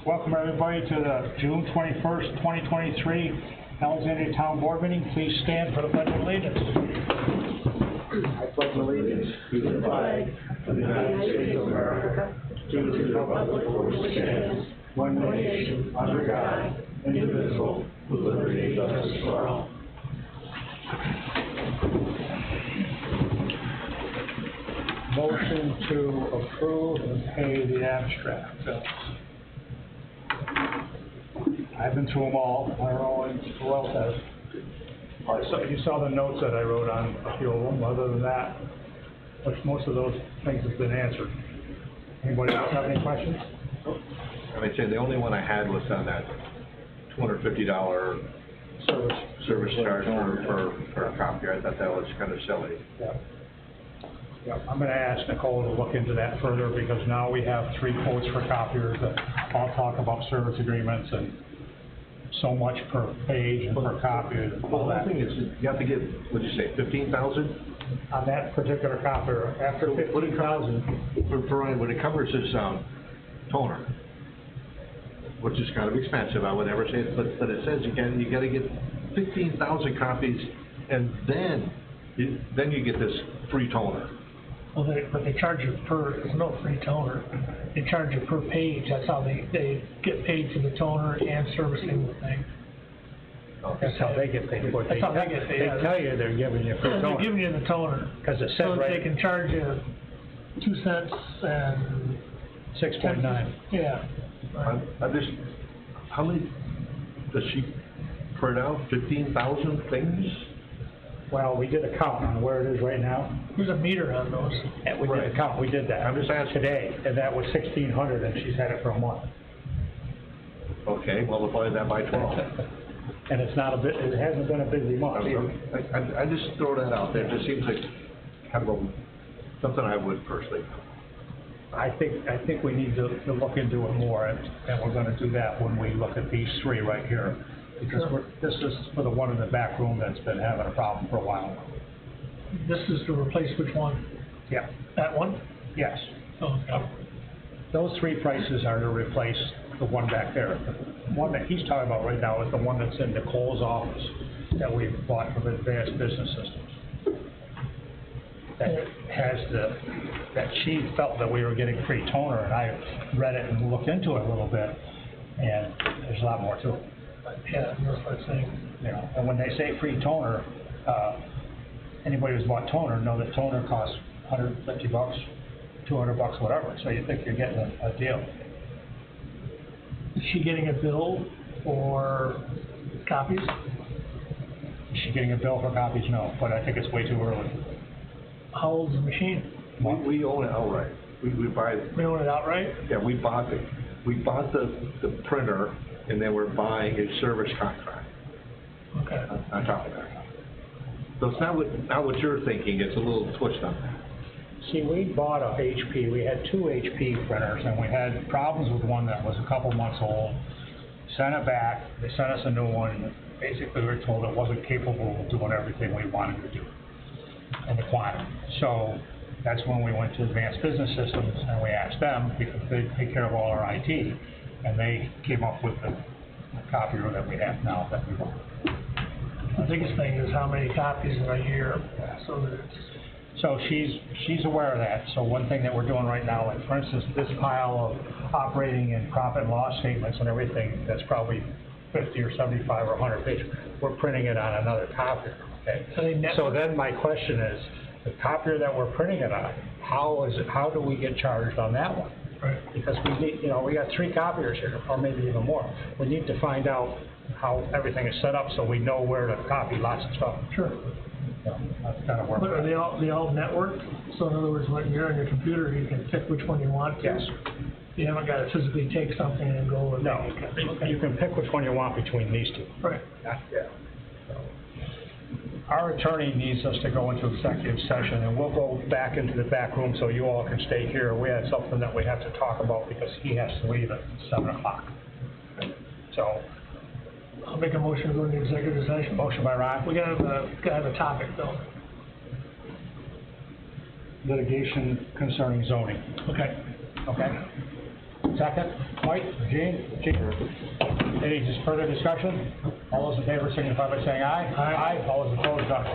Welcome everybody to the June 21st, 2023 Alexandria Town Board meeting. Please stand for the Pledge of Allegiance. I pledge allegiance to the flag of the United States of America, to the republic for which it stands, one nation, under God, indivisible, with liberty and justice for all. Motion to approve and pay the abstract bills. I've been through them all. I don't know who else has. So you saw the notes that I wrote on a few of them. Other than that, most of those things have been answered. Anybody else have any questions? And I say the only one I had was on that $250 service charge for a copier. I thought that was kind of silly. Yeah. Yeah, I'm going to ask Nicole to look into that further because now we have 3 quotes for copiers that all talk about service agreements and so much per page and per copy. Well, the thing is, you have to get, what did you say, 15,000? On that particular copier, after 15,000. What it covers is toner, which is kind of expensive. I would never say it, but it says again, you got to get 15,000 copies, and then you get this free toner. Well, but they charge you there's no free toner. They charge you per page. That's how they get paid for the toner and servicing the thing. That's how they get paid. That's how they get paid. They tell you they're giving you free toner. They're giving you the toner. Because it says so right. They can charge you 2 cents and 6.9. Yeah. How many does she print out? 15,000 things? Well, we did a count on where it is right now. There's a meter on those. And we did a count. We did that. I'm just asking today, and that was 1,600, and she's had it for a month. Okay, multiply that by 12. And it's not it hasn't been a busy month either. I just throw that out there. It just seems like kind of something I would personally. I think we need to look into it more, and we're going to do that when we look at these 3 right here. Because this is for the one in the back room that's been having a problem for a while. This is to replace which one? Yeah. That one? Yes. Oh, okay. Those 3 prices are to replace the one back there. The one that he's talking about right now is the one that's in Nicole's office that we bought from Advanced Business Systems. That has that she felt that we were getting free toner, and I read it and looked into it a little bit, and there's a lot more to it. Yeah, that's what I'm saying. You know, and when they say free toner, anybody who's bought toner know that toner costs $150, $200, whatever. So you think you're getting a deal. Is she getting a bill for copies? Is she getting a bill for copies? No, but I think it's way too early. How old is the machine? We own it outright. We buy it. We own it outright? Yeah, we bought the printer. And then we're buying a service contract. Okay. On top of that. So it's not what you're thinking. It's a little twist on that. See, we bought a HP. We had 2 HP printers, and we had problems with one that was a couple months old. Sent it back. They sent us a new one. Basically, we were told it wasn't capable of doing everything we wanted to do in the quantity. So that's when we went to Advanced Business Systems, and we asked them because they take care of all our IT. And they came up with the copier that we have now that we want. The biggest thing is how many copies in a year. So she's aware of that. So one thing that we're doing right now, like for instance, this pile of operating and profit and loss statements and everything, that's probably 50 or 75 or 100 pages. We're printing it on another copier. Okay. So then my question is, the copier that we're printing it on, how do we get charged on that one? Right. Because we need, we got 3 copiers here, or maybe even more. We need to find out how everything is set up so we know where to copy lots of stuff. Sure. So that's kind of work. But are they all networked? So in other words, when you're on your computer, you can pick which one you want to? Yes. You haven't got to physically take something and go with it? No. Okay. You can pick which one you want between these 2. Right. Yeah. So, our attorney needs us to go into executive session, and we'll go back into the back room so you all can stay here. We had something that we have to talk about because he has to leave at 7 o'clock. So, I'll make a motion to go into executive session. Motion by Ron. We gotta have a topic though. Litigation concerning zoning. Okay. Okay. Second, Mike, Gene? Any just further discussion? All those in favor signify by saying aye. Aye. All those opposed, none.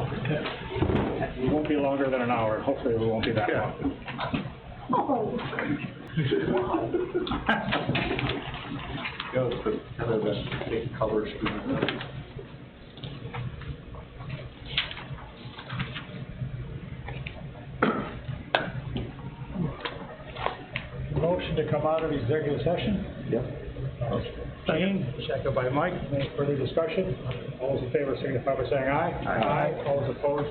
It won't be longer than an hour, hopefully it won't be that long. Goes to kind of the big color scheme. Motion to come out of executive session? Yep. Gene, second by Mike. Any further discussion? All those in favor signify by saying aye. Aye. All those opposed?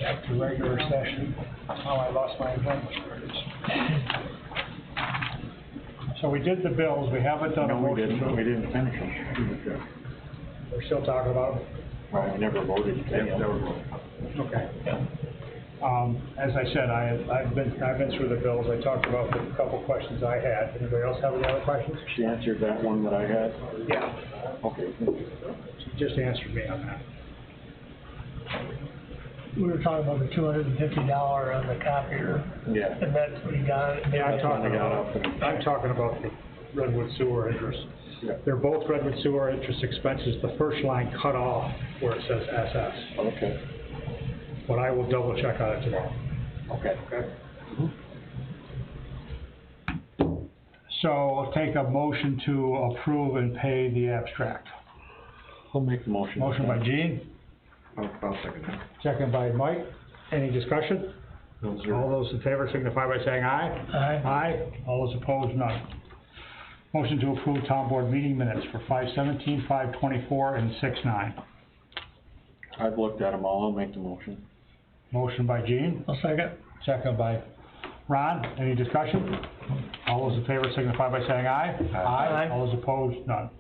Back to regular session. Oh, I lost my agenda. So we did the bills, we haven't done a motion. We didn't finish them. We're still talking about them? Well, we never voted. Okay. As I said, I've been through the bills. I talked about the couple questions I had. Anybody else have any other questions? She answered that one that I had? Yeah. Okay. She just answered me on that. We were talking about the $250 on the copier, Yeah. and that's what you got. Yeah, That's when I got up and- I'm talking about the Redwood sewer interest. Yeah. They're both Redwood sewer interest expenses. The first line cut off where it says SS. Okay. But I will double check on it tomorrow. Okay. Okay. So I'll take a motion to approve and pay the abstract. I'll make the motion. Motion by Gene, I'll second that. second by Mike. Any discussion? Those are- All those in favor signify by saying aye. Aye. Aye. All those opposed, none. Motion to approve town board meeting minutes for 5/17, 5/24, and 6/9. I've looked at them all. I'll make the motion. Motion by Gene, I'll second. second by Ron. Any discussion? All those in favor signify by saying aye. Aye. All those opposed, none.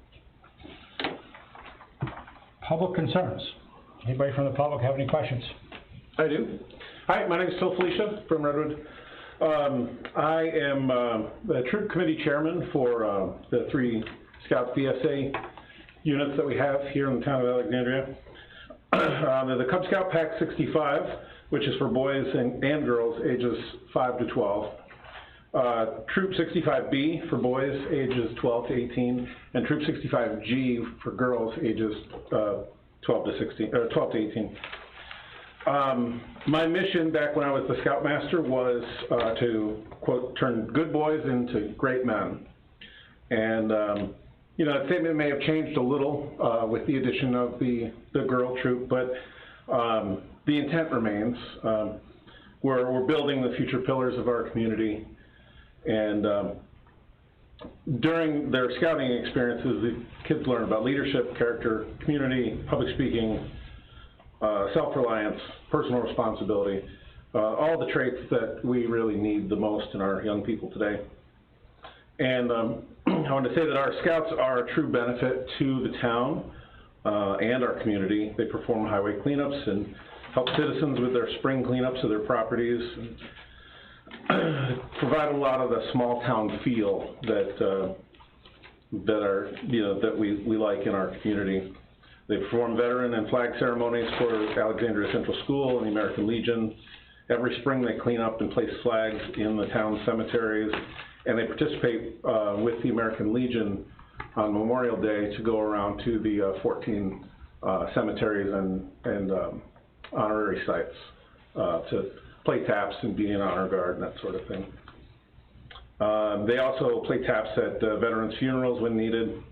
Public concerns. Anybody from the public have any questions? I do. Hi, my name is Phil Felicia from Redwood. I am the troop committee chairman for the 3 Scout VSA units that we have here in the town of Alexandria. The Cub Scout Pack 65, which is for boys and girls ages 5 to 12. Troop 65B for boys ages 12 to 18, and Troop 65G for girls ages 12 to 18. My mission back when I was the Scoutmaster was to, quote, turn good boys into great men. And, you know, that statement may have changed a little with the addition of the girl troop, but the intent remains. We're building the future pillars of our community. And during their scouting experiences, the kids learn about leadership, character, community, public speaking, self-reliance, personal responsibility, all the traits that we really need the most in our young people today. And I want to say that our scouts are a true benefit to the town and our community. They perform highway cleanups and help citizens with their spring cleanups of their properties, and provide a lot of the small town feel that we like in our community. They perform veteran and flag ceremonies for Alexandria Central School and the American Legion. Every spring they clean up and place flags in the town cemeteries, and they participate with the American Legion on Memorial Day to go around to the 14 cemeteries and honorary sites to play taps and be in honor guard and that sort of thing. They also play taps at veterans' funerals when needed.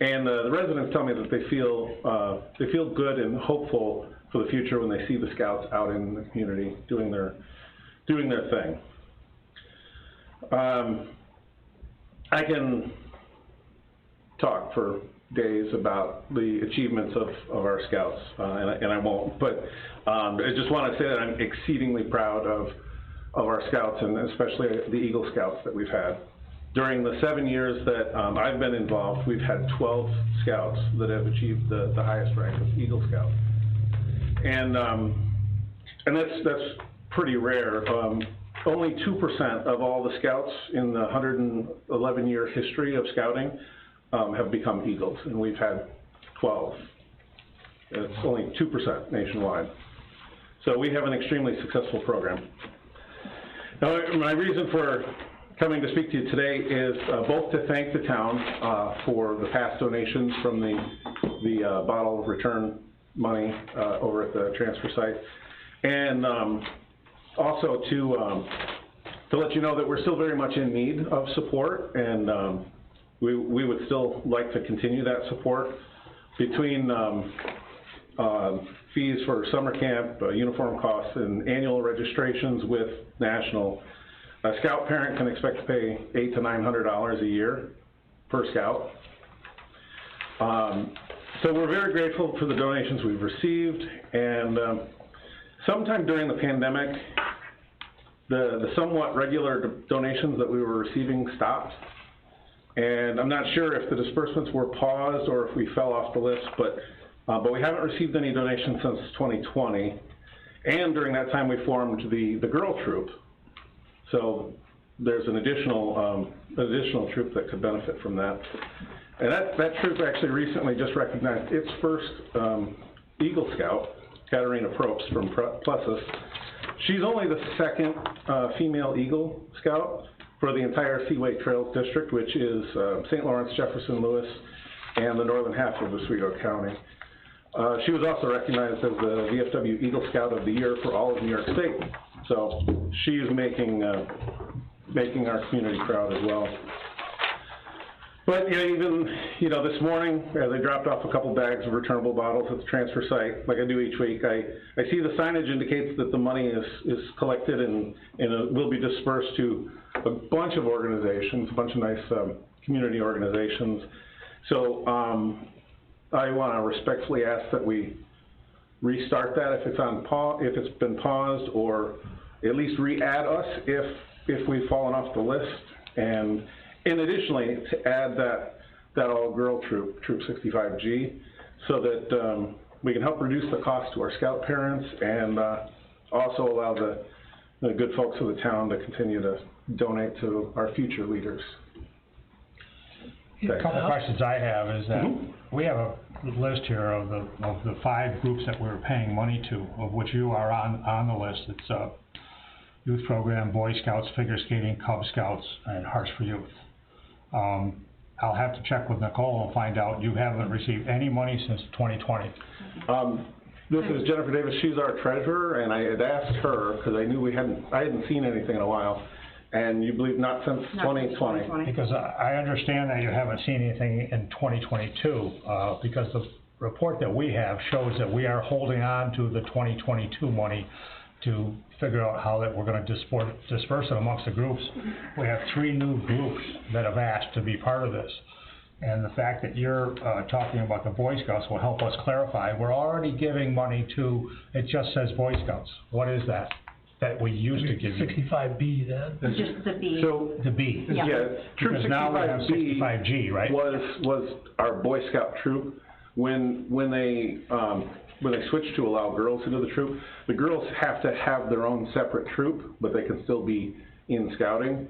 And the residents tell me that they feel good and hopeful for the future when they see the scouts out in the community doing their thing. I can talk for days about the achievements of our scouts, and I won't. But I just want to say that I'm exceedingly proud of our scouts, and especially the Eagle Scouts that we've had. During the 7 years that I've been involved, we've had 12 scouts that have achieved the highest rank of Eagle Scout. And that's pretty rare. Only 2% of all the scouts in the 111-year history of scouting have become Eagles, and we've had 12. It's only 2% nationwide. So we have an extremely successful program. Now, my reason for coming to speak to you today is both to thank the town for the past donations from the bottle return money over at the transfer site, and also to let you know that we're still very much in need of support, and we would still like to continue that support between fees for summer camp, uniform costs, and annual registrations with National. A Scout parent can expect to pay $800 to $900 a year per Scout. So we're very grateful for the donations we've received, and sometime during the pandemic, the somewhat regular donations that we were receiving stopped. And I'm not sure if the disbursements were paused or if we fell off the list, but we haven't received any donations since 2020. And during that time, we formed the Girl Troop. So there's an additional troop that could benefit from that. And that troop actually recently just recognized its first Eagle Scout, Katarina Probst from Plessis. She's only the second female Eagle Scout for the entire Seaway Trails District, which is St. Lawrence, Jefferson, Lewis, and the northern half of Oswego County. She was also recognized as the VFW Eagle Scout of the Year for all of New York State. So she's making our community proud as well. But even this morning, as I dropped off a couple bags of returnable bottles at the transfer site, like I do each week, I see the signage indicates that the money is collected and will be dispersed to a bunch of organizations, a bunch of nice community organizations. So I want to respectfully ask that we restart that if it's been paused, or at least re-add us if we've fallen off the list. And additionally, to add that all-girl troop, Troop 65G, so that we can help reduce the cost to our Scout parents and also allow the good folks of the town to continue to donate to our future leaders. A couple questions I have is that we have a list here of the 5 groups that we're paying money to, of which you are on the list. It's Youth Program, Boy Scouts, Figure Skating, Cub Scouts, and Hearts for Youth. I'll have to check with Nicole and find out you haven't received any money since 2020. This is Jennifer Davis. She's our treasurer, and I had asked her because I knew I hadn't seen anything in a while. And you believe not since 2020? Because I understand that you haven't seen anything in 2022, because the report that we have shows that we are holding on to the 2022 money to figure out how that we're going to disperse it amongst the groups. We have 3 new groups that have asked to be part of this. And the fact that you're talking about the Boy Scouts will help us clarify. We're already giving money to, it just says Boy Scouts. What is that we used to give you? 65B then? Just the B. So The B. Yeah. Troop Because now we have 65G, right? was our Boy Scout troop. When they switched to allow girls into the troop, the girls have to have their own separate troop, but they can still be in scouting.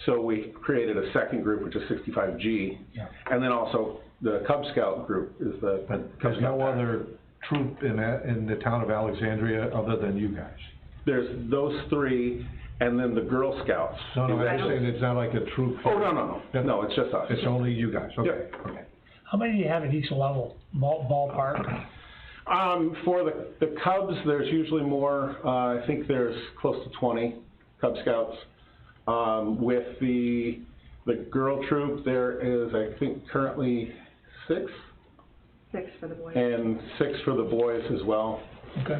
So we created a second group, which is 65G. Yeah. And then also the Cub Scout group is the Cub There's Scout no pack. other troop in the town of Alexandria other than you guys? There's those 3, and then the Girl Scouts. No, is I'm actually- saying it's not like a troop. Oh, no, it's just us. It's only you guys, okay, Yep. okay. How many do you have at each level, ballpark? For the Cubs, there's usually more. I think there's close to 20 Cub Scouts. With the girl troop, there is, I think, currently 6, 6 for the boys. and 6 for the boys as well. Okay.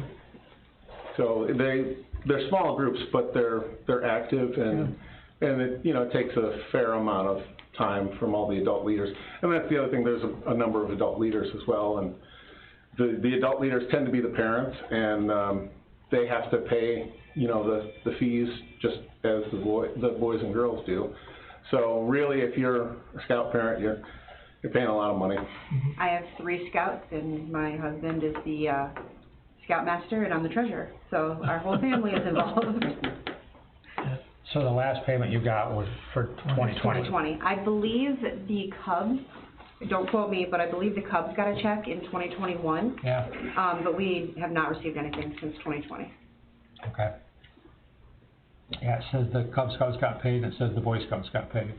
So they're small groups, but they're active, and it takes a fair amount of time from all the adult leaders. And that's the other thing. There's a number of adult leaders as well, and the adult leaders tend to be the parents, and they have to pay the fees just as the boys and girls do. So really, if you're a Scout parent, you're paying a lot of money. I have 3 Scouts, and my husband is the Scoutmaster, and I'm the treasurer. So our whole family is involved. So the last payment you got was for 2020? 2020. I believe the Cubs, don't quote me, but I believe the Cubs got a check in 2021. Yeah, But we have not received anything since 2020. okay. Yeah, it says the Cub Scouts got paid, and it says the Boy Scouts got paid.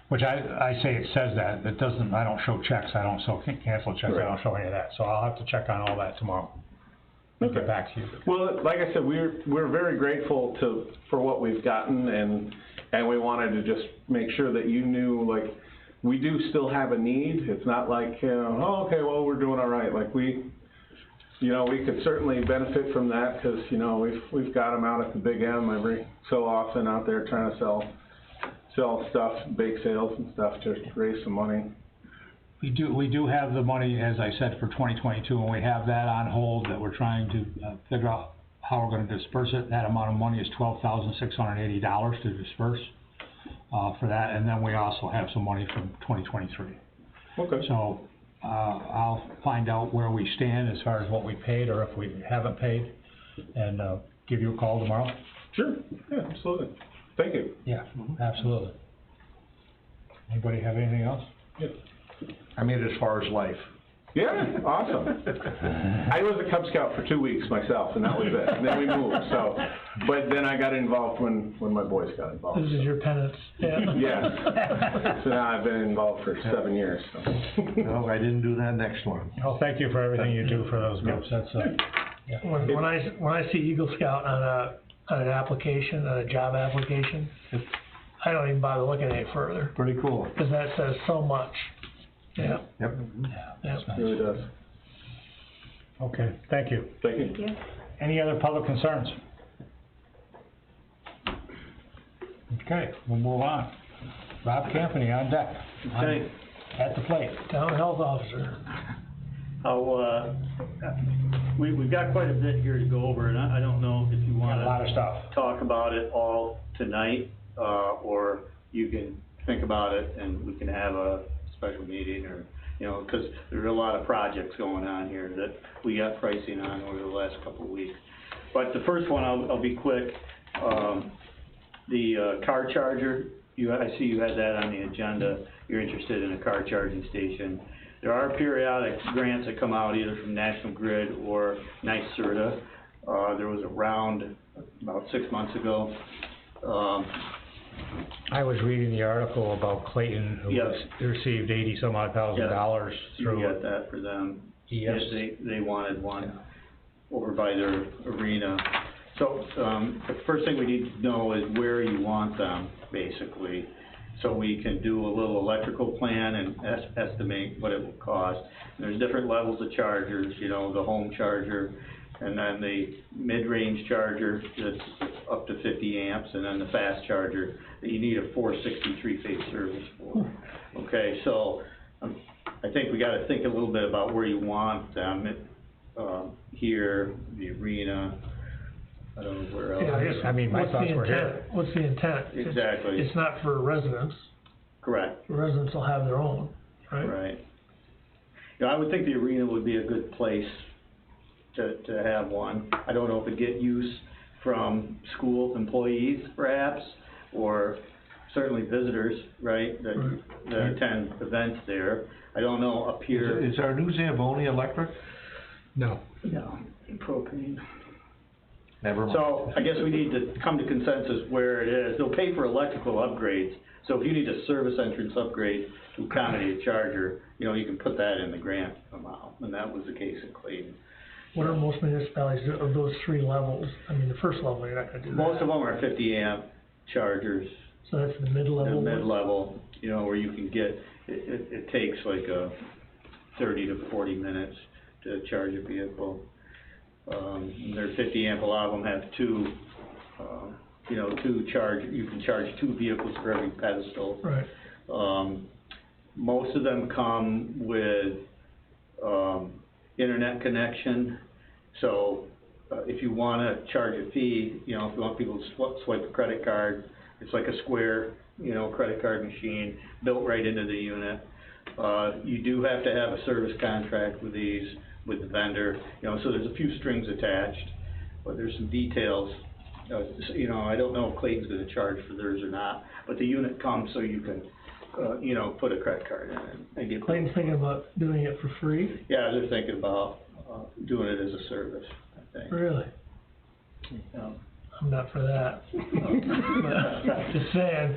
Which I say it says that, it doesn't, I don't show checks, I don't show cancel checks, I don't show any of that, so I'll have to check on all that tomorrow. And get back to you. Well, like I said, we're very grateful for what we've gotten, and we wanted to just make sure that you knew, like, we do still have a need. It's not like, oh, okay, well, we're doing all right. Like, we could certainly benefit from that, because, we've got them out at the Big M every so often out there trying to sell stuff, bake sales and stuff, just to raise some money. We do have the money, as I said, for 2022, and we have that on hold that we're trying to figure out how we're gonna disperse it. That amount of money is $12,680 to disperse for that, and then we also have some money from 2023. Okay. So, I'll find out where we stand as far as what we paid, or if we haven't paid, and give you a call tomorrow. Sure, yeah, absolutely. Thank you. Yeah, absolutely. Anybody have anything else? Yep. I mean, as far as life. Yeah, awesome. I was a Cub Scout for 2 weeks myself, and that was it. And then we moved, so, but then I got involved when my boys got involved. This is your penance, yeah. Yes. So now I've been involved for 7 years, so. No, I didn't do that next one. Well, thank you for everything you do for those groups, that's, yeah. When I see Eagle Scout on an application, on a job application, I don't even bother looking any further, Pretty cool. because that says so much. Yeah. Yep. Yeah, Yeah. It really does. okay, thank you. Thank you. Thank you. Any other public concerns? Okay, we'll move on. Rob Campany on deck. Okay. At the plate. Town health officer. We've got quite a bit here to go over, and I don't know if you Got wanna a lot of stuff. talk about it all tonight, or you can think about it and we can have a special meeting, or, cause there are a lot of projects going on here that we got pricing on over the last couple of weeks. But the first one, I'll be quick. The car charger, I see you had that on the agenda. You're interested in a car charging station. There are periodic grants that come out either from National Grid or NYSERDA. There was a round about 6 months ago. I was reading the article about Clayton, who Yes. received $80,000 through. You got that for them. Yes. They wanted one over by their arena. So, the first thing we need to know is where you want them, basically, so we can do a little electrical plan and estimate what it will cost. And there's different levels of chargers, the home charger, and then the mid-range charger that's up to 50 amps, and then the fast charger that you need a 463 phase service for. Okay, so I think we gotta think a little bit about where you want them, here, the arena, I don't know where else. Yeah, I guess, I mean, my what's the thoughts were here. intent? What's the intent? Exactly. It's not for residents. Correct. Residents will have their own, right? Right. I would think the arena would be a good place to have one. I don't know if it'd get use from school employees perhaps, or certainly visitors, right, that attend events there. I don't know up here. Is our new Zamboni electric? No. No, propane. Never mind. So, I guess we need to come to consensus where it is. They'll pay for electrical upgrades, so if you need a service entrance upgrade to accommodate a charger, you can put that in the grant amount, and that was the case at Clayton. What are most municipalities of those three levels? I mean, the first level, you're not gonna do that. Most of them are 50 amp chargers. So that's the mid-level The ones? mid-level, where you can get, it takes like 30 to 40 minutes to charge a vehicle. And they're 50 amp, a lot of them have two charge, you can charge 2 vehicles for every pedestal. Right. Most of them come with, internet connection, so, if you wanna charge a fee, if you want people to swipe a credit card, it's like a square, credit card machine built right into the unit. You do have to have a service contract with these, with the vendor, so there's a few strings attached, but there's some details. I don't know if Clayton's gonna charge for theirs or not, but the unit comes so you can, put a credit card in it and get. Clayton's thinking about doing it for free? Yeah, they're thinking about, doing it as a service, I think. Really? Yeah. I'm not for that. But, just saying.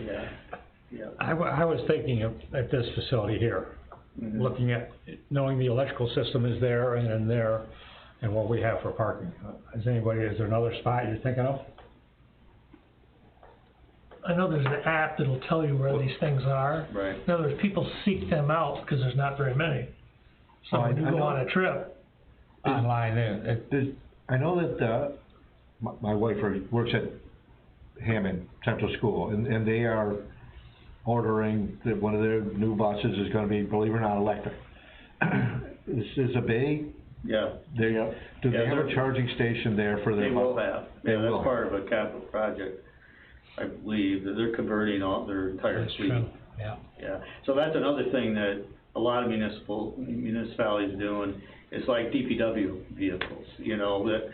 Yeah, yeah. I was thinking of, at this facility here, Mhm. looking at, knowing the electrical system is there and there, and what we have for parking. Is there another spot you're thinking of? I know there's an app that'll tell you where these things are. Right. In other words, people seek them out because there's not very many. So Oh, when you I go know. on a trip, Online, I know that, my wife works at Hammond Central School, and they are ordering, that one of their new buses is gonna be, believe it or not, electric. Is a bay, Yeah, do Yeah, they have a they're- charging station there for their they bus? will have, They yeah, will. that's part of a capital project, I believe, that they're converting all their entire that's fleet. true, yeah. Yeah, so that's another thing that a lot of municipalities doing, is like DPW vehicles, you know, that,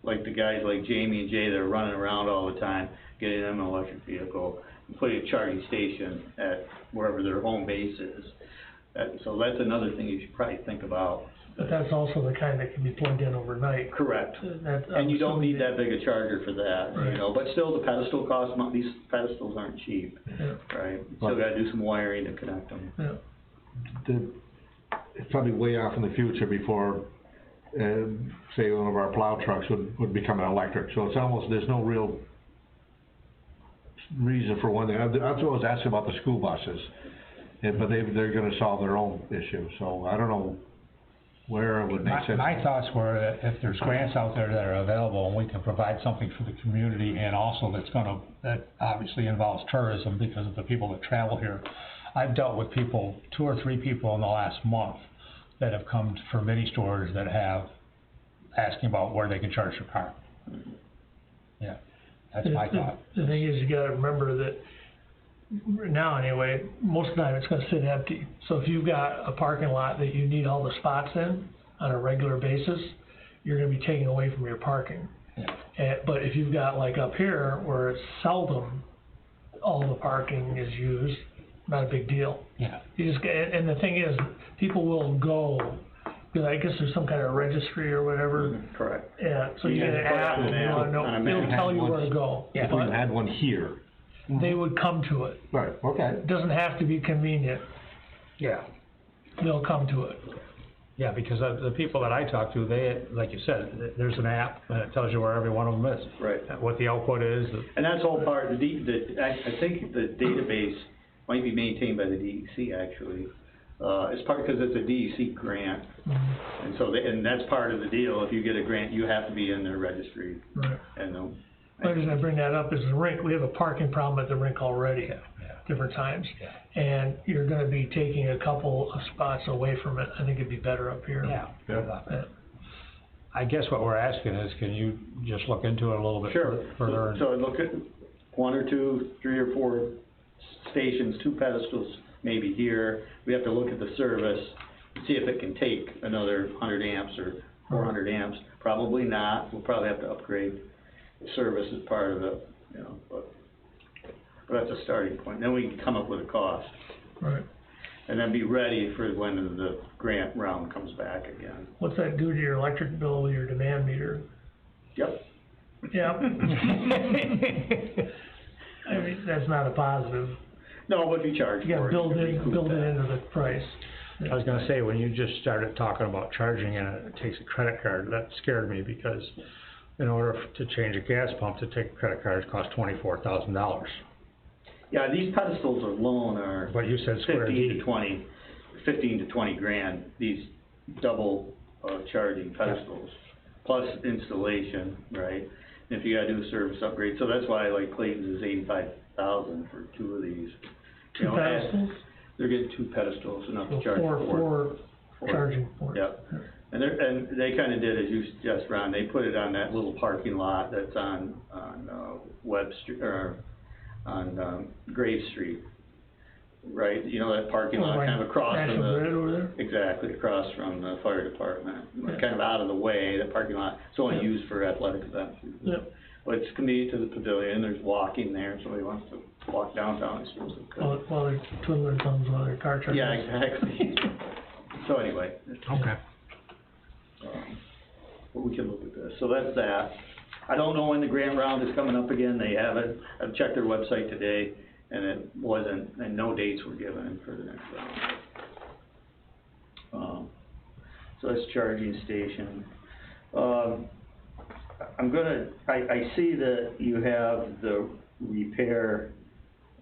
like the guys like Jamie and Jay that are running around all the time, getting them an electric vehicle, and putting a charging station at wherever their home base is. So that's another thing you should probably think about. but that's also the kind that can be plugged in overnight. Correct. That- And you don't need I'm that big a charger for that, you Right. know, but still the pedestal costs, these pedestals aren't cheap, assuming- right? Still gotta do some wiring to connect them. Yeah, It's probably way off in the future before, say, one of our plow trucks would become an electric, so it's almost, there's no real reason for one. That's what I was asking about the school buses, but they're gonna solve their own issue, so I don't know where it would make sense. My thoughts were that if there's grants out there that are available and we can provide something for the community and also that obviously involves tourism because of the people that travel here. I've dealt with people, 2 or 3 people in the last month that have come for mini stores that have asking about where they can charge their car. Yeah, that's my thought. The thing is, you gotta remember that, now anyway, most of the time it's gonna sit empty. So if you've got a parking lot that you need all the spots in on a regular basis, you're gonna be taking away from your parking. Yeah. But if you've got like up here where it's seldom all the parking is used, not a big deal. Yeah. You just, and the thing is, people will go, because I guess there's some kind of registry or whatever. Correct. Yeah, so you Yeah, get an they put it app on and an you app, wanna know, on a it'll map. tell you where to go. Yeah. If we But had one here. they would come to it. Right, okay. It doesn't have to be convenient, Yeah. they'll come to it. Yeah, because the people that I talk to, they, like you said, there's an app and it tells you where every one of them is. Right. What the output is. And that's all part, I think the database might be maintained by the DEC actually. It's part, because it's a DEC grant, and so, and that's part of the deal, if you get a grant, you have to be in their registry, Right. and, The reason I bring that up is the rink, we have a parking problem at the rink already, different times. And you're gonna be taking a couple of spots away from it, I think it'd be better up here. Yeah. Yeah. I guess what we're asking is, can you just look into it a little bit sure. further? So look at 1 or 2, 3 or 4 stations, 2 pedestals maybe here, we have to look at the service, see if it can take another 100 amps or 400 amps, probably not, we'll probably have to upgrade the service as part of it, you know, but that's a starting point, then we can come up with a cost. Right. And then be ready for when the grant round comes back again. What's that do to your electric bill with your demand meter? Yep. Yeah. I mean, that's not a positive. No, but if you charge for it. You gotta build can it recoup that. into the price. I was gonna say, when you just started talking about charging and it takes a credit card, that scared me because in order to change a gas pump to take a credit card, it costs $24,000. Yeah, these pedestals alone are But you said square 15 D. to 20 grand, these double, charging pedestals, plus installation, right? And if you gotta do a service upgrade, so that's why like Clayton's is 85,000 for 2 of these. You 2 know, pedestals? They're getting 2 pedestals, enough So to charge 4. four charging ports. Yep. And they kinda did as you suggest, Ron, they put it on that little parking lot that's on Webb Street, or on, Grave Street. Right, you know that parking lot kind of across from National Grid over there? exactly, across from the fire department, Yeah. kind of out of the way, that parking lot, it's only Yeah. used for athletic events. Yep. But it's convenient to the pavilion, there's walking there, if somebody wants to walk downtown, I suppose they could. While they're twiddling thumbs while their car charges. Yeah, exactly. So anyway. Okay. But we can look at this, so that's that. I don't know when the grant round is coming up again, they haven't, I've checked their website today, and it wasn't, and no dates were given for the next round. So that's charging station. I see that you have the repair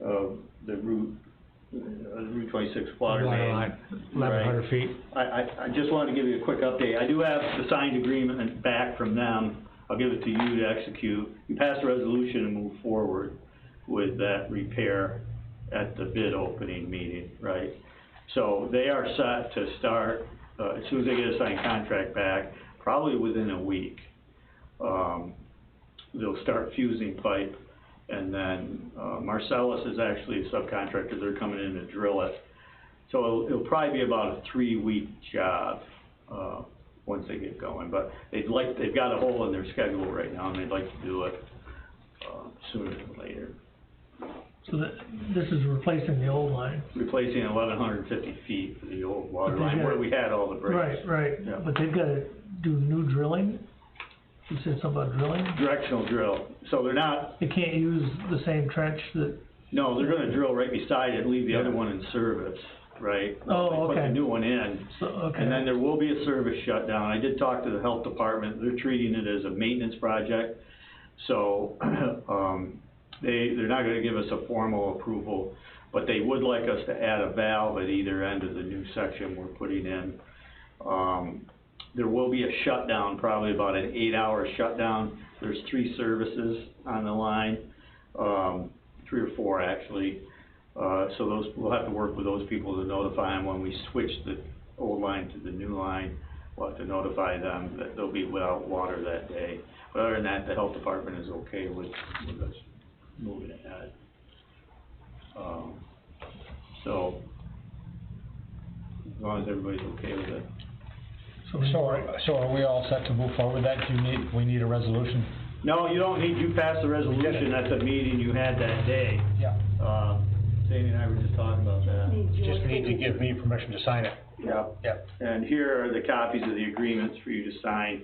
of the Route 26 water main. 1,100 feet. I just wanted to give you a quick update. I do have the signed agreement back from them. I'll give it to you to execute. You passed a resolution and move forward with that repair at the bid opening meeting, right? So they are set to start, as soon as they get a signed contract back, probably within a week. They'll start fusing pipe, and then Marcellus is actually a subcontractor. They're coming in to drill it. So it'll probably be about a 3-week job once they get going. But they've got a hole in their schedule right now, and they'd like to do it sooner than later. So this is replacing the old line. Replacing 1,150 feet for the old water But they line got- where we had all the breaks. Right, Yeah. but they've gotta do new drilling? You said something about drilling? Directional drill. So they're not, They can't use the same trench that, no, they're gonna drill right beside it and leave the other one in service, right? Oh, They put the okay. new one in. so, okay. And then there will be a service shutdown. I did talk to the health department. They're treating it as a maintenance project. So, they're not gonna give us a formal approval, but they would like us to add a valve at either end of the new section we're putting in. There will be a shutdown, probably about an 8-hour shutdown. There's 3 services on the line, 3 or 4 actually. So we'll have to work with those people to notify them when we switch the old line to the new line. We'll have to notify them that they'll be without water that day. But other than that, the health department is okay with us moving ahead. So, as long as everybody's okay with it. So are we all set to move forward with that? We need a resolution? No, you don't need, you passed the resolution at the meeting you had that day. Yeah. Sandy and I were just talking about that. Just need to give me permission to sign it. Yep. Yep. And here are the copies of the agreements for you to sign.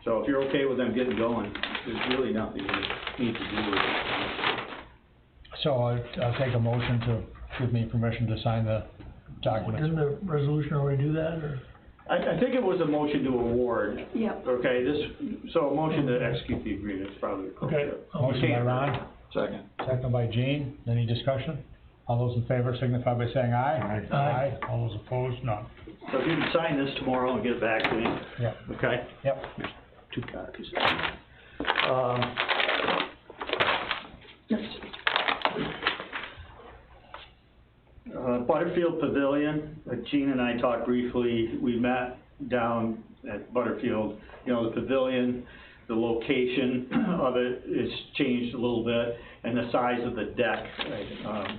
So if you're okay with them getting going, there's really nothing you need to do with it. So I'll take a motion to give me permission to sign the documents. Didn't the resolution already do that, or? I think it was a motion to award. Yep. Okay, so a motion to execute the agreement is probably Okay. appropriate. Motion by Ron, Second. second by Gene. Any discussion? All those in favor signify by saying aye. Aye. Aye. All those opposed, none. So if you can sign this tomorrow and get it back to me, Yep. okay? Yep. 2 copies. Butterfield Pavilion, Gene and I talked briefly, we met down at Butterfield. You know, the pavilion, the location of it is changed a little bit, and the size of the deck.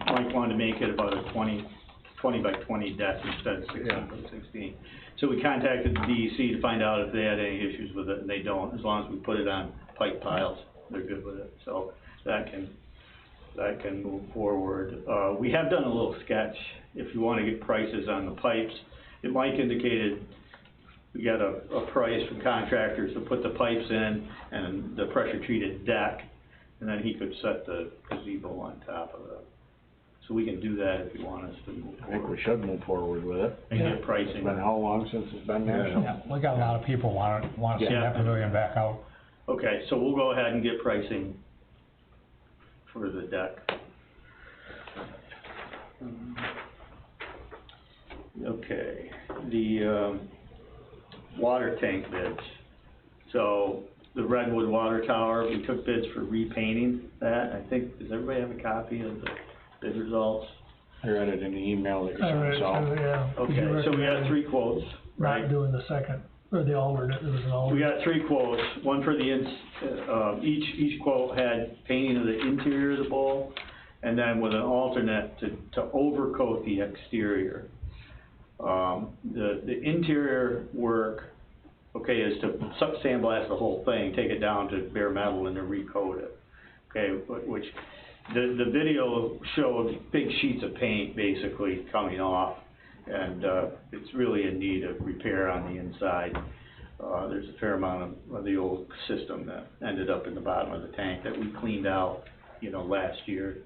Mike wanted to make it about a 20 by 20 deck instead of 16 by 16. So we contacted the DEC to find out if they had any issues with it, and they don't. As long as we put it on pipe piles, they're good with it. So that can move forward. We have done a little sketch, if you want to get prices on the pipes. Mike indicated we got a price from contractors to put the pipes in and the pressure treated deck, and then he could set the gazebo on top of it. So we can do that if you want us to move I think forward we should move forward with it. and get It's pricing. been how long since it's been there? Yeah, we got a lot of people want to see Yeah. that pavilion back out. Okay, so we'll go ahead and get pricing for the deck. Okay, the water tank bids. So the Redwood Water Tower, we took bids for repainting that. I think, does everybody have a copy of the bid results? I read it in the email that you I sent read us it all. too, yeah. Did you Okay, so we got recommend 3 quotes, right? Not doing the second, or the alternate, there was an We alternate. got 3 quotes, one for the each quote had painting of the interior of the bowl, and then with an alternate to overcoat the exterior. The interior work, okay, is to sandblast the whole thing, take it down to bare metal and then recoat it. Okay, which, the video showed big sheets of paint basically coming off, and it's really in need of repair on the inside. there's a fair amount of the old system that ended up in the bottom of the tank that we cleaned out, last year.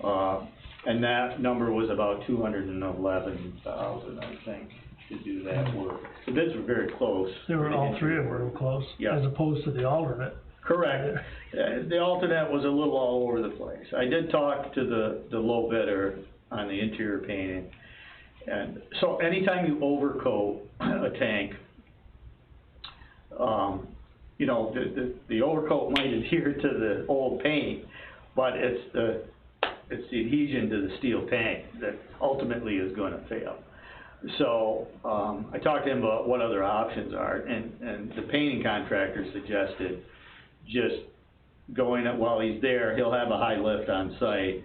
And that number was about 211,000, I think, to do that work. The bids were very close. They were, all three of them were close, Yeah. as opposed to the alternate. Correct. The alternate was a little all over the place. I did talk to the low bidder on the interior painting. And so anytime you overcoat a tank, the overcoat might adhere to the old paint, but it's the adhesion to the steel tank that ultimately is gonna fail. So, I talked to him about what other options are, and the painting contractor suggested just going up while he's there, he'll have a high lift on site,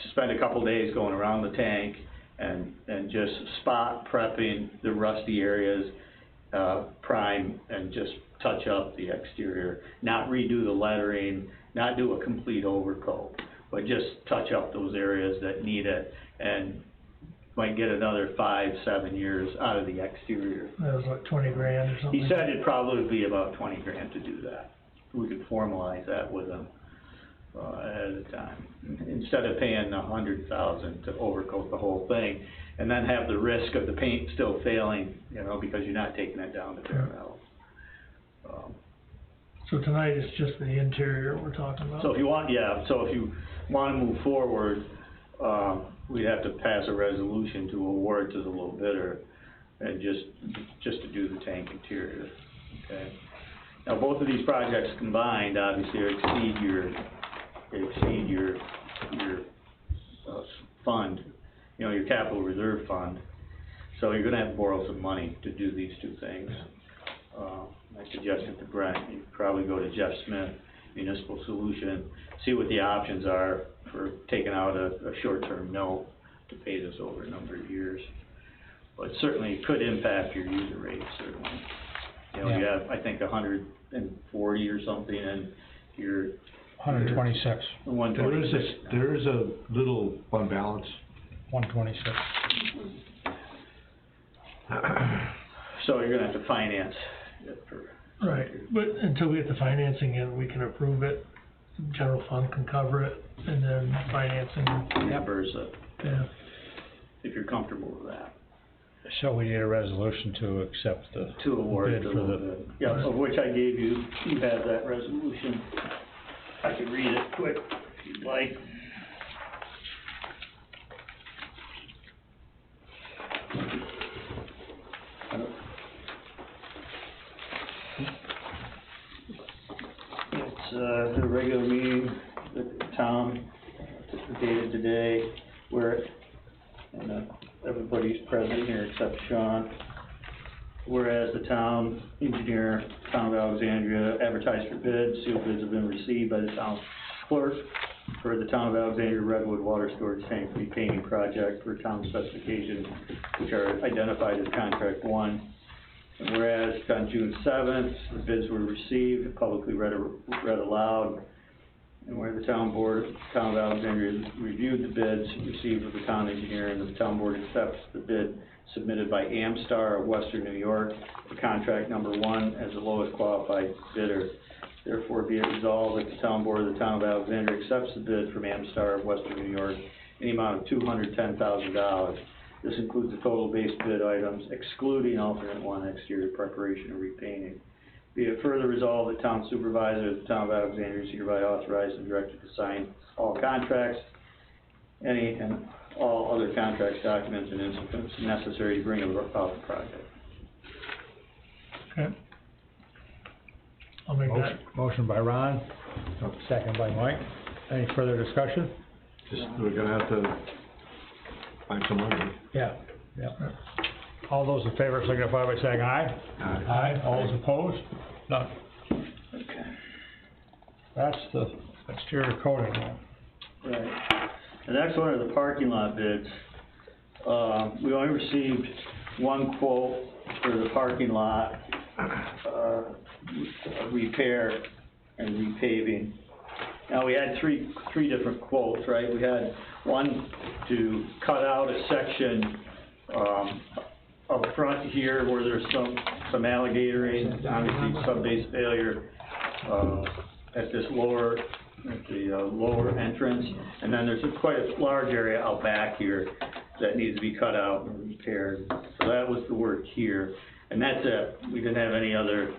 to spend a couple days going around the tank and just spot prepping the rusty areas, prime, and just touch up the exterior, not redo the lettering, not do a complete overcoat, but just touch up those areas that need it, and might get another 5-7 years out of the exterior. That was like 20 grand or something. He said it'd probably be about 20 grand to do that. We could formalize that with him, ahead of time. Instead of paying $100,000 to overcoat the whole thing, and then have the risk of the paint still failing, because you're not taking it down to bare metal. So tonight it's just the interior we're talking about? So if you want to move forward, we'd have to pass a resolution to award to the low bidder, and just to do the tank interior, okay? Now, both of these projects combined, obviously, exceed your fund, your capital reserve fund. So you're gonna have to borrow some money to do these two things. I suggested to Brent, you probably go to Jeff Smith, Municipal Solution, see what the options are for taking out a short-term note to pay this over a number of years. But certainly it could impact your user rate, certainly. You have, I think, 140 or something, and you're 126. 126. There is a little fund balance. 126. So you're gonna have to finance it for. Right, but until we get the financing in, we can approve it, general fund can cover it, and then financing. Reimburse it, Yeah. if you're comfortable with that. So we need a resolution to accept the To award bid the for low the, bid. Yeah, of which I gave you, you have that resolution. I can read it quick if you'd like. It's, the regular meeting that Tom dated today, where, and everybody's present here except Sean. Whereas the town engineer, town of Alexandria, advertised for bids, sealed bids have been received by the town clerk for the town of Alexandria Redwood Water Storage Tank Repainting Project for town specifications, which are identified as contract 1. And whereas on June 7th, the bids were received, publicly read aloud, and where the town of Alexandria reviewed the bids received with the town engineer, and the town board accepts the bid submitted by Amstar of Western New York for contract number 1 as the lowest qualified bidder. Therefore, be it resolved that the town board of the town of Alexandria accepts the bid from Amstar of Western New York in the amount of $210,000. This includes the total base bid items, excluding alternate 1 exterior preparation and repainting. Be it further resolved that town supervisor of the town of Alexandria is hereby authorized and directed to sign all contracts, any and all other contracts, documents, and instruments necessary to bring about the project. Okay. I'll make that. motion by Ron, second by Mike. Any further discussion? Just, we're gonna have to find some money. Yeah. All those in favor signify by saying aye. Aye. All those opposed? None. Okay. That's the exterior coating one. Right. The next one are the parking lot bids. We only received one quote for the parking lot, repair and repaving. Now, we had three different quotes, right? We had one to cut out a section, up front here where there's some alligatoring, obviously sub-base failure, at this lower, at the lower entrance. And then there's quite a large area out back here that needs to be cut out and repaired. So that was the work here. And that's it. We didn't have any other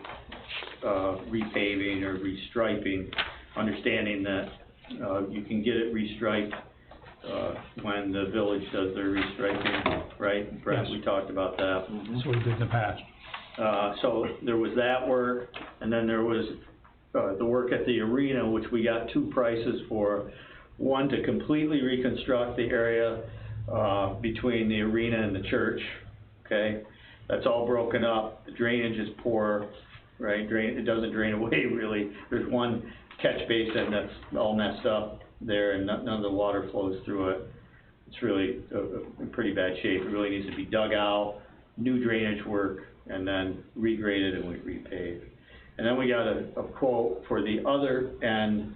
repaving or restriping, understanding that you can get it restriped when the village does their restriping, right? Brett, we talked about that. That's what we did in the past. So there was that work, and then there was the work at the arena, which we got 2 prices for. One, to completely reconstruct the area between the arena and the church, okay? That's all broken up, the drainage is poor, right? It doesn't drain away really. There's one catch basin that's all messed up there and none of the water flows through it. It's really in pretty bad shape. It really needs to be dug out, new drainage work, and then regraded and we repaved. And then we got a quote for the other end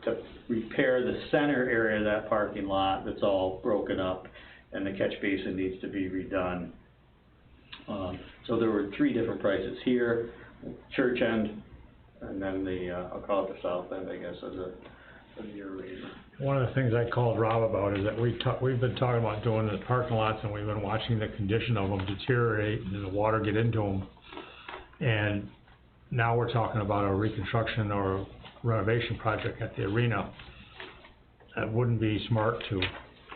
to repair the center area of that parking lot that's all broken up and the catch basin needs to be redone. So there were 3 different prices here, church end, and then the, I'll call it the south end, I guess, of the arena. One of the things I called Rob about is that we've been talking about doing the parking lots and we've been watching the condition of them deteriorate and the water get into them. And now we're talking about a reconstruction or renovation project at the arena. It wouldn't be smart to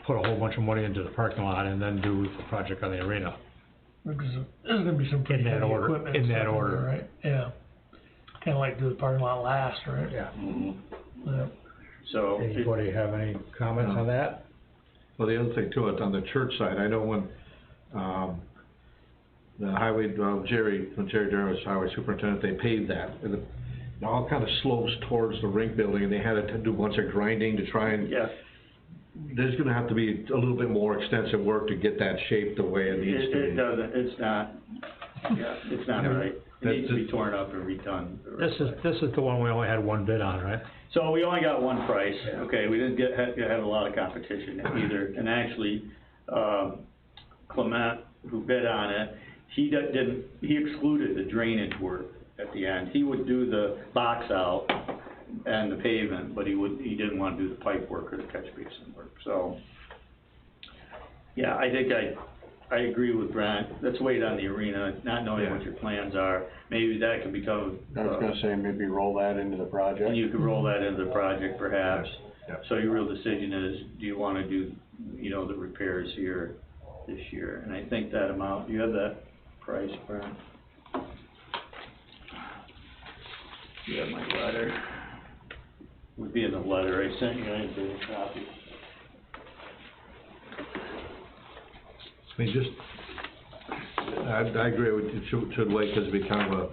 put a whole bunch of money into the parking lot and then do the project on the arena. Because there's gonna be some pretty heavy equipment. In that stuff order. there, right? Yeah. Kinda like do the parking lot last, right? Yeah. Yeah. So. Anybody have any comments on that? Well, the other thing too, it's on the church side, I know when, the highway, when Jerry Durham was highway superintendent, they paved that, and it all kind of slopes towards the rink building, and they had to do a bunch of grinding to try and. Yeah. There's gonna have to be a little bit more extensive work to get that shaped the way it needs to be. It doesn't, it's not, yeah, it's not right. It needs to be torn up and redone. This is the one we only had one bid on, right? So we only got one price, okay, we didn't have a lot of competition either, and actually, Clement, who bid on it, he excluded the drainage work at the end. He would do the box out and the pavement, but he didn't want to do the pipe work or the catch basin work, so. Yeah, I think I agree with Brent, let's wait on the arena, not knowing what your plans are, maybe that could become. I was gonna say, maybe roll that into the project. And you could roll that into the project perhaps. Yep. So your real decision is, do you wanna do, the repairs here this year? And I think that amount, you have that price, Brent? You have my letter. Would be in the letter I sent you, I didn't do a copy. I mean, I agree with you, should wait, cause it'd be kind of a.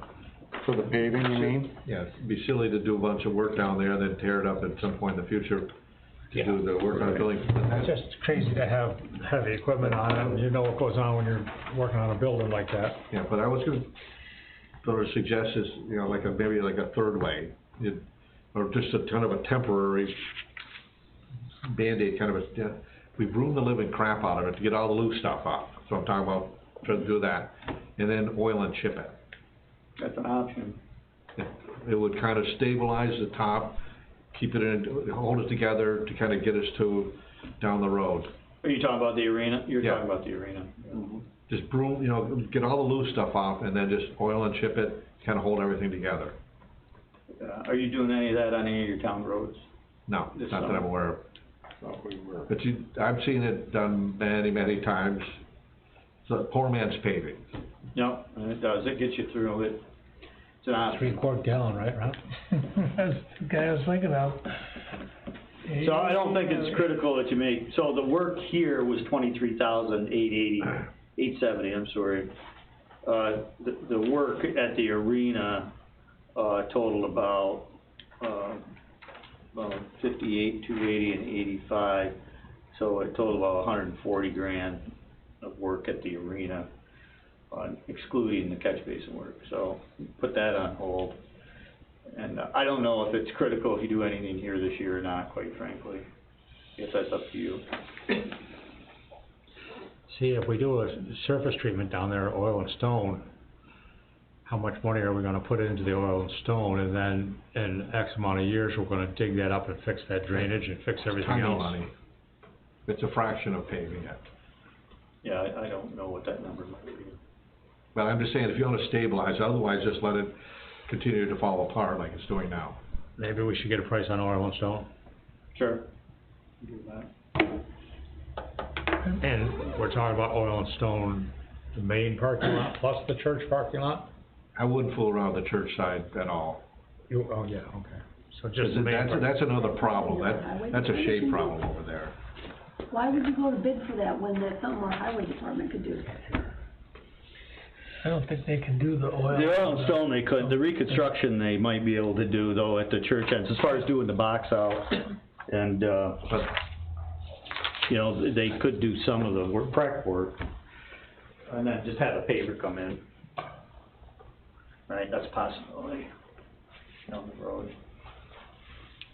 For the paving, you mean? Yeah, it'd be silly to do a bunch of work down there, then tear it up at some point in the future to do the work on the building. It's just crazy to have heavy equipment on it, and you know what goes on when you're working on a building like that. Yeah, but I was gonna sort of suggest is, maybe like a third way, or just a kind of a temporary Band-Aid kind of a, we've ruined the living crap out of it to get all the loose stuff off, so I'm talking about trying to do that, and then oil and chip it. That's an option. It would kind of stabilize the top, keep it in, hold it together to kind of get us to down the road. Are you talking about the arena? You're Yeah. talking about the arena. Mm-hmm. Just broom, get all the loose stuff off and then just oil and chip it, kind of hold everything together. Are you doing any of that on any of your town roads? No, This not that summer. I'm aware of. Thought we were. But I've seen it done many, many times. It's a poor man's paving. No, and it does, it gets you through it. It's an option. 3-quart gallon, right, Rob? That's the guy I was thinking of. So I don't think it's critical that you make, so the work here was $23,870, I'm sorry. The work at the arena, totaled about, 58, 280 and 85. So it totaled about 140 grand of work at the arena, excluding the catch basin work. So put that on hold. And I don't know if it's critical if you do anything here this year or not, quite frankly. I guess that's up to you. See, if we do a surface treatment down there, oil and stone, how much money are we gonna put into the oil and stone, and then in X amount of years, we're gonna dig that up and fix that drainage and fix everything Tiny else? money. It's a fraction of paving it. Yeah, I don't know what that number might be. But I'm just saying, if you wanna stabilize, otherwise just let it continue to fall apart like it's doing now. Maybe we should get a price on oil and stone. Sure. Do that. And we're talking about oil and stone, the main parking lot plus the church parking lot? I wouldn't fool around the church side at all. Oh, yeah, okay. So just the main That's part. another problem, that's a shape problem over there. Why would you go to bid for that when that's something our highway department could do? I don't think they can do the oil. The oil and stone they could, the reconstruction they might be able to do though at the church ends, as far as doing the box out. And, But you know, they could do some of the work, prep work. And then just have a paver come in. Right, that's a possibility down the road.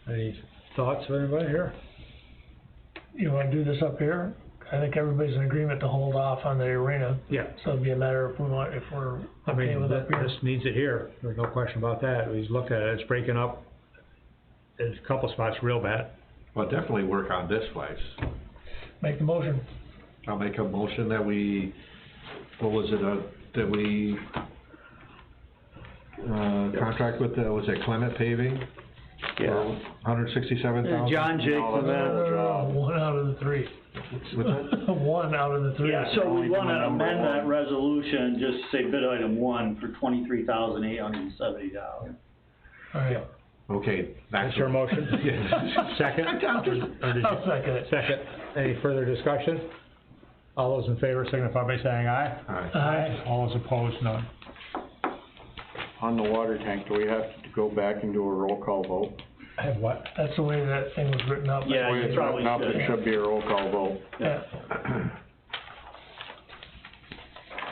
Any thoughts of anybody here? You wanna do this up here? I think everybody's in agreement to hold off on the arena. Yeah. So it'd be a matter if we're I okay mean, with up here. this needs it here, there's no question about that. We looked at it, it's breaking up. There's a couple spots real bad. well, definitely work on this place. Make the motion. I'll make a motion that we, what was it, that we, contract with, was it Clement Paving? Yeah. $167,000? John Jake No, one out of the three. What's that? One out of the three. Yeah, so we wanna amend that resolution, just say bid item 1 for $23,870. Alright, Okay, That's your motion? Yes. Second? I'll second it. Second. Any further discussion? All those in favor signify by saying aye. Alright. Aye. All those opposed, none. On the water tank, do we have to go back and do a roll call vote? Have what? That's the way that thing was written up. Yeah, you probably Now, should. it should be a roll call vote. Yeah.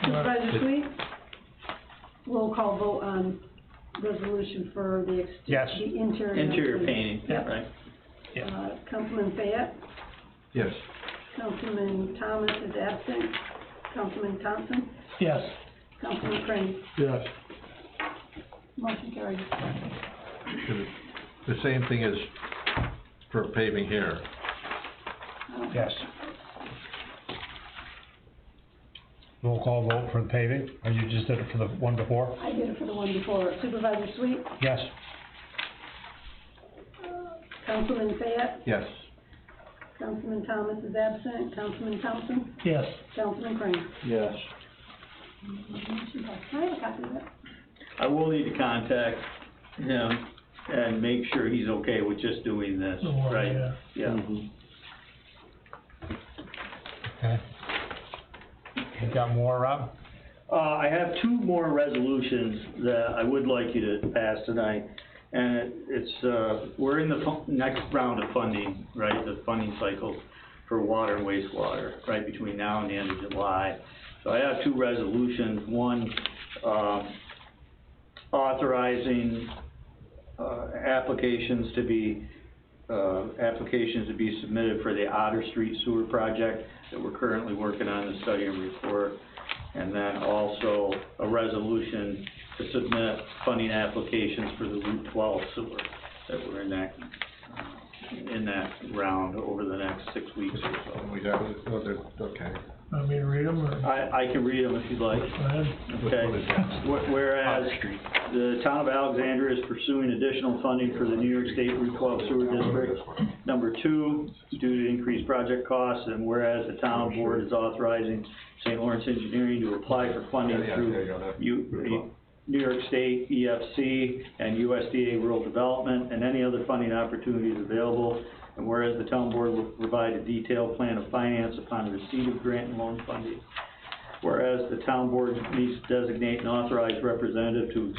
Supervisor Sweet? Roll call vote on resolution for the Yes. the interior. Interior painting, Yeah. right? Councilman Fayette, Yes. Councilman Thomas is absent, Councilman Thompson, Yes. Councilman Crane, Yes. motion carried. The same thing as for paving here. Yes. Roll call vote for the paving, or you just did it for the one before? I did it for the one before. Supervisor Sweet, Yes. Councilman Fayette, Yes. Councilman Thomas is absent, Councilman Thompson, Yes. Councilman Crane. Yes. Motion passed. Can I have a copy of that? I will need to contact him and make sure he's okay with just doing this, The one, right? yeah. Yeah. Mm-hmm. Okay. You got more, Rob? I have 2 more resolutions that I would like you to pass tonight. And we're in the next round of funding, right, the funding cycle for water and wastewater, right, between now and the end of July. So I have 2 resolutions, one, authorizing, applications to be submitted for the Otter Street Sewer Project that we're currently working on the study and report. And then also a resolution to submit funding applications for the Route 12 sewer that we're in that round over the next 6 weeks or so. We got it, okay. Want me to read them, or? I can read them if you'd like. Go ahead. Okay. Whereas the town of Alexandria is pursuing additional funding for the New York State Route 12 Sewer District. Number 2, due to increased project costs, and whereas the town board is authorizing St. Lawrence Engineering to apply for funding through New York State EFC and USDA Rural Development and any other funding opportunities available. And whereas the town board will provide a detailed plan of finance upon receipt of grant and loan funding. Whereas the town board needs to designate an authorized representative to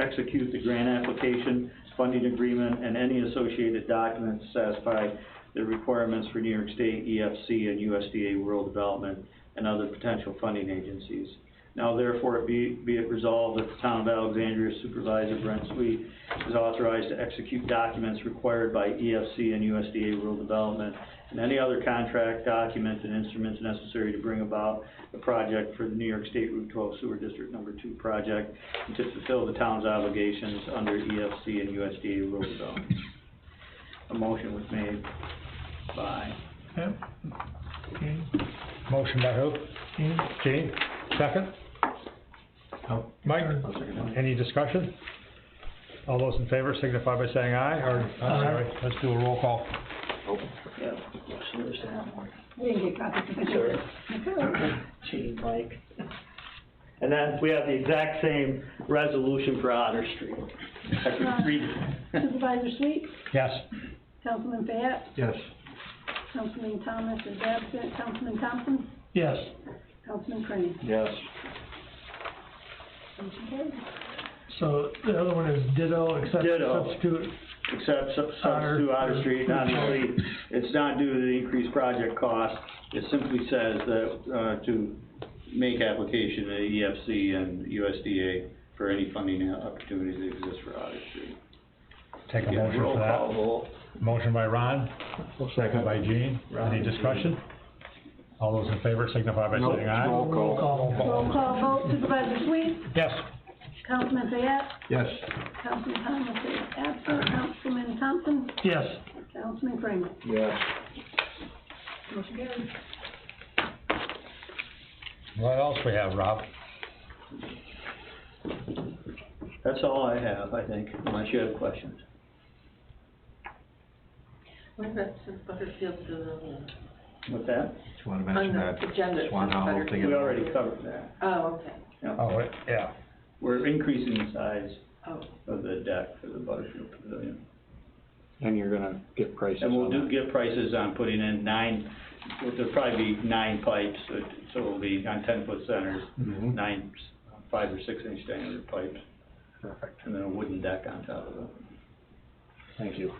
execute the grant application, funding agreement, and any associated documents to satisfy the requirements for New York State EFC and USDA Rural Development and other potential funding agencies. Now therefore be it resolved that the Town of Alexandria Supervisor Brent Sweet is authorized to execute documents required by EFC and USDA Rural Development and any other contract, documents, and instruments necessary to bring about the project for the New York State Route 12 Sewer District Number 2 project and to fulfill the town's obligations under EFC and USDA Rural Development. A motion was made by Okay. Okay. Motion by who? Gene, second? Mike, any discussion? All those in favor signify by saying aye, or, I'm sorry, let's do a roll call. Yeah. We didn't get copies of it. Gene, Mike. And then we have the exact same resolution for Otter Street. I can read it. Supervisor Sweet, Yes. Councilman Fayette, Yes. Councilman Thomas is absent, Councilman Thompson, Yes. Councilman Crane. Yes. Motion carries. So the other one is ditto, except Ditto. substitute. Except substitute Otter Street, obviously, it's not due to the increased project cost. It simply says that, to make application to EFC and USDA for any funding opportunities that exist for Otter Street. Take a Yeah, motion roll for call that. vote. Motion by Ron, second by Gene. Any discussion? All those in favor signify by saying aye. Roll call. Roll call vote, Supervisor Sweet, Yes. Councilman Fayette, Yes. Councilman Thomas is absent, Councilman Thompson, Yes. Councilman Crane. Yes. Motion carries. What else we have, Rob? That's all I have, I think, unless you have questions. What about since Butterfield, With that, Just wanna on mention the that agenda, Swan since Hollow Butterfield? thing. we already covered that. Oh, okay, Yeah. Oh, yeah. We're increasing the size oh. of the deck for the Butterfield Pavilion. And you're gonna get prices And we'll on do that. get prices on putting in there'll probably be 9 pipes, so it'll be on 10-foot centers, Mhm. 9 5 or 6 inch diameter pipes, Perfect. and then a wooden deck on top of it. Thank you.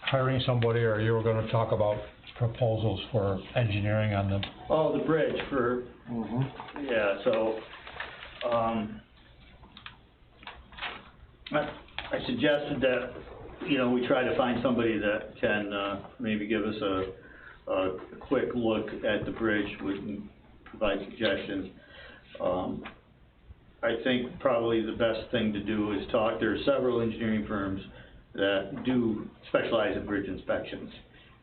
Hiring somebody, or you were gonna talk about proposals for engineering on the, Oh, the bridge for, yeah, so, I suggested that, we try to find somebody that can, maybe give us a quick look at the bridge, and provide suggestions. I think probably the best thing to do is talk, there are several engineering firms that do specialize in bridge inspections.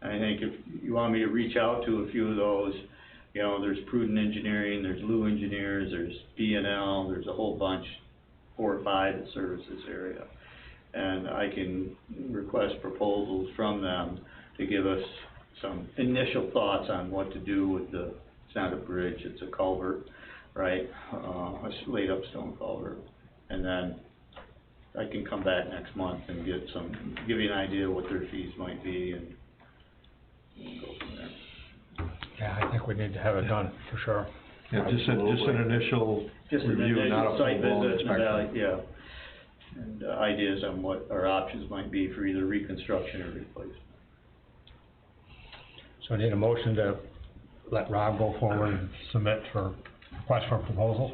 And I think if you want me to reach out to a few of those, there's Prudent Engineering, there's Lou Engineers, there's B&L, there's a whole bunch, 4 or 5 that service this area. And I can request proposals from them to give us some initial thoughts on what to do with it's not a bridge, it's a culvert, right? A laid up stone culvert. And then I can come back next month and give you an idea what their fees might be, and we'll go from there. yeah, I think we need to have it done, for sure. Yeah, just an initial Just an review, not initial a site full-blown visit and inspection. yeah. And ideas on what our options might be for either reconstruction or replacement. So I need a motion to let Rob go forward and submit for request for proposal.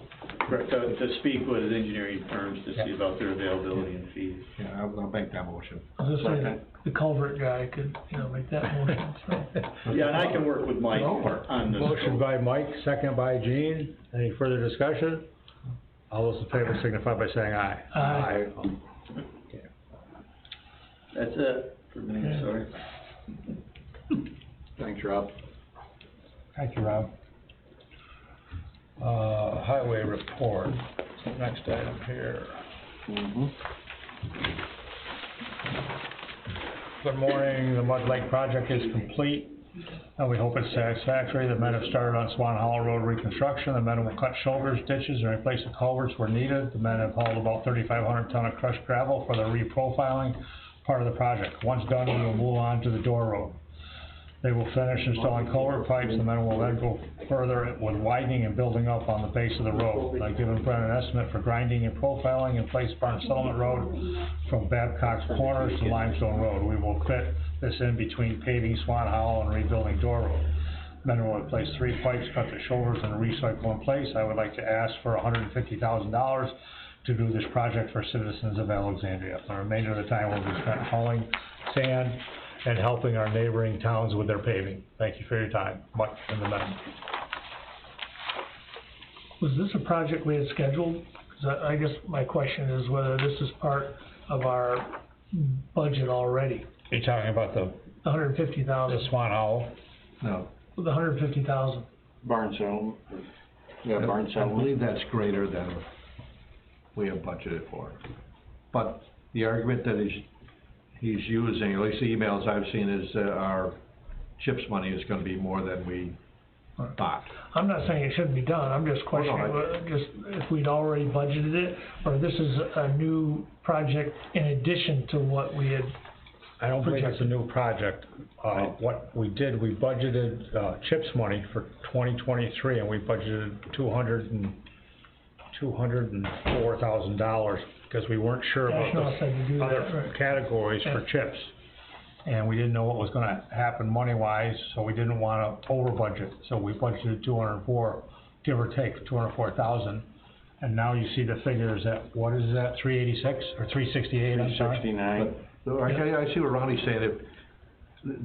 To speak with engineering firms to see Yeah. about their availability and fees. Yeah, I'll make that motion. I was gonna say, the culvert guy could, make that motion, so. Yeah, and I can work with Mike on the. Motion by Mike, second by Gene. Any further discussion? All those in favor signify by saying aye. Aye. That's it for me, Okay. sorry. Thanks, Rob. Thank you, Rob. Highway report, next item here. Good morning, the Mud Lake project is complete, and we hope it's satisfactory. The men have started on Swan Hollow Road reconstruction. The men will cut shoulders, ditches, and replace the culverts where needed. The men have hauled about 3,500 ton of crushed gravel for the reprofiling part of the project. Once done, we will move on to the door road. They will finish installing culvert pipes, and then will then go further with widening and building up on the base of the road. I've given Brent an estimate for grinding and profiling in Place Barn Settlement Road from Babcock's Corners to Limestone Road. We will fit this in between paving Swan Hollow and rebuilding Door Road. then we'll replace 3 pipes, cut the shoulders, and recycle in place. I would like to ask for $150,000 to do this project for citizens of Alexandria. The remainder of the time will be spent hauling sand and helping our neighboring towns with their paving. Thank you for your time. Mike in the middle. Was this a project we had scheduled? 'Cause I guess my question is whether this is part of our budget already. You're talking about the $150,000, Swan Hollow? No. the $150,000. Barn settlement, yeah, barn I settlement. believe that's greater than we have budgeted for. But the argument that he's using, at least the emails I've seen, is that our CHIPS money is gonna be more than we thought. I'm not saying it shouldn't be done, I'm just questioning, just if we'd already budgeted it, or this is a new project in addition to what we had. I don't believe it's a new project. What we did, we budgeted, CHIPS money for 2023, and we budgeted $204,000, because we weren't sure about National said to do the that, other right. categories for CHIPS. And we didn't know what was gonna happen money-wise, so we didn't wanna over-budget, so we budgeted 204, give or take, 204,000. And now you see the figures at, what is that, 386 or 368, I'm sorry? 69. So I see what Ronnie's saying, if,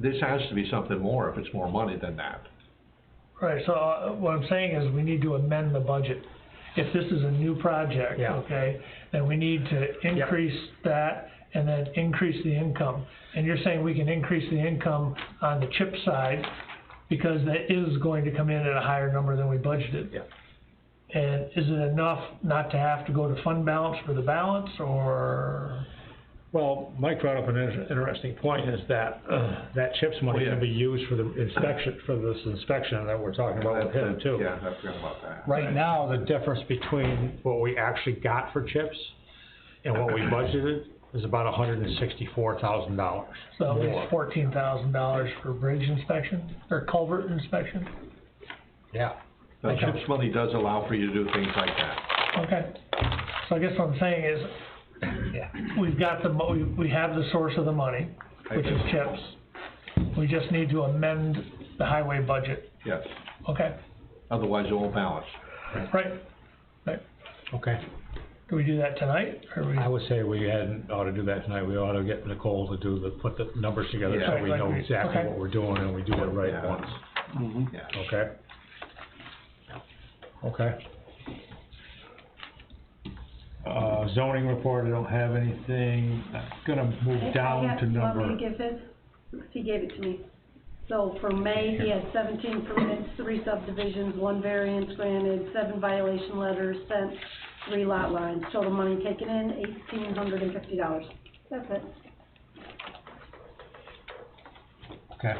this has to be something more if it's more money than that. Right, so what I'm saying is we need to amend the budget. If this is a new project, Yeah. okay, then we need to increase that and then increase the income. And you're saying we can increase the income on the chip side because that is going to come in at a higher number than we budgeted. Yeah. And is it enough not to have to go to fund balance for the balance, or? Well, Mike brought up an interesting point, is that, that CHIPS money can be used for the inspection, for this inspection that we're talking about with him too. Yeah, I forgot about that. Right now, the difference between what we actually got for CHIPS and what we budgeted is about $164,000. So at least $14,000 for bridge inspection, or culvert inspection? Yeah. The CHIPS money does allow for you to do things like that. Okay, so I guess what I'm saying is, we've got we have the source of the money, which is CHIPS. We just need to amend the highway budget. Yes, Okay, otherwise it won't balance. right. Okay. Do we do that tonight, or we? I would say we ought to do that tonight. We ought to get Nicole to put the numbers together Yeah. so we know exactly Okay. what we're doing and we do it right Yeah. once. Yeah. Okay? Okay. Zoning report, I don't have anything. I'm gonna move down to number. Want me to give his? He gave it to me. So for May, he had 17 permits, 3 subdivisions, 1 variance granted, 7 violation letters sent, 3 lot lines. Total money taken in, $1,850. That's it. Okay.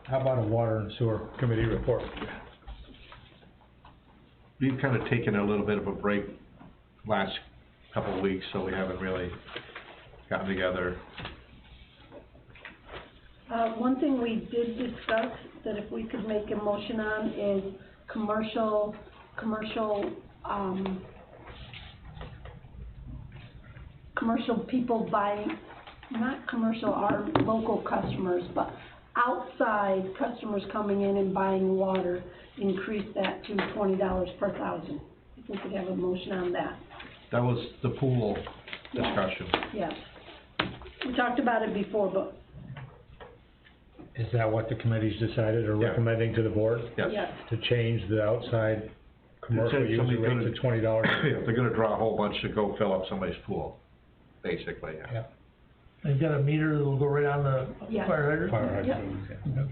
How about a water and sewer committee report? We've kind of taken a little bit of a break last couple of weeks, so we haven't really gotten together. One thing we did discuss that if we could make a motion on is commercial, commercial people buying, not commercial, our local customers, but outside customers coming in and buying water, increase that to $20 per thousand. If we could have a motion on that. That was the pool discussion. Yes. We talked about it before, but Is that what the committee's decided or Yeah. recommending to the board? Yes. yes. To change the outside commercial It said user somebody's rate gonna- to $20? Yeah, they're gonna draw a whole bunch to go fill up somebody's pool, basically, yeah. Yeah. They've got a meter that'll go right on the Yes. fire hydrant? Fire hydrant, yeah.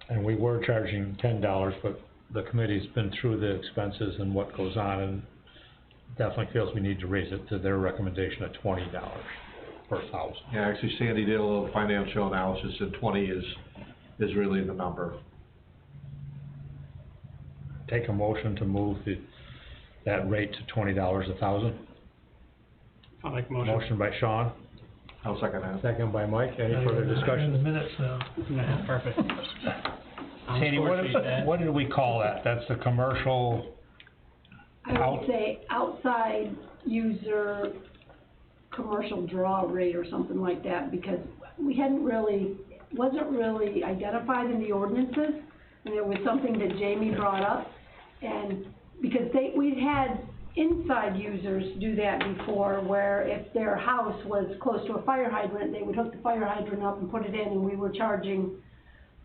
And we were charging $10, but the committee's been through the expenses and what goes on, and definitely feels we need to raise it to their recommendation of $20 per thousand. Yeah, actually Sandy did a little financial analysis, and 20 is really the number. Take a motion to move that rate to $20 a thousand. I'll make a Motion by Sean, I'll second that. second by Mike. Any further In the discussion? minutes now. Perfect. Sandy, what did we call that? That's the commercial, I would say outside user commercial draw rate or something like that, because we hadn't really wasn't really identified in the ordinances, and it was something that Jamie brought up, and because we'd had inside users do that before, where if their house was close to a fire hydrant, they would hook the fire hydrant up and put it in, and we were charging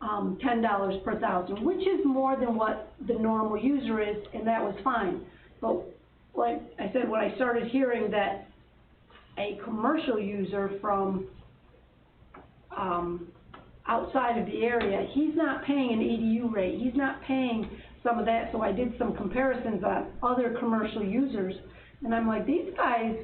$10 per thousand, which is more than what the normal user is, and that was fine. But like I said, when I started hearing that a commercial user from outside of the area, he's not paying an EDU rate, he's not paying some of that, so I did some comparisons on other commercial users, and I'm like, these guys,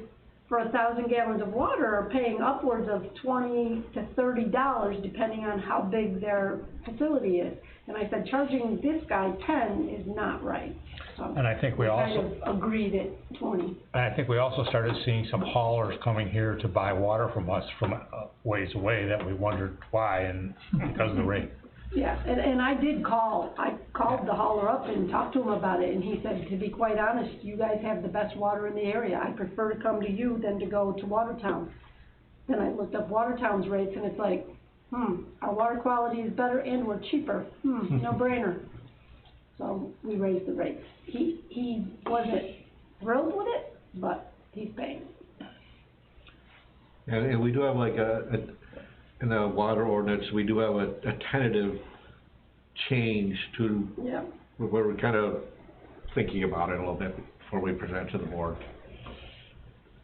for 1,000 gallons of water, are paying upwards of $20 to $30, depending on how big their facility is. And I said, charging this guy 10 is not right. So And I think we also, kind of agreed at 20. and I think we also started seeing some haulers coming here to buy water from us from ways away that we wondered why, and because of the rate. Yeah, and I did call, I called the hauler up and talked to him about it, and he said, to be quite honest, you guys have the best water in the area. I prefer to come to you than to go to Watertown. Then I looked up Watertown's rates, and it's like, our water quality is better and we're cheaper. No brainer. So we raised the rates. He wasn't thrilled with it, but he's paying. And we do have like in the water ordinance, we do have a tentative change to, Yeah. where we're kind of thinking about it a little bit before we present to the board.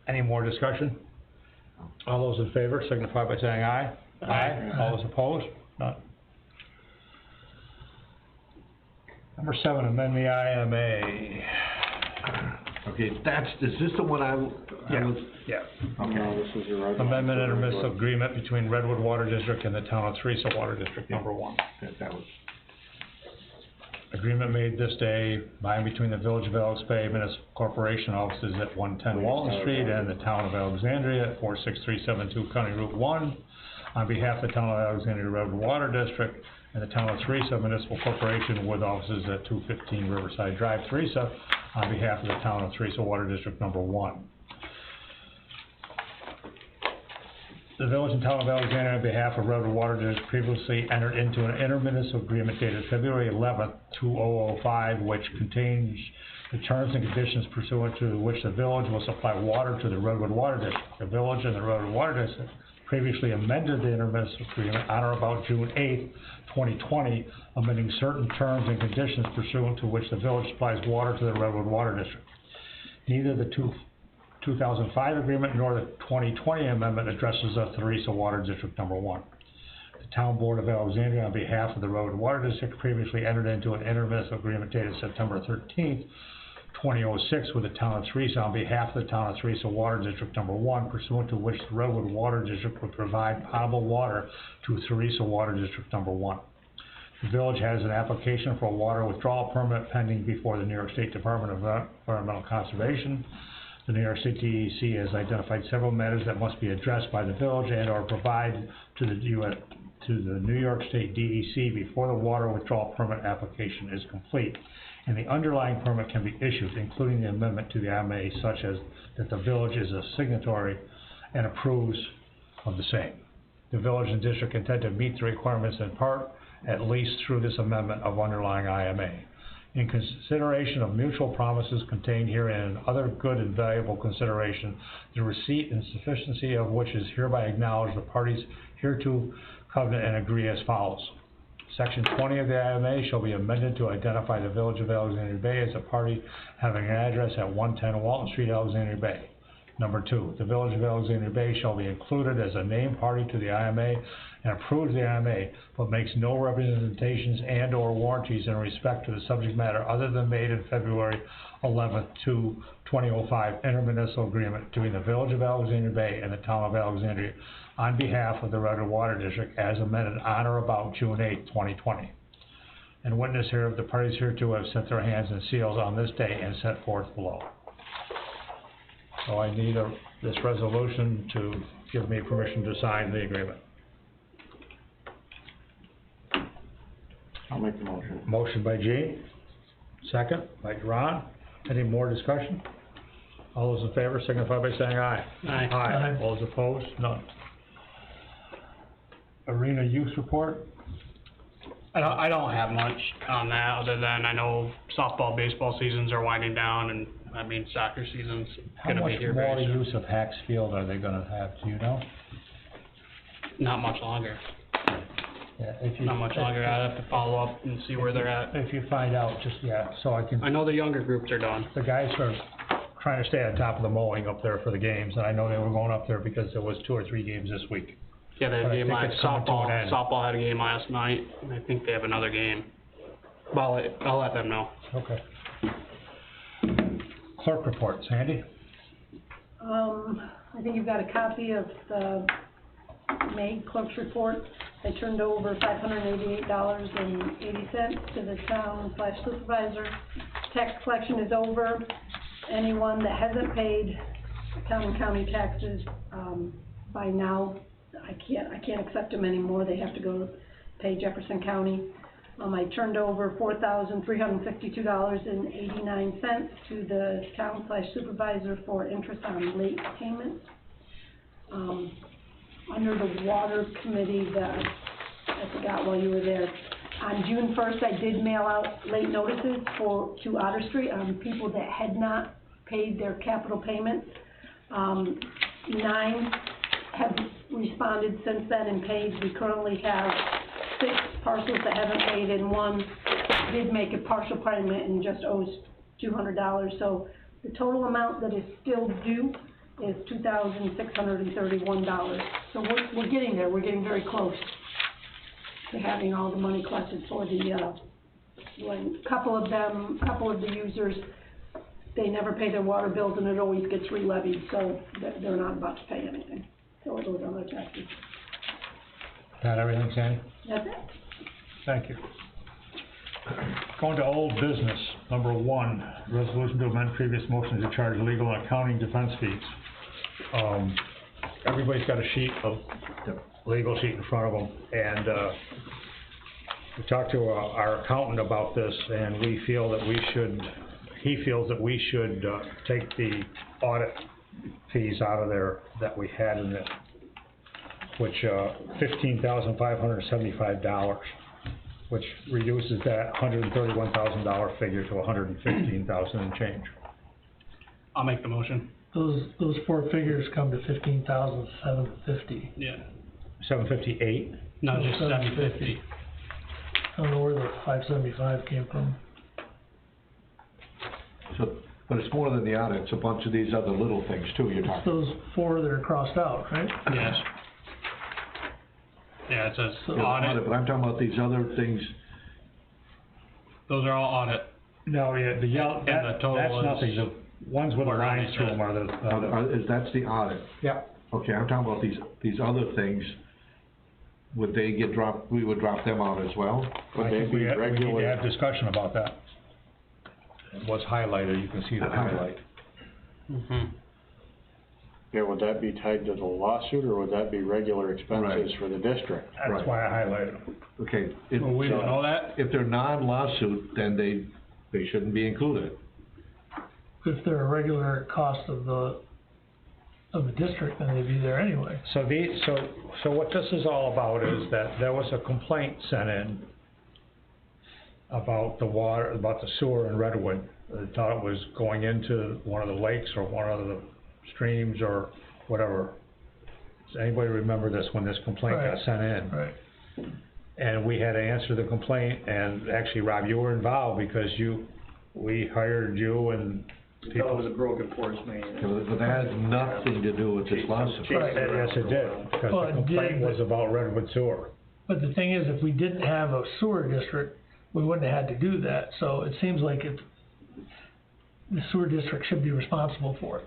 Any more discussion? All those in favor signify by saying aye. Aye. All those opposed? None. Number 7, amend the IMA. Okay, is this the one I was? Yeah. No, this is your right. Amendment intermunicipal agreement between Redwood Water District and the town of Teresa Water District, number 1. That was, Agreement made this day by and between the Village of Alex Bay Municipal Corporation offices at 110 Walton Street and the town of Alexandria at 46372 County Route 1 on behalf of the town of Alexandria Redwood Water District and the town of Teresa Municipal Corporation with offices at 215 Riverside Drive, Teresa, on behalf of the town of Teresa Water District number 1. The village and town of Alexandria, on behalf of Redwood Water District, previously entered into an intermunicipal agreement dated February 11th, 2005, which contains the terms and conditions pursuant to which the village will supply water to the Redwood Water District. The village and the Redwood Water District previously amended the intermunicipal agreement on or about June 8th, 2020, amending certain terms and conditions pursuant to which the village supplies water to the Redwood Water District. Neither the 2005 agreement nor the 2020 amendment addresses the Teresa Water District number 1. The Town Board of Alexandria, on behalf of the Redwood Water District, previously entered into an intermunicipal agreement dated September 13th, 2006 with the town of Teresa on behalf of the town of Teresa Water District number 1, pursuant to which the Redwood Water District would provide potable water to Teresa Water District number 1. The village has an application for a water withdrawal permit pending before the New York State Department of Environmental Conservation. The New York State DEC has identified several matters that must be addressed by the village and or provide to the New York State DEC before the water withdrawal permit application is complete, and the underlying permit can be issued, including the amendment to the IMA, such as that the village is a signatory and approves of the same. The village and district intend to meet the requirements in part, at least through this amendment of underlying IMA. In consideration of mutual promises contained herein and other good and valuable consideration, the receipt and sufficiency of which is hereby acknowledged, the parties hereto covenant and agree as follows. Section 20 of the IMA shall be amended to identify the Village of Alexandria Bay as a party having an address at 110 Walton Street, Alexandria Bay. Number 2, the Village of Alexandria Bay shall be included as a named party to the IMA and approves the IMA, but makes no representations and or warranties in respect to the subject matter other than made in February 11th, 2005 intermunicipal agreement between the Village of Alexandria Bay and the Town of Alexandria on behalf of the Redwood Water District as amended on or about June 8th, 2020. And witness hereof, the parties hereto have set their hands and seals on this day and set forth below. So I need this resolution to give me permission to sign the agreement. I'll make the motion. Motion by Gene, second by Ron. Any more discussion? All those in favor signify by saying aye. Aye. Aye. All those opposed? None. arena use report? I don't have much on that, other than I know softball, baseball seasons are winding down, and, I mean, soccer season's gonna be here How much more very soon. use of Hacks Field are they gonna have, do you know? Not much longer, Yeah, if you. not much longer, I'd have to follow up and see where they're at. If you find out, just, yeah, so I can, I know the younger groups are done. the guys are trying to stay on top of the mowing up there for the games, and I know they were going up there because there was 2 or 3 games this week. Yeah, they had But a I game think last, it's coming to an end. softball had a game last night, and I think they have another game. But I'll let them know. Okay. Clerk report, Sandy? I think you've got a copy of the May clerk's report. I turned over $588.80 to the town/supervisor. Tax collection is over. Anyone that hasn't paid town and county taxes, by now, I can't accept them anymore. They have to go pay Jefferson County. I turned over $4,352.89 to the town/supervisor for interest on late payments. Under the water committee, I forgot while you were there, on June 1st, I did mail out late notices to Otter Street on people that had not paid their capital payments. 9 have responded since then and paid. We currently have 6 parcels that haven't paid, and 1 did make a partial payment and just owes $200. So the total amount that is still due is $2,631. So we're getting there. We're getting very close to having all the money collected for the, when a couple of the users, they never pay their water bills and it always gets re-levied, so they're not about to pay anything. So it goes on their taxes. Got everything, Sandy? That's it. Thank you. Going to old business, number 1, resolution to amend previous motion to charge legal and accounting defense fees. Everybody's got a sheet of, legal sheet in front of them, and, we talked to our accountant about this, and he feels that we should, take the audit fees out of there that we had in it, which, $15,575, which reduces that $131,000 figure to $115,000 and change. I'll make the motion. Those 4 figures come to $15,750. Yeah. 758? No, just 750. I don't know where the 575 came from. So, but it's more than the audit, it's a bunch of these other little things too you're It's talking. those 4 that are crossed out, right? Yes. Yeah, it says Yeah, audit, but I'm talking about these other things. those are all audit. No, yeah, the yellow, And the total that's is nothing, the ones with the where lines I through them are the, That's the audit. yeah. Okay, I'm talking about these other things. Would they get dropped, we would drop them out as well? I think we need to have discussion about that. It was highlighted, you can see the highlight. Mm-hmm. Yeah, would that be tied to the lawsuit, or would that be regular expenses for the district? That's Right. why I highlighted them. Okay. Well, we don't know that. If they're non-lawsuit, then they shouldn't be included. If they're a regular cost of the district, then they'd be there anyway. So so what this is all about is that there was a complaint sent in about the water, about the sewer in Redwood. They thought it was going into one of the lakes or one of the streams or whatever. Does anybody remember this, when this complaint got Right. sent in? Right. And we had to answer the complaint, and actually, Rob, you were involved because we hired you and That people. was a broken force main. But that has nothing to do with this lawsuit. Right. Yes, it did, because Well, the it complaint did, but- was about Redwood sewer. But the thing is, if we didn't have a sewer district, we wouldn't have had to do that, so it seems like the sewer district should be responsible for it.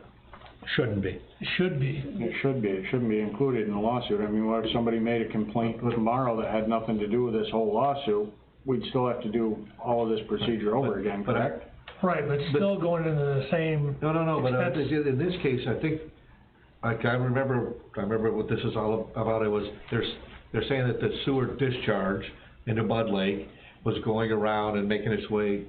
Shouldn't be. It should be. It shouldn't be included in the lawsuit. I mean, what if somebody made a complaint tomorrow that had nothing to do with this whole lawsuit? We'd still have to do all of this procedure over again, correct? Right, but still going into the same. No, but expense. in this case, I think, like, I remember what this is all about. It was, they're saying that the sewer discharge into Mud Lake was going around and making its way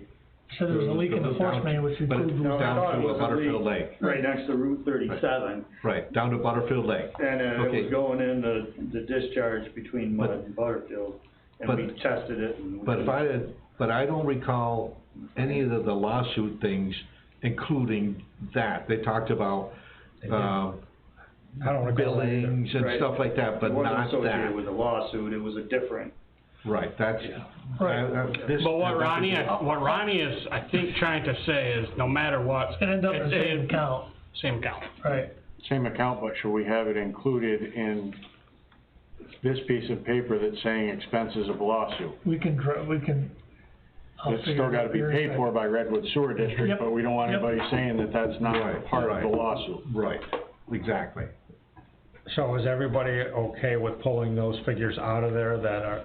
So there was a leak in the force main, which But included. it's No, I down thought it to was a Butterfield leak Lake. right next to Route 37, Right, down to Butterfield Lake. and it Okay. was going in the discharge between Mud But- and Butterfield, and but- we tested it and. we- But I don't recall any of the lawsuit things, including that. They talked about, I don't recall that either. billings and Right. stuff like that, but It wasn't not associated that. with a lawsuit, it was a different. Right, that's. Right. But what Ronnie is, I think, trying to say is, no matter what. It's gonna end up in the same account, Same account. right? Same account, but should we have it included in this piece of paper that's saying expenses of lawsuit? We can, I'll It's figure still it gotta out be here in a paid second. for by Redwood Sewer District, Yep. but we don't want Yep. anybody saying that that's not Right, part of right. the lawsuit. Right, exactly. So is everybody okay with pulling those figures out of there that are,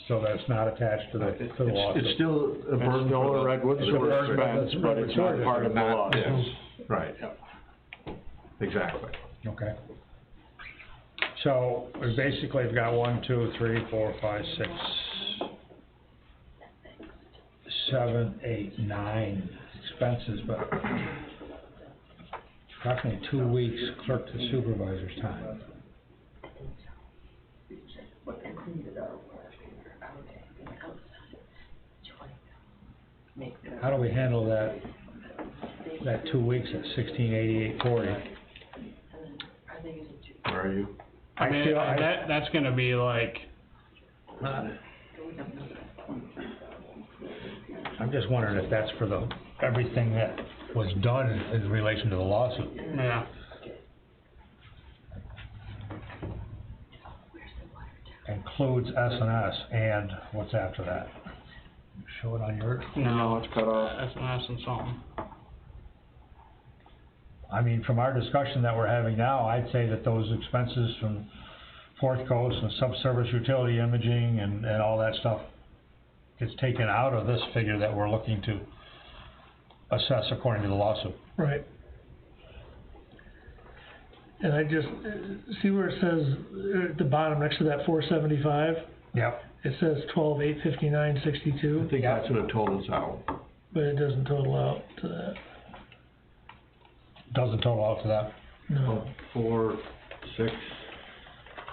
so that's not attached to the lawsuit? It's still a burden It's still for a the. Redwood the Sewer district. expense, but it's not part of the Not lawsuit. this, right. Exactly. Okay. So, we basically have got 1, 2, 3, 4, 5, 6, 7, 8, 9 expenses, but approximately 2 weeks clerk to supervisor's time. How do we handle that 2 weeks at 1688.40? Where are you? I mean, that's gonna be like, I'm just wondering if that's for everything that was done in relation to the lawsuit. yeah. Includes S&S, and what's after that? Show it on yours? No, it's cut off. that's and something. I mean, from our discussion that we're having now, I'd say that those expenses from Fourth Coast and subsurface utility imaging and all that stuff gets taken out of this figure that we're looking to assess according to the lawsuit. Right. And I just, see where it says, at the bottom, next to that 475, Yep. it says 12,859.62, I think that's what it totals out. but it doesn't total out to that, Doesn't total out to that. no. 4, 6,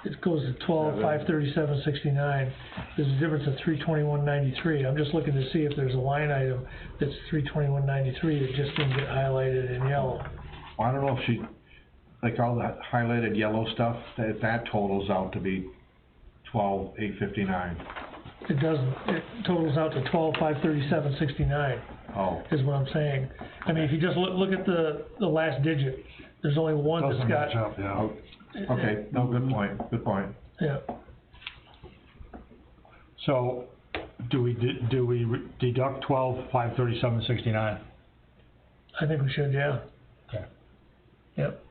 It goes to 12,537.69, there's a difference of 321.93, I'm just looking to see if there's a line item that's 321.93 that just didn't get highlighted in yellow. Well, I don't know if she, like all that highlighted yellow stuff, that totals out to be 12,859. It doesn't, it totals out to 12,537.69. Oh, Is what I'm saying. I mean, if you just look at the last digit, there's only one that's Doesn't got. match up, yeah. okay, no, good point, good point. Yeah, So, do we deduct 12,537.69? I think we should, yeah. Okay. Yep,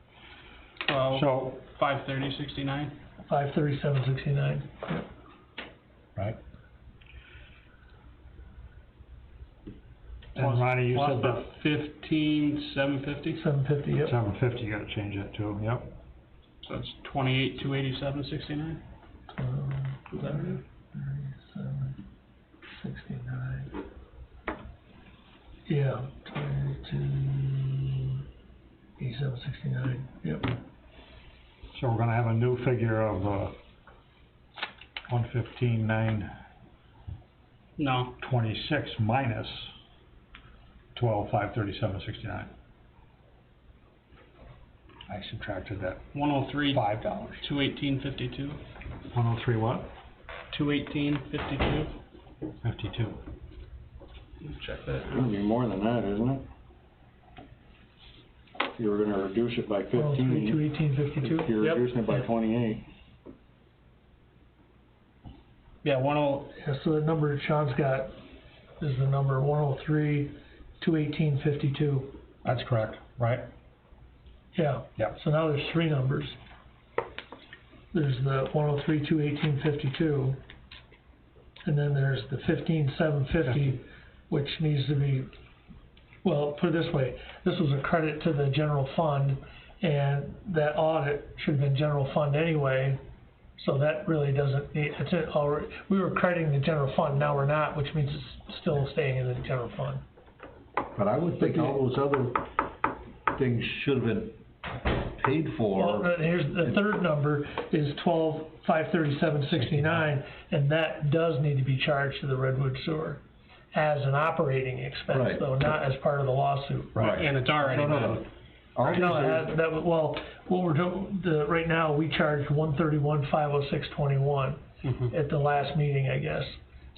So, 530.69. 537.69, yep. right? And Ronnie, you said that 15,750, 750, yep. 750, you gotta change that too, yep. so it's 28,287.69. 37.69. Yeah, 22.87.69, yep. So we're gonna have a new figure of, 115,926 No, minus 12,537.69. I subtracted that 103, $5. 218.52, 103 what? 218.52. 52. Check that. It's gonna be more than that, isn't it? If you were gonna reduce it by 15. 218.52, You're yep. reducing it by 28. Yeah, Yeah, so the number Sean's got is the number 103,218.52. That's correct, right? Yeah. Yep. So now there's three numbers. There's the 103,218.52, and then there's the 15,750, which needs to be, well, put it this way, this was a credit to the general fund, and that audit should have been general fund anyway, So that really doesn't need, it's it already, we were crediting the general fund, now we're not, which means it's still staying in the general fund. But I would think all those other things should have been paid for. Well, here's, the third number is 12,537.69, and that does need to be charged to the Redwood Sewer as an operating expense, Right. though, not as part of the lawsuit. Right. And it's already been. All these No, are- well, what we're doing, right now, we charged 131,506.21 at the last meeting, I guess.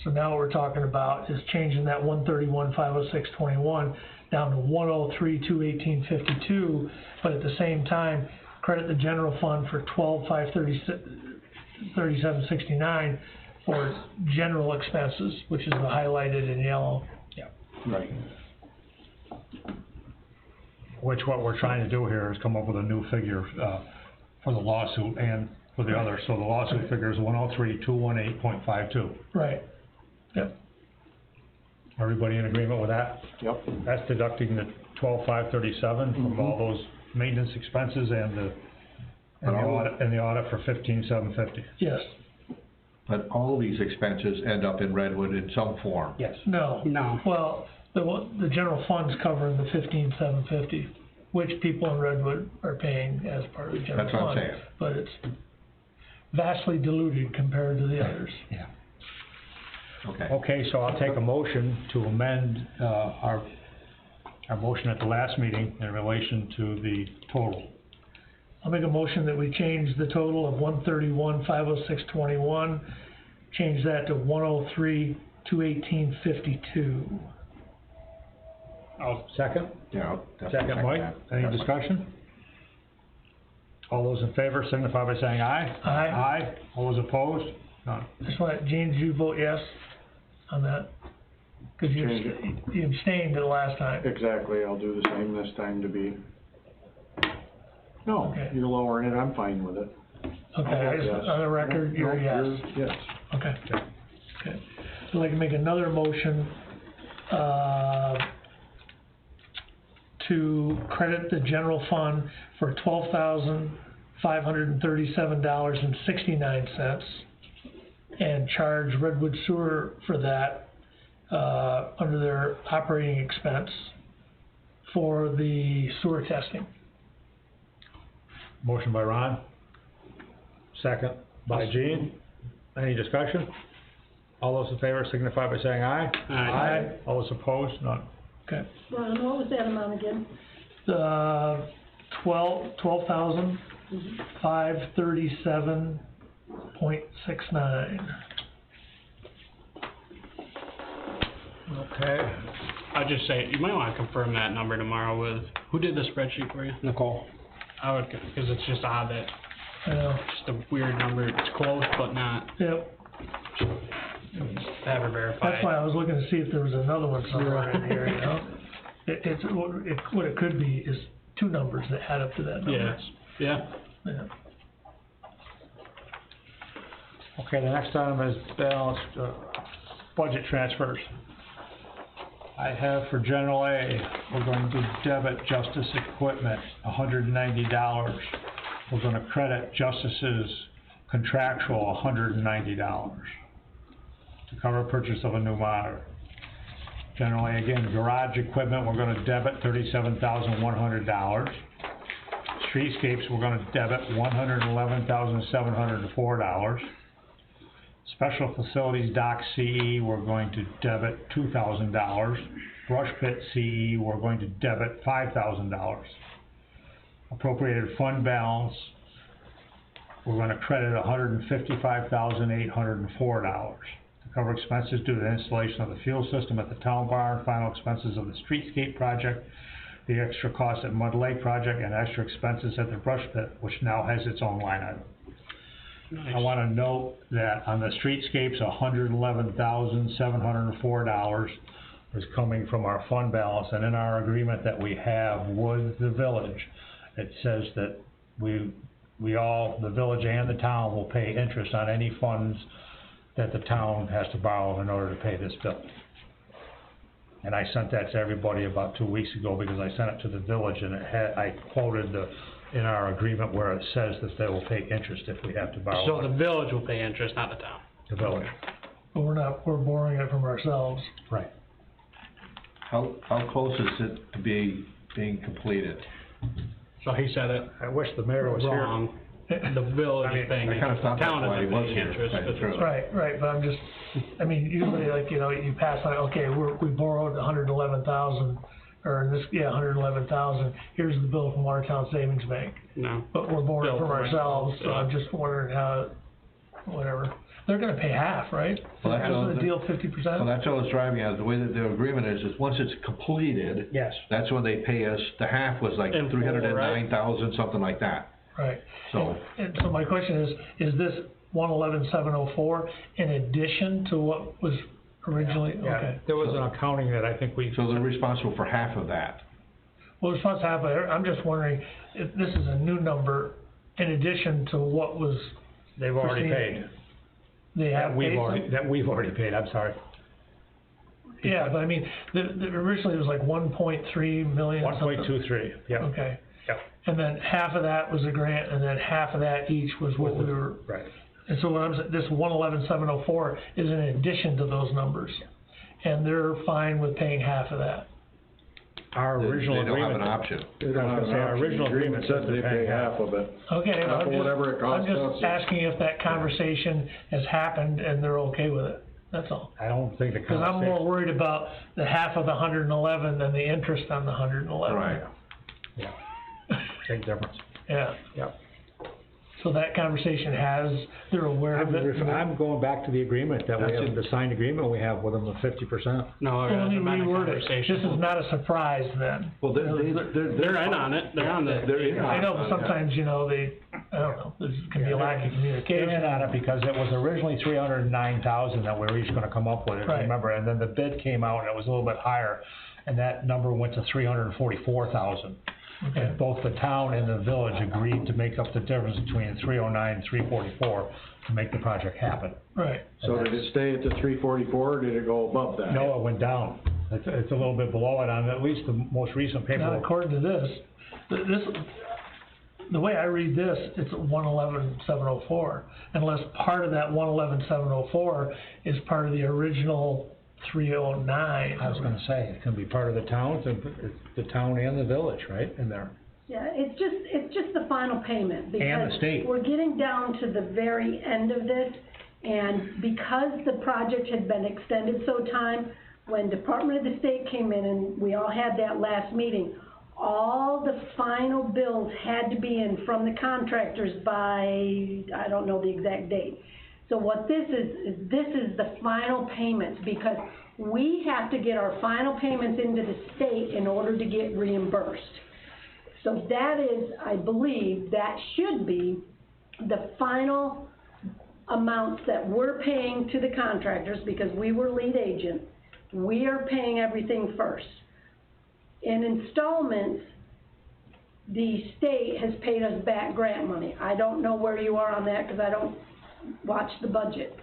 So now what we're talking about is changing that 131,506.21 down to 103,218.52, but at the same time, credit the general fund for 12,537.69 for general expenses, which is highlighted in yellow. Right. Which what we're trying to do here is come up with a new figure, for the lawsuit and for the other. So the lawsuit figure is 103,218.52. Right. Yep. Everybody in agreement with that? Yep. That's deducting the 12,537 from all those maintenance expenses and the audit for 15,750. Yes. But all these expenses end up in Redwood in some form. Yes. No. No. Well, the general fund's covering the 15,750, which people in Redwood are paying as part of the general fund. That's what I'm saying. But it's vastly diluted compared to the others. Yeah. Okay. Okay, so I'll take a motion to amend, our motion at the last meeting in relation to the total. I'll make a motion that we change the total of 131,506.21, change that to 103,218.52. I'll second. Yeah. I'll definitely Second, Mike. that. Any That's fine. discussion? All those in favor signify by saying aye. Aye. Aye. All those opposed? None. Just want, Gene, did you vote yes on that? Cause you abstained the last time. Exactly, I'll do the same this time to be. No, Okay. you're lowering it, I'm fine with it. Okay, I just, on the record, you're No, yes. Yes. Okay. Okay. I'd like to make another motion, to credit the general fund for $12,537.69 and charge Redwood Sewer for that, under their operating expense for the sewer testing. Motion by Ron. Second by Gene. Any discussion? All those in favor signify by saying aye. Aye. All those opposed? None. Okay. Ron, what was that amount again? $12,537.69. Okay. I'd just say, you might wanna confirm that number tomorrow with, who did the spreadsheet for you? Nicole. I would, cause it's just odd that, I know. just a weird number, it's close but not, Yep. have her verify. That's why I was looking to see if there was another one somewhere in here, you know? What it could be is two numbers that add up to that number. Yes, yeah. Yeah. Okay, the next item is balanced, budget transfers. I have for General A, we're going to debit Justice Equipment, $190. We're gonna credit Justice's contractual, $190 to cover purchase of a new monitor. General A, again, garage equipment, we're gonna debit $37,100. Streetscapes, we're gonna debit $111,704. Special Facilities Dock CE, we're going to debit $2,000. Brush Pit CE, we're going to debit $5,000. Appropriated fund balance, we're gonna credit $155,804 to cover expenses due to the installation of the fuel system at the town barn, final expenses of the streetscape project, the extra cost at Mud Lake project, and extra expenses at the Brush Pit, which now has its own line item. I wanna note that on the streetscapes, $111,704 is coming from our fund balance, and in our agreement that we have with the village, it says that we all, the village and the town, will pay interest on any funds that the town has to borrow in order to pay this bill. And I sent that to everybody about 2 weeks ago because I sent it to the village and it had, I quoted the in our agreement where it says that they will pay interest if we have to borrow So the money. village will pay interest, not the town. The village. But we're borrowing it from ourselves. Right. How close is it to being completed? So he said it I wish the mayor was here. wrong. The village is paying I kinda interest, the thought that's town why he isn't was paying here, interest. right, but true. Right, but I'm just, I mean, usually like, you know, you pass on, okay, we borrowed $111,000, or in this, $111,000, here's the bill from Watertown Savings Bank. No. But we're borrowing Bill from from ourselves, so I'm ourselves. just wondering how, whatever. They're gonna pay half, right? Well, that's Isn't all- the deal 50%? Well, that's what I was driving at, the way that the agreement is once it's completed, Yes. that's when they pay us, the half was like In full, right? $309,000, something like that. Right. So- And so my question is this 111,704 in addition to what was originally, Yeah, okay? there was an accounting that I think we, So they're responsible for half of that. Well, it's supposed to happen, I'm just wondering if this is a new number in addition to what was, they've already Proceed. paid. they have paid some? That we've already paid, I'm sorry. Yeah, but I mean, originally it was like 1.3 million something. 1.23, yeah. Okay. Yeah. And then half of that was a grant, and then half of that each was what we were, Right. and so what I'm saying, this 111,704 is in addition to those numbers. And they're fine with paying half of that. Our original They don't have agreement. an option. They don't have an Our option. original The agreement agreement says they pay half of it. Okay, Half of whatever it costs I'm us. just asking if that conversation has happened and they're okay with it, that's all. I don't think the Cause I'm more conversation. worried about the half of the 111 than the interest on the 111. Right. Yeah. Big difference. Yeah, Yep. so that conversation they're aware of it. I'm going back to the agreement that we That's have, it. the signed agreement we have with them of 50%. No, Well, let me there's been a reword it, conversation. this is not a surprise then. Well, they're They're in on it, they're on the. They're in on I know, but it. sometimes, you know, I don't know, there can be a lack of They're communication. in on it because it was originally 309,000 that we were each gonna come up with, if you Right. remember, and then the bid came out and it was a little bit higher, and that number went to 344,000. Okay. And both the town and the village agreed to make up the difference between 309 and 344 to make the project happen. Right, So did it stay at the 344, or did it go above that? No, it went down. It's a little bit below it on at least the most recent now paperwork. according to this, the way I read this, it's 111,704, unless part of that 111,704 is part of the original 309. I was gonna say, it can be part of the town, it's the town and the village, right, in there. Yeah, it's just the final payment, the because state. we're getting down to the very end of this, and because the project had been extended so time, when Department of the State came in and we all had that last meeting, all the final bills had to be in from the contractors by, I don't know the exact date. So what this is the final payments, because we have to get our final payments into the state in order to get reimbursed. So that is, I believe, that should be the final amounts that we're paying to the contractors, because we were lead agent. We are paying everything first. In installments, the state has paid us back grant money. I don't know where you are on that, because I don't watch the budget.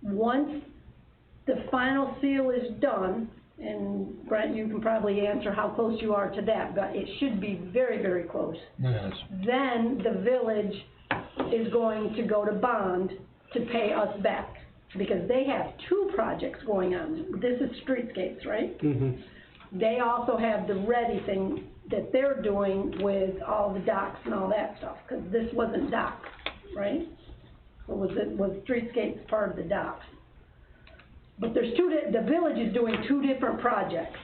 Once the final seal is done, and Brent, you can probably answer how close you are to that, but it should be very, very close. Yes. Then the village is going to go to bond to pay us back, because they have two projects going on. This is streetscapes, right? Mhm. They also have the ready thing that they're doing with all the docks and all that stuff, because this wasn't docks, right? Or was streetscapes part of the docks? But there's the village is doing two different projects.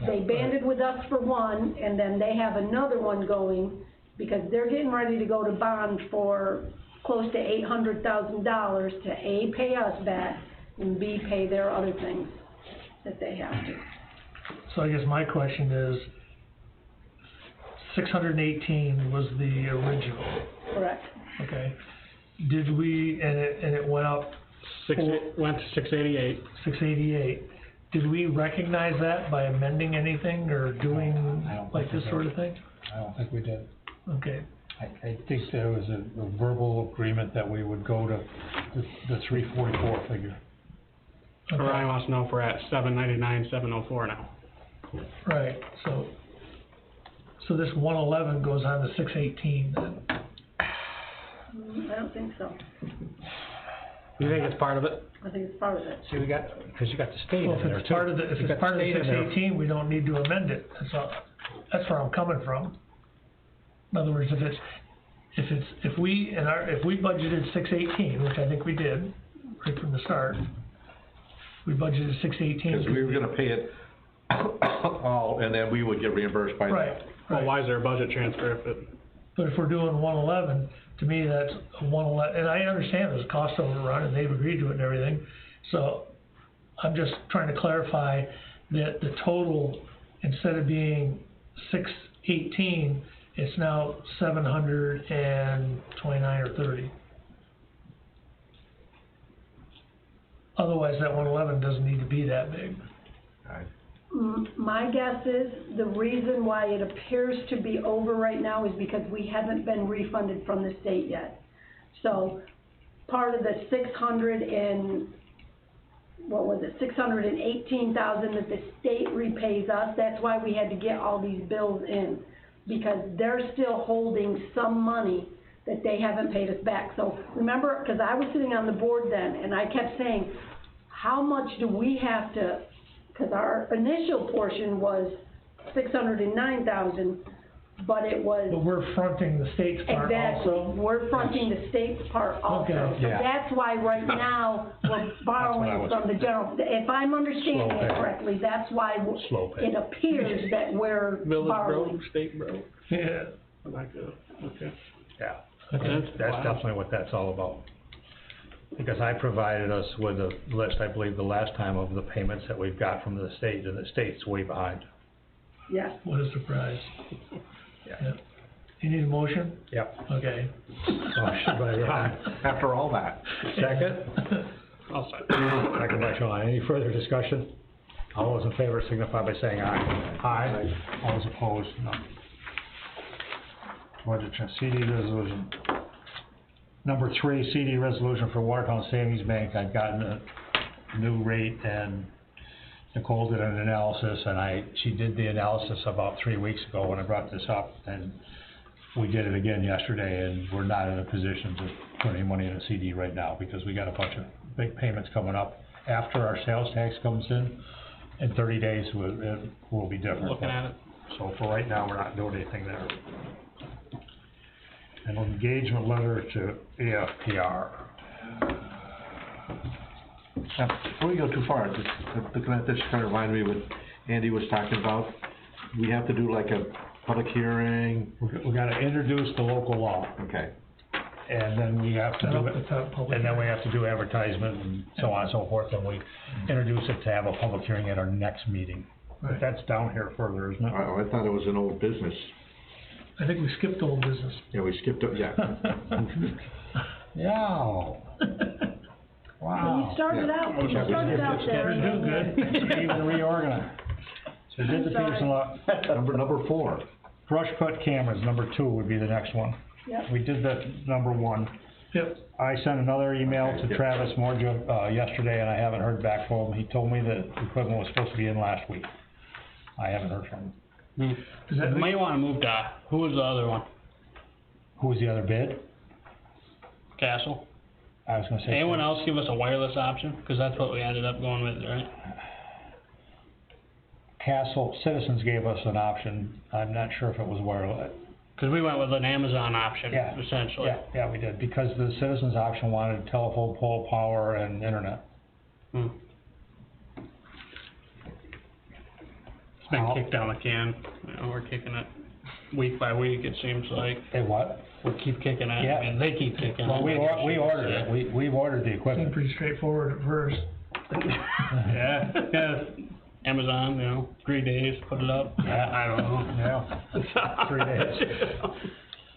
They banded with us for one, and then they have another one going, because they're getting ready to go to bond for close to $800,000 to A, pay us back, and B, pay their other things that they have to. So I guess my question is, 618 was the original, Correct. okay? Did we, and it went up Went to 688. 688, did we recognize that by amending anything or doing I don't like think this we sort did. of thing? I don't think we did. Okay, I think there was a verbal agreement that we would go to the 344 figure. Ryan wants to know if we're at 799, 704 now. right, so So this 111 goes on to 618 then? I don't think so. You think it's part of it? I think it's part of it. See, because you got the state Well, in there if it's too. part of the, if You it's got part of the state in there. 618, we don't need to amend it, that's where I'm coming from. In other words, if we budgeted 618, which I think we did, right from the start, we budgeted 618. Because we were gonna pay it all, and then we would get reimbursed by that. Right, Well, right. why is there a budget transfer if it, But if we're doing 111, to me, that's a 111, and I understand there's a cost overrun, and they've agreed to it and everything, so I'm just trying to clarify that the total, instead of being 618, it's now 729 or 30. Otherwise, that 111 doesn't need to be that big. My guess is, the reason why it appears to be over right now is because we haven't been refunded from the state yet. So, part of the 618,000 that the state repays us, that's why we had to get all these bills in. Because they're still holding some money that they haven't paid us back. So, remember, because I was sitting on the board then, and I kept saying, how much do we have to, because our initial portion was 609,000, but it was. But we're fronting the state's part Exactly, also. we're fronting the state's part also. Okay. So Yeah. that's why right now, we're borrowing from the general, if I'm understanding Slow it pay. correctly, that's why Slow pay. it appears that we're village borrowing. broke, state broke? Yeah. Like that, okay. Yeah, Okay. that's Wow. definitely what that's all about. Because I provided us with a list, I believe, the last time of the payments that we've got from the state, and the state's way behind. Yeah. What a surprise. Yeah. You need a motion? Yep. Okay. Motion by Ron. After all that. Second? I'll say. Second by Sean. Any further discussion? All those in favor signify by saying aye. Aye. All those opposed, no. Budget CD resolution. Number 3, CD resolution for Watertown Savings Bank. I've gotten a new rate, and Nicole did an analysis, and she did the analysis about 3 weeks ago when I brought this up, and we did it again yesterday, and we're not in a position to put any money in a CD right now, because we got a bunch of big payments coming up after our sales tax comes in 30 days, it will be different. Looking at it. So for right now, we're not doing anything there. An engagement letter to AFPR. Before we go too far, just looking at this, kind of reminded me what Andy was talking about. We have to do like a public hearing. We gotta introduce the local law, Okay. and then we have to Set do up it, the public and then we hearing. have to do advertisement and so on and so forth, and we introduce it to have a public hearing at our next meeting. But Right. that's down here further, isn't it? I thought it was an old business. I think we skipped old business. Yeah, we skipped it, yeah. Yeah. Wow. You started out there. We're doing good. Even reorganize. So we did the I'm Peterson law. Number 4. Brush cut cameras, number 2 would be the next one. Yep. We did the number 1. Yep. I sent another email to Okay. Travis Morja, yesterday, and I haven't heard back from him. He told me that equipment was supposed to be in last week. I haven't heard from him. Does that You might wanna move to, who was the other one? Who was the other bid? Castle? I was gonna say. Anyone else give us a wireless option? Cause that's what we ended up going with, right? Castle, Citizens gave us an option. I'm not sure if it was wireless. Cause we went with an Amazon option, Yeah. essentially. Yeah, we did, because the Citizens option wanted telephone pole power and internet. Hmm. It's been kicked down the can, you know, we're kicking it week by week, it seems like. They what? We keep kicking it, Yeah. I mean, they keep kicking it. Well, we ordered it. We've ordered the Seemed equipment. pretty straightforward at first. Yeah, yeah, Amazon, you know, 3 days, put it up, I don't know. Yeah. 3 days.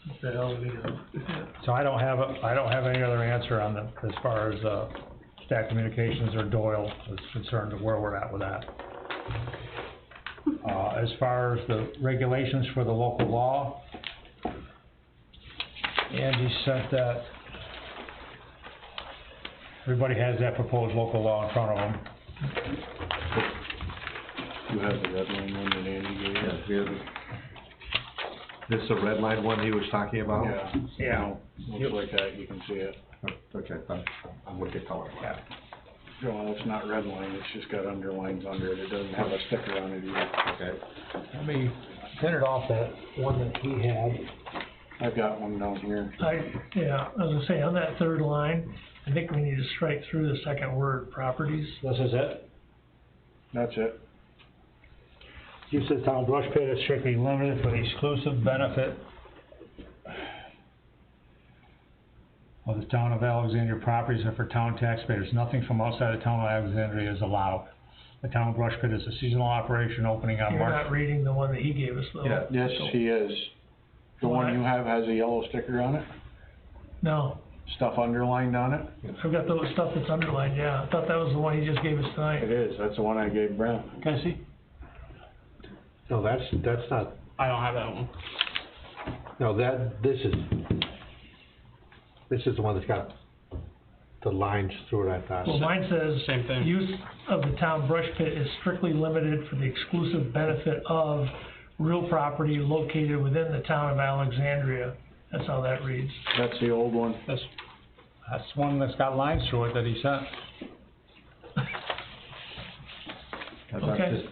What the hell, you know? So I don't have any other answer on the, as far as, Stack Communications or Doyle is concerned of where we're at with that. As far as the regulations for the local law, Andy sent that. Everybody has that proposed local law in front of them. You have the red line one that Andy gave you? Yeah, we have it. This is the red line one he was talking about? Yeah. Looks like that, you can see it. Okay, I'm looking at color. Yeah. Well, it's not red line, it's just got underlines under it, it doesn't have a sticker on it either. Okay. Let me print it off that one that he had. I've got one down here. Yeah, I was gonna say, on that third line, I think we need to strike through the second word, properties. This is it? That's it. Use of the town brush pit is strictly limited for the exclusive benefit of the town of Alexandria properties and for town taxpayers. Nothing from outside the town of Alexandria is allowed. The town brush pit is a seasonal operation opening on You're March. not reading the one that he gave us though. Yeah. Yes, he is. The one you have has a yellow sticker on it, No, stuff underlined on it. I've got the stuff that's underlined, yeah, I thought that was the one he just gave us It tonight. is, that's the one I gave Brent. Can I see? No, that's not, I don't have that one. no, this is the one that's got the lines through it, I thought. Well, mine says, Same thing. use of the town brush pit is strictly limited for the exclusive benefit of real property located within the town of Alexandria. That's how that reads. That's the old one. That's one that's got lines through it that he sent. Okay.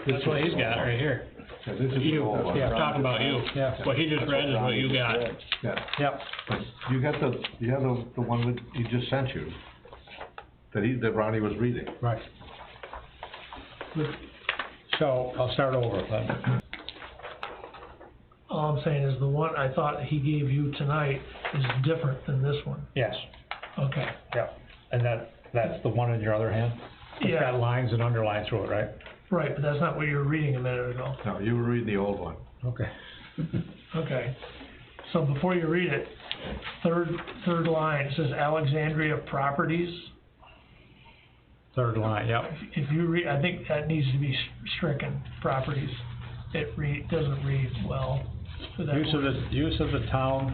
That's what he's got right here. Yeah, this is the You, old one. I'm talking about you. Yeah. What he just read is what you got. Yeah, Yep. you got the one that he just sent you, that Ronnie was reading. Right. So, I'll start over then. All I'm saying is the one I thought he gave you tonight is different than this one. Yes, Okay. yep. And that's the one in your other hand? It's Yeah. got lines and underlines through it, right? Right, but that's not what you were reading a minute ago. No, you were reading the old one. Okay. Okay. So before you read it, third line, it says Alexandria Properties. Third line, yep. If you read, I think that needs to be stricken, properties. It doesn't read well for that word. Use of the town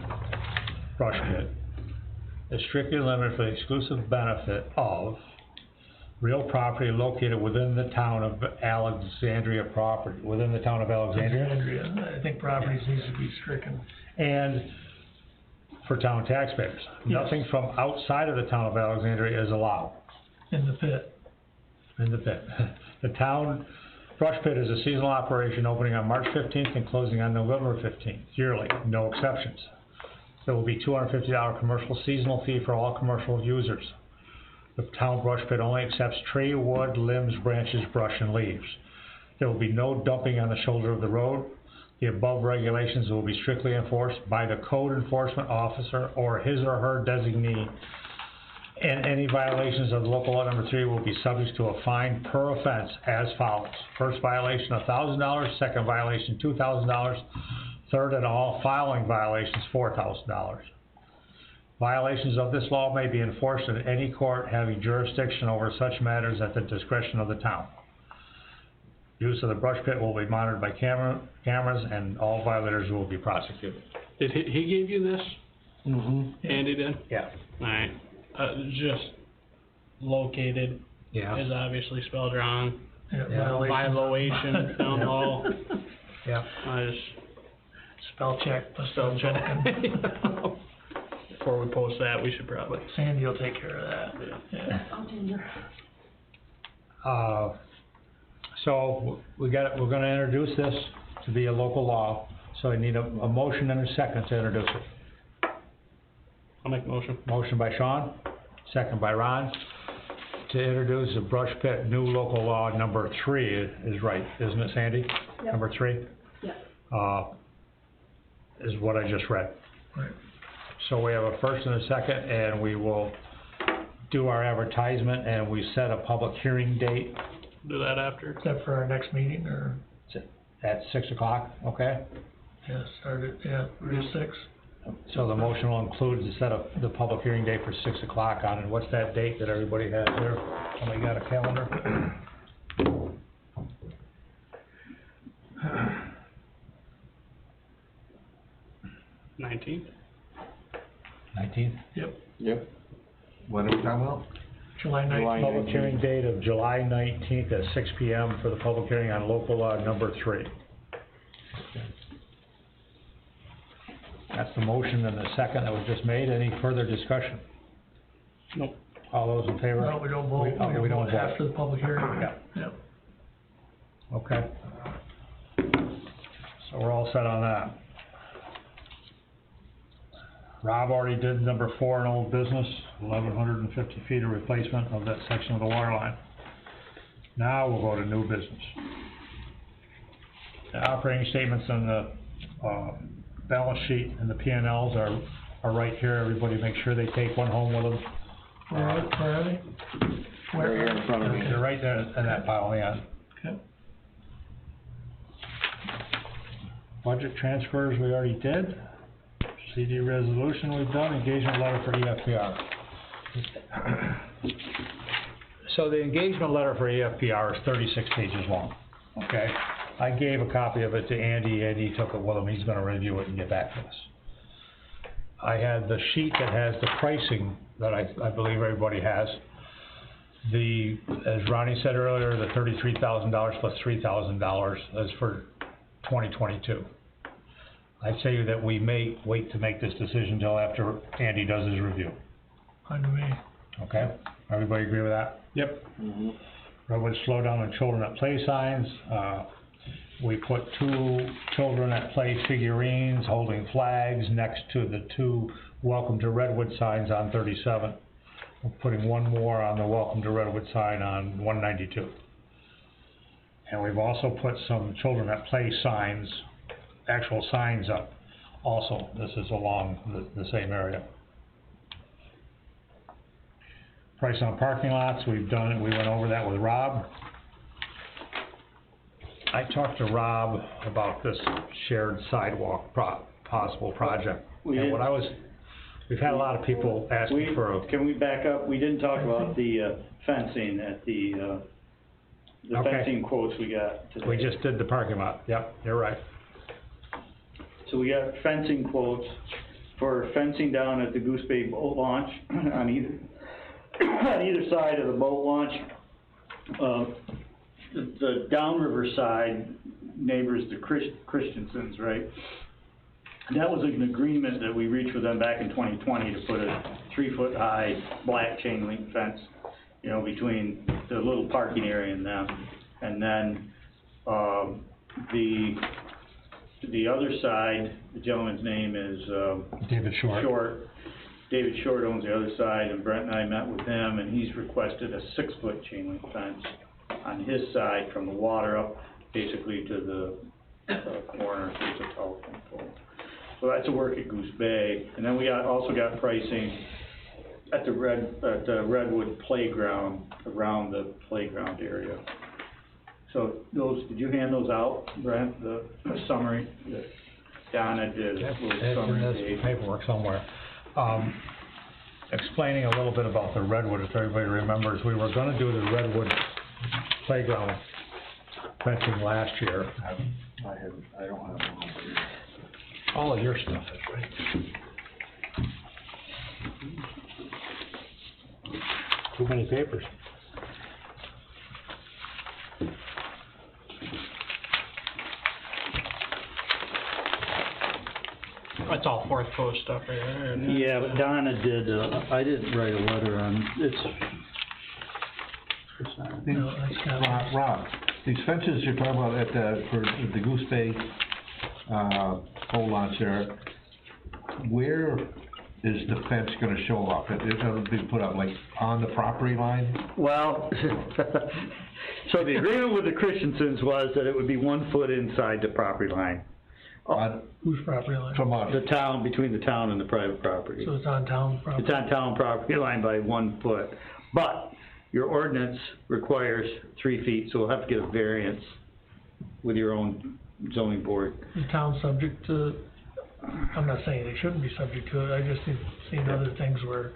brush pit is strictly limited for the exclusive benefit of real property located within the town of Alexandria property, within the town of Alexandria, Alexandria, I think properties needs to be stricken. and for town taxpayers. Yes. Nothing from outside of the town of Alexandria is allowed In the pit. in the pit. The town brush pit is a seasonal operation opening on March 15th and closing on November 15th, yearly, no exceptions. There will be $250 commercial seasonal fee for all commercial users. The town brush pit only accepts tree, wood, limbs, branches, brush, and leaves. There will be no dumping on the shoulder of the road. The above regulations will be strictly enforced by the code enforcement officer or his or her designee, and any violations of local law number 3 will be subject to a fine per offense as follows. First violation, $1,000, second violation, $2,000, third and all following violations, $4,000. Violations of this law may be enforced in any court having jurisdiction over such matters at the discretion of the town. Use of the brush pit will be monitored by cameras, and all violators will be prosecuted. Did he give you this? Mm-hmm. Andy did? Yeah. Alright, just located Yeah. is obviously spelled wrong. Yeah, Violation down low. Yeah. I just Spell check. spell check. Before we post that, we should probably. Sandy will take care of that. Yeah. So, we're gonna introduce this to be a local law, so I need a motion and a second to introduce it. I'll make a motion. Motion by Sean, second by Ron, to introduce the brush pit new local law number 3 is right, isn't it, Sandy? Yep. Number 3? Yeah. Is what I just read. Right. So we have a first and a second, and we will do our advertisement, and we set a public hearing date Do that after. Is that for our next meeting, or, at 6 o'clock, okay? yeah, start at, yeah, we're at 6? So the motion will include to set up the public hearing date for 6 o'clock on it. What's that date that everybody has there? Somebody got a calendar? $19. 19th? Yep. What are we talking about? July 9th. July Public 19th. hearing date of July 19th at 6 p.m. for the public hearing on local law number 3. the motion and the second that was just made. Any further discussion? Nope. All those in favor? No, we don't vote, We don't vote. after the public hearing. Yeah. Yep. Okay. So we're all set on that. Rob already did number 4 in old business, 1,150 feet of replacement of that section of the water line. Now we'll go to new business. The operating statements and the, balance sheet and the P&Ls are right here. Everybody make sure they take one home with them. Where are they? Right here in front of me. They're right there in that pile, yeah. Okay. Budget transfers, we already did. CD resolution we've done, engagement letter for EFPR. So the engagement letter for EFPR is 36 pages long, okay? I gave a copy of it to Andy. Andy took it with him. He's gonna review it and get back to us. I had the sheet that has the pricing that I believe everybody has. As Ronnie said earlier, the $33,000 plus $3,000 is for 2022. I'd say that we may wait to make this decision until after Andy does his review. Fine to me. Okay, everybody agree with that? Yep. Mm-hmm. Road slow down on children at play signs. We put 2 children at play figurines holding flags next to the 2 welcome to Redwood signs on 37. We're putting 1 more on the welcome to Redwood sign on 192. And we've also put some children at play signs, actual signs up also. This is along the same area. Price on parking lots, we went over that with Rob. I talked to Rob about this shared sidewalk possible project. And what we've had a lot of people asking for a... Can we back up? We didn't talk about the fencing at the Okay. fencing quotes we got today. We just did the parking lot, yep, you're right. So we got fencing quotes for fencing down at the Goose Bay boat launch on either side of the boat launch. The downriver side neighbors the Christiansons, right? And that was an agreement that we reached with them back in 2020 to put a 3-foot high black chain link fence, you know, between the little parking area and them. And then, the other side, the gentleman's name is, David Short. David Short owns the other side, and Brent and I met with him, and he's requested a 6-foot chain link fence on his side from the water up basically to the corner, to the telephone pole. So that's a work at Goose Bay. And then we also got pricing at the Redwood playground, around the playground area. So did you hand those out, Brent, the summary that Donna did? A little summary It's in this paperwork somewhere. Explaining a little bit about the Redwood, if everybody remembers, we were gonna do the Redwood playground fencing last year. I don't have one. All of your stuff is right. Too many papers. That's all Fourth Coast stuff right there. Yeah, but Donna did, I didn't write a letter on, No, that's got Rob, these fences you're talking about for the Goose Bay, pole launch there, where is the fence gonna show up? It'll be put up like on the property line? well, so the agreement with the Christiansons was that it would be 1 foot inside the property line. whose property line? From us. The town, between the town and the private property. So it's on town property? It's on town property line by 1 foot. But your ordinance requires 3 feet, so we'll have to get a variance with your own zoning board. Is town subject to, I'm not saying they shouldn't be subject to it, I just seen other things where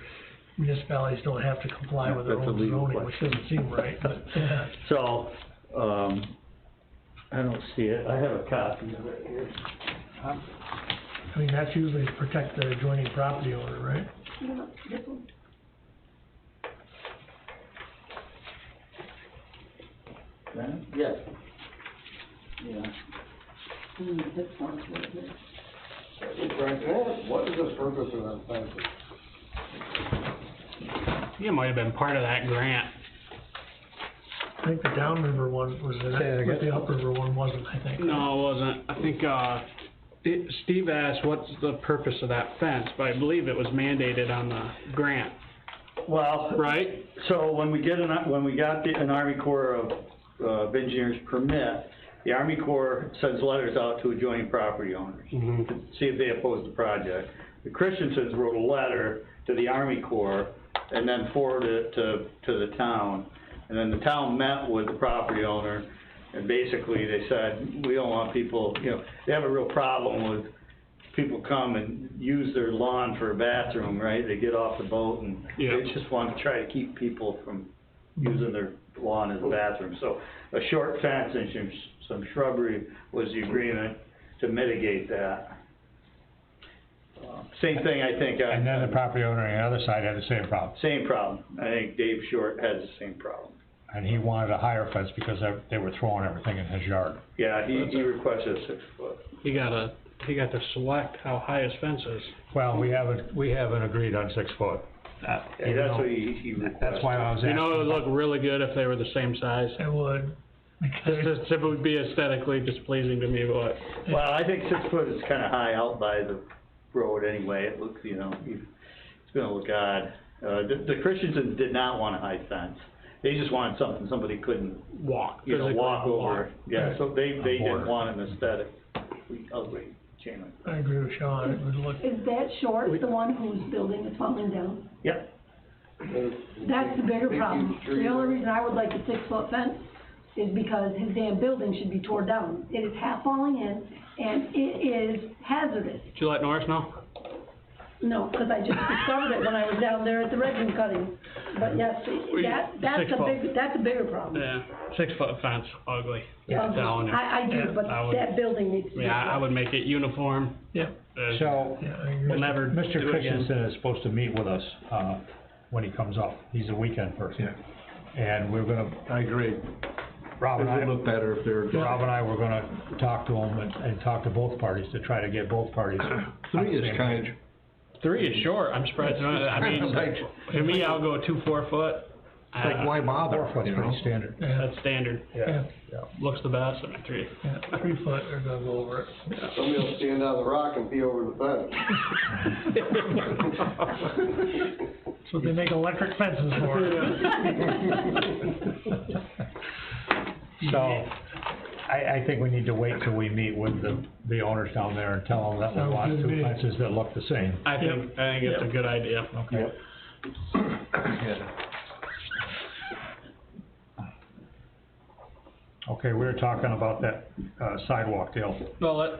municipalities don't have to comply with their That's a own legal zoning, which question. doesn't seem right, but, yeah. So, I don't see it. I have a copy of it here. I mean, that's usually to protect the adjoining property owner, right? Yeah, this one. Yes. Yeah. This one's right here. What is the purpose of that fence? I think it might have been part of that grant. I think the downriver one was in it, but the upriver one wasn't, I think. No, it wasn't. I think, Steve asked what's the purpose of that fence, but I believe it was mandated on the grant, Well, right? so when we got an Army Corps of Engineers permit, the Army Corps sends letters out to adjoining property owners to see if they oppose the project. The Christiansens wrote a letter to the Army Corps and then forwarded it to the town. And then the town met with the property owner, and basically they said, we don't want people, they have a real problem with people come and use their lawn for a bathroom, right? They get off the boat and they just want to try to keep people from using their lawn as a bathroom. So a short fence and some shrubbery was the agreement to mitigate that. Same thing, I think. And then the property owner on the other side had the same problem. Same problem. I think Dave Short has the same problem. And he wanted a higher fence because they were throwing everything in his yard. Yeah, he requested a 6 foot. He got to select how high his fence is. Well, we haven't agreed on 6 foot. Yeah, that's what he requested. That's why I was asking. You know, it would look really good if they were the same size. It would. It would be aesthetically displeasing to me, but. Well, I think 6 foot is kinda high out by the road anyway. It looks, it's gonna look odd. The Christiansens did not want a high fence. They just wanted something somebody couldn't walk over. Yeah, so they didn't want an aesthetic, ugly chain link. I agree with Sean, it would look. Is that Short the one whose building is falling down? Yep. That's the bigger problem. The only reason I would like a 6 foot fence is because his damn building should be torn down. It is half falling in, and it is hazardous. Did you let Norris know? No, because I just discovered it when I was down there at the resin cutting. But yes, that's a bigger problem. Yeah, 6 foot fence, ugly. Yeah. I'm telling you. I do, but that building needs to be. Yeah, I would make it uniform. Yeah. So, We'll never do Mr. it again. Christensen is supposed to meet with us, when he comes up. He's a weekend person. Yeah. And we're gonna, I agree. Rob and It would look better if they're. Rob and I were gonna talk to him and talk to both parties to try to get both parties. on the 3 is same kind page. 3 is short, I'm surprised, I mean, to me, I'll go 2 4 foot. Like, why bother? 4 foot's pretty standard. That's standard. Yeah, Looks the best, 3. yeah, 3 foot, they're gonna go over it. Somebody will stand on the rock and pee over the fence. So they make electric fences for So, I think we need to wait till we meet with the owners down there and tell them that we Sounds want good to 2 me. fences that look the same. I think it's a good idea. Okay. Okay, we were talking about that sidewalk deal. Well,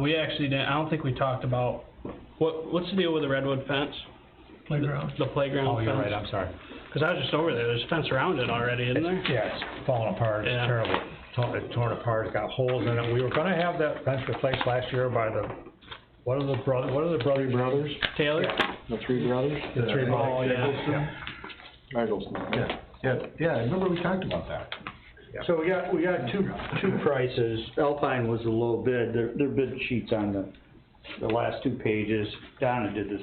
we actually didn't, I don't think we talked about, what's the deal with the redwood fence? Playground. The playground Oh, fence? you're right, I'm sorry. Cause I was just over there, there's a fence around it already, isn't there? Yeah, it's falling apart, it's Yeah. terrible. It's torn apart, it's got holes in it. We were gonna have that fence replaced last year by what are the brothers? Taylor? The 3 brothers? The 3 brothers. Oh, yeah. Eggleston. Yeah, I remember we talked about that. So we got two prices. Alpine was the low bid. Their bid sheet's on the last 2 pages. Donna did this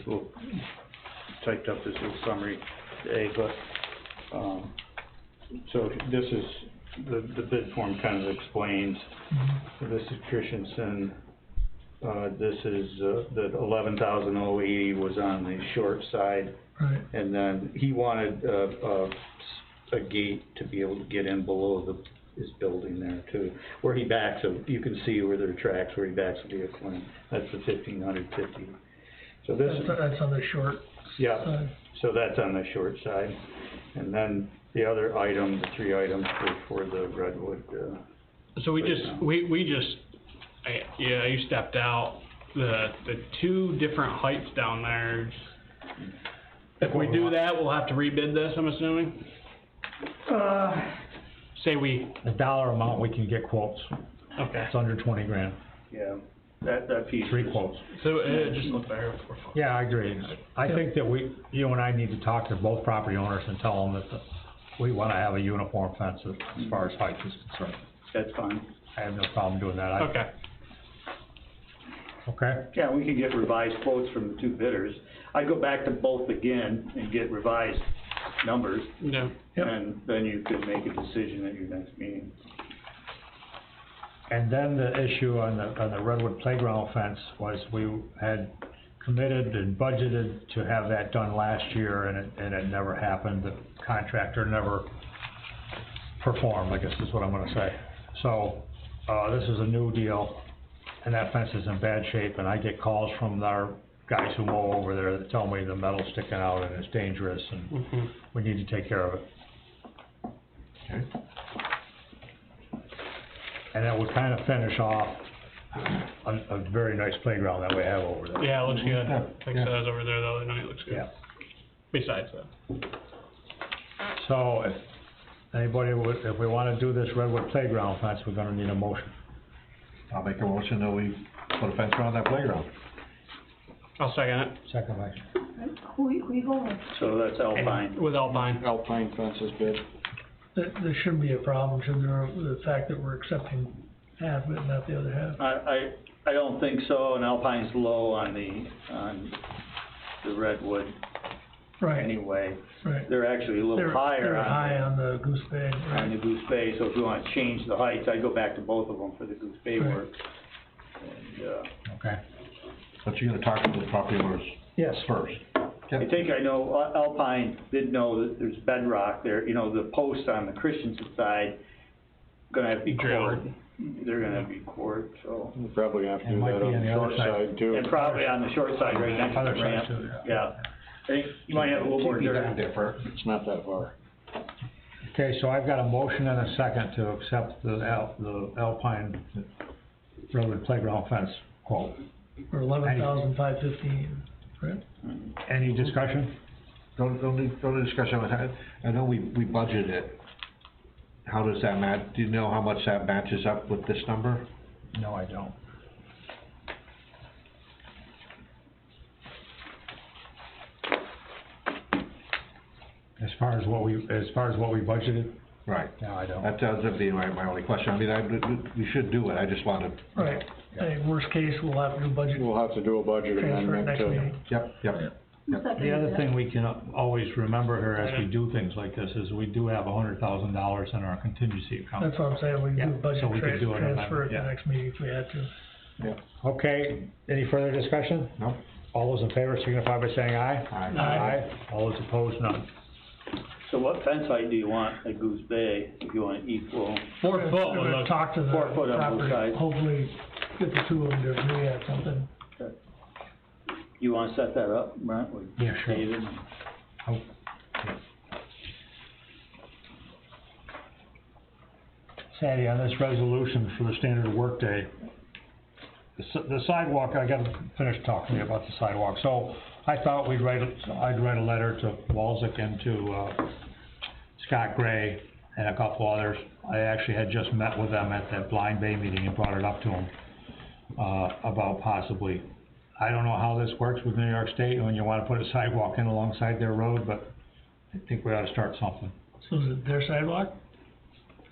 typed up this little summary today, but, so this is, the bid form kind of explains. This is Christensen, this is, the 11,080 was on the short side. Right. And then he wanted, a gate to be able to get in below his building there too. Where he backs, you can see where there are tracks where he backs a vehicle in. That's the 1,550. So this. That's on the short Yeah, side. so that's on the short side. And then the other item, the 3 items for the redwood, So you stepped out, the 2 different heights down there. If we do that, we'll have to rebid this, I'm assuming? The dollar amount, we can get quotes. Okay. It's under 20 grand. yeah, that piece. 3 quotes. So it just looked better for Yeah, I agree. I think that you and I need to talk to both property owners and tell them that we wanna have a uniform fence as far as height is concerned. That's fine. I have no problem doing that. Okay. Okay? Yeah, we can get revised quotes from the two bidders. I'd go back to both again and get revised numbers, Yeah. and then you could make a decision at your next meeting. And then the issue on the Redwood Playground fence was we had committed and budgeted to have that done last year, and it never happened. The contractor never performed, I guess is what I'm gonna say. So, this is a new deal, and that fence is in bad shape, and I get calls from our guys who mow over there that tell me the metal's sticking out and it's dangerous, and we need to take care of it. Okay. And that would kinda finish off a very nice playground that we have over there. Yeah, it looks good. Yeah, Like I said, I was over there the other night, it looks good. Yeah. Besides that. So, if anybody would, if we wanna do this Redwood Playground fence, we're gonna need a motion. I'll make a motion that we put a fence around that playground. I'll second it. Second by, Who you going with? So that's Alpine. With Alpine. Alpine fence is good. There shouldn't be a problem, should there, with the fact that we're accepting half of it, not the other half? I don't think so, and Alpine's low on the Redwood Right, anyway. right. They're actually a little They're higher high on on the Goose Bay, the right? Goose Bay, so if you wanna change the heights, I'd go back to both of them for the Goose Bay Right. work. And, okay? But you're gonna talk to the property owners Yes. first. I think I know, Alpine did know that there's bedrock there, you know, the posts on the Christensen side gonna have to be Drilled. cored. They're gonna have to be cored, so. You probably have to It do might that be on on the the other short side. side too. And probably on the short side, right next to Other the side ramp. too, Yeah. I think you might have a little more dirt. different. It's not that far. Okay, so I've got a motion and a second to accept the Alpine Redwood Playground fence quote. For $11,515, right? Any discussion? Don't need discussion on that. I know we budgeted it. How does that match, do you know how much that matches up with this number? No, I don't. As far as what we budgeted? Right. No, I don't. That would be my only question. I mean, we should do it, I just wanted. Right. Hey, worst case, we'll have to do budget We'll have to do a budget transfer amendment next too. meeting. Yep. The other thing we can always remember here as we do things like this is we do have $100,000 in our contingency account. That's what I'm saying, we can do Yeah, budget so we could do an transfer at amendment, the yeah. next meeting if we had to. Okay, any further discussion? No? All those in favor signify by saying aye. Aye. Aye. All those opposed, none. So what fence height do you want at Goose Bay, if you want equal? 4 foot We're would gonna look, talk to the 4 foot on both property, sides. hopefully get the two of them to agree on something. You wanna set that up, Brent, with Yeah, sure. David? Oh, Sandy, on this resolution for the standard workday, the sidewalk, I gotta finish talking to you about the sidewalk. So I thought I'd write a letter to Walzick and to, Scott Gray and a couple others. I actually had just met with them at that Blind Bay meeting and brought it up to them, about possibly, I don't know how this works with New York State when you wanna put a sidewalk in alongside their road, but I think we ought to start something. So is it their sidewalk?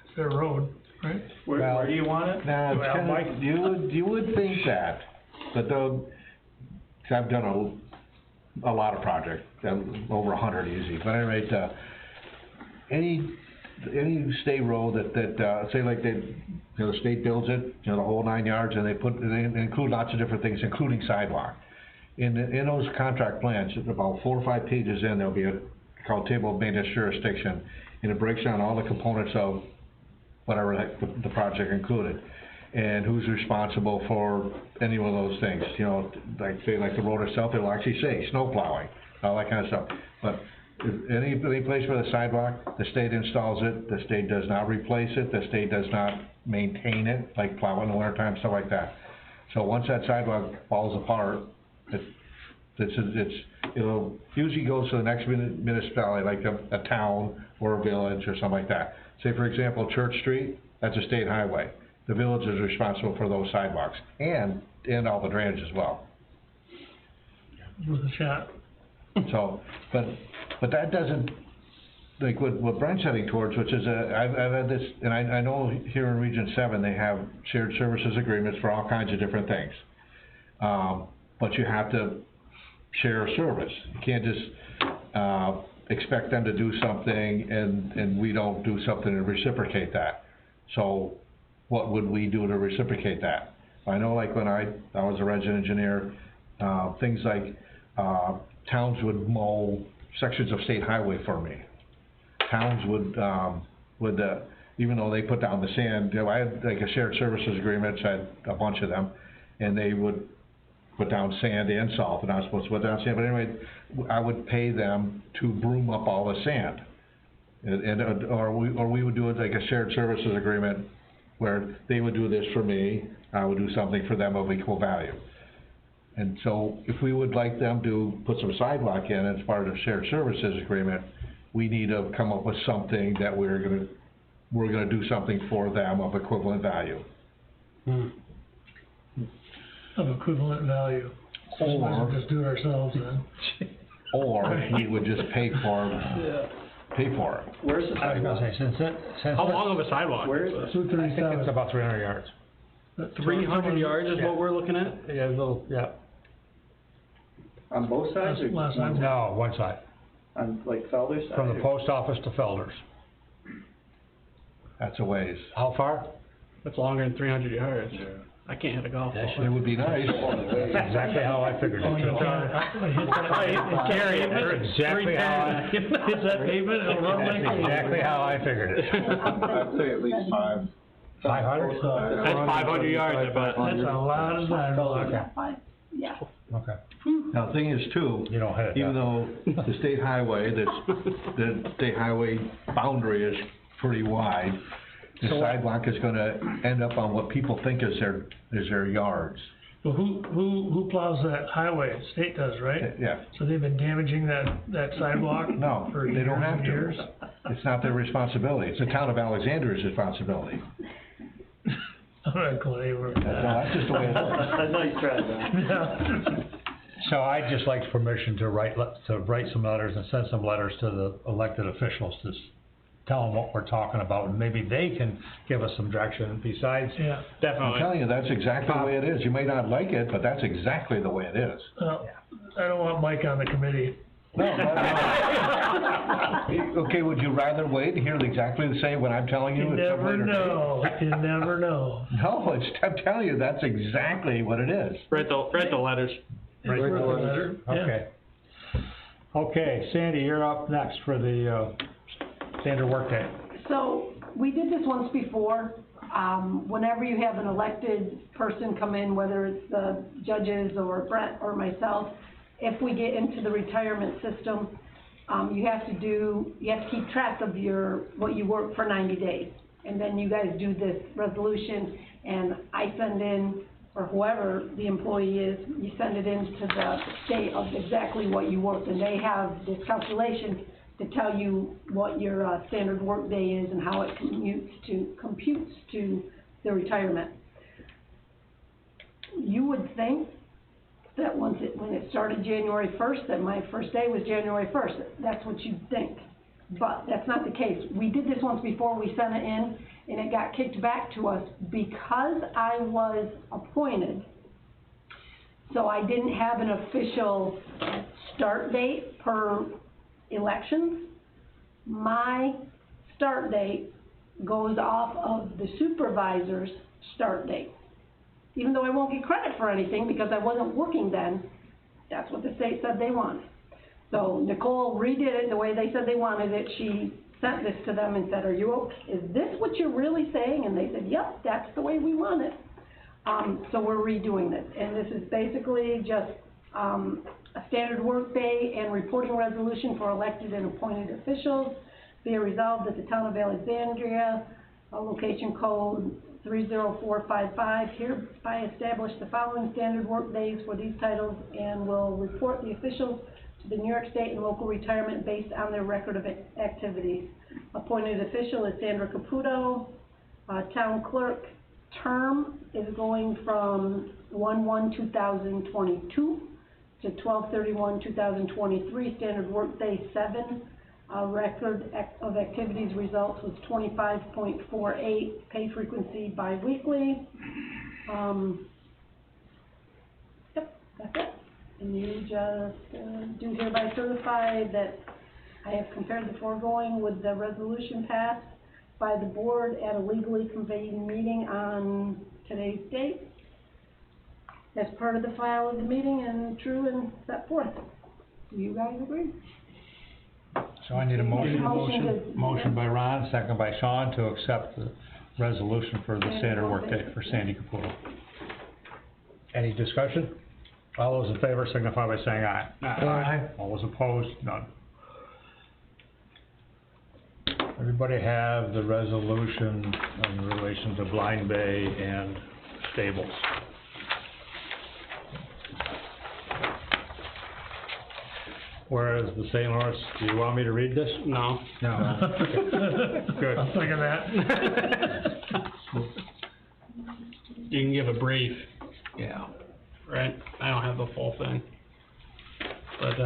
It's their road, right? Where do you want it? Now, it's Well, kinda, Mike- you would think that, but though, 'cause I've done a lot of projects, over 100 easy, but anyway, any state road that, say like the state builds it, the whole 9 yards, and they include lots of different things, including sidewalk. In those contract plans, about 4 or 5 pages in, there'll be a, called table of maintenance jurisdiction, and it breaks down all the components of whatever the project included, and who's responsible for any one of those things, like the road itself, it'll actually say snow plowing, all that kind of stuff. But if any place where the sidewalk, the state installs it, the state does not replace it, the state does not maintain it, like plow in the wintertime, stuff like that. So once that sidewalk falls apart, it'll usually goes to the next municipality, like a town or a village or something like that. Say for example, Church Street, that's a state highway. The village is responsible for those sidewalks and all the drainage as well. With a shot. So, but that doesn't, like what Brent's heading towards, which is I've had this, and I know here in Region 7, they have shared services agreements for all kinds of different things. but you have to share a service. You can't just, expect them to do something and we don't do something to reciprocate that. So what would we do to reciprocate that? I know like when I was a resident engineer, things like, towns would mow sections of state highway for me. Towns would, even though they put down the sand, you know, I had like a shared services agreement, so I had a bunch of them, and they would put down sand and salt, and I was supposed to put down sand, but anyway, I would pay them to broom up all the sand. Or we would do it like a shared services agreement, where they would do this for me, I would do something for them of equal value. And so, if we would like them to put some sidewalk in as part of the shared services agreement, we need to come up with something that we're gonna do something for them of equivalent value. Of equivalent value. So we might as well just do it ourselves then. Or we would just pay for it. Where's the I was gonna sidewalk? say, How long of a sidewalk? Where is it? Two I think it's 37. about 300 yards. 300 yards is Yeah. what we're looking at? Yeah, a little, yeah. On both sides or Last just one? time. No, one side, On like Felder's side? from the or- post office to Felder's. That's a ways. How far? That's longer than 300 yards. I can't hit a golf ball. It would be nice. That's exactly how I figured Oh, you it. can't. Gary, That's exactly how I, Hits that pavement, it'll run like. that's exactly how I figured it. I'd say at least 5. 500? That's 500 yards, I bet. That's a lot of sidewalk. Yeah. Okay. Now, the thing is too, You don't hit it. even though the state highway, the state highway boundary is pretty wide, the sidewalk is gonna end up on what people think is their yards. Well, who plows that highway? State does, right? Yeah, So they've been damaging that sidewalk? no, for they don't years have and to. years? It's not their responsibility, it's the town of Alexandria's responsibility. I'm not going anywhere with No, that. that's just the way it is. Nice try, man. Yeah. So I'd just like permission to write some letters and send some letters to the elected officials to tell them what we're talking about, and maybe they can give us some direction besides. Yeah. I'm Definitely. telling you, that's exactly the way it is. You may not like it, but that's exactly the way it is. Well, I don't want Mike on the committee. No. Okay, would you rather wait and hear exactly the same what I'm telling you? You at some never later date? know, you never know. No, I'm telling you, that's exactly what it is. Read the letters. It's worth a letter, yeah. Okay. Okay, Sandy, you're up next for the, standard workday. So, we did this once before. Whenever you have an elected person come in, whether it's the judges or Brent or myself, if we get into the retirement system, you have to keep track of what you work for 90 days. And then you guys do this resolution, and I send in, or whoever the employee is, you send it in to the state of exactly what you worked, and they have this calculation to tell you what your standard work day is and how it computes to the retirement. You would think that when it started January 1st, that my first day was January 1st. That's what you'd think. But that's not the case. We did this once before, we sent it in, and it got kicked back to us because I was appointed. So I didn't have an official start date per elections. My start date goes off of the supervisor's start date. Even though I won't get credit for anything because I wasn't working then, that's what the state said they wanted. So Nicole redid it the way they said they wanted it. She sent this to them and said, is this what you're really saying? And they said, yep, that's the way we want it. So we're redoing this. And this is basically just, a standard work day and reporting resolution for elected and appointed officials. Be it resolved that the town of Alexandria, location code 30455, hereby establish the following standard work days for these titles and will report the officials to the New York State and local retirement based on their record of activities. Appointed official is Sandra Caputo. Town clerk term is going from 1/1/2022 to 12/31/2023. Standard work day 7. Record of activities results was 25.48, pay frequency bi-weekly. That's it. And you just, do hereby certify that I have compared the foregoing with the resolution passed by the board at a legally convened meeting on today's date. As part of the file of the meeting and true and set forth. Do you guys agree? So I need a motion. Motion. Motion by Ron, second by Sean to accept the resolution for the standard workday for Sandy Caputo. Any discussion? All those in favor signify by saying aye. Aye. All those opposed, none. Everybody have the resolution in relation to Blind Bay and stables. Whereas the St. Lawrence, do you want me to read this? No. No. Good. I'll second that. You can give a brief, Yeah. right? I don't have the full thing. But,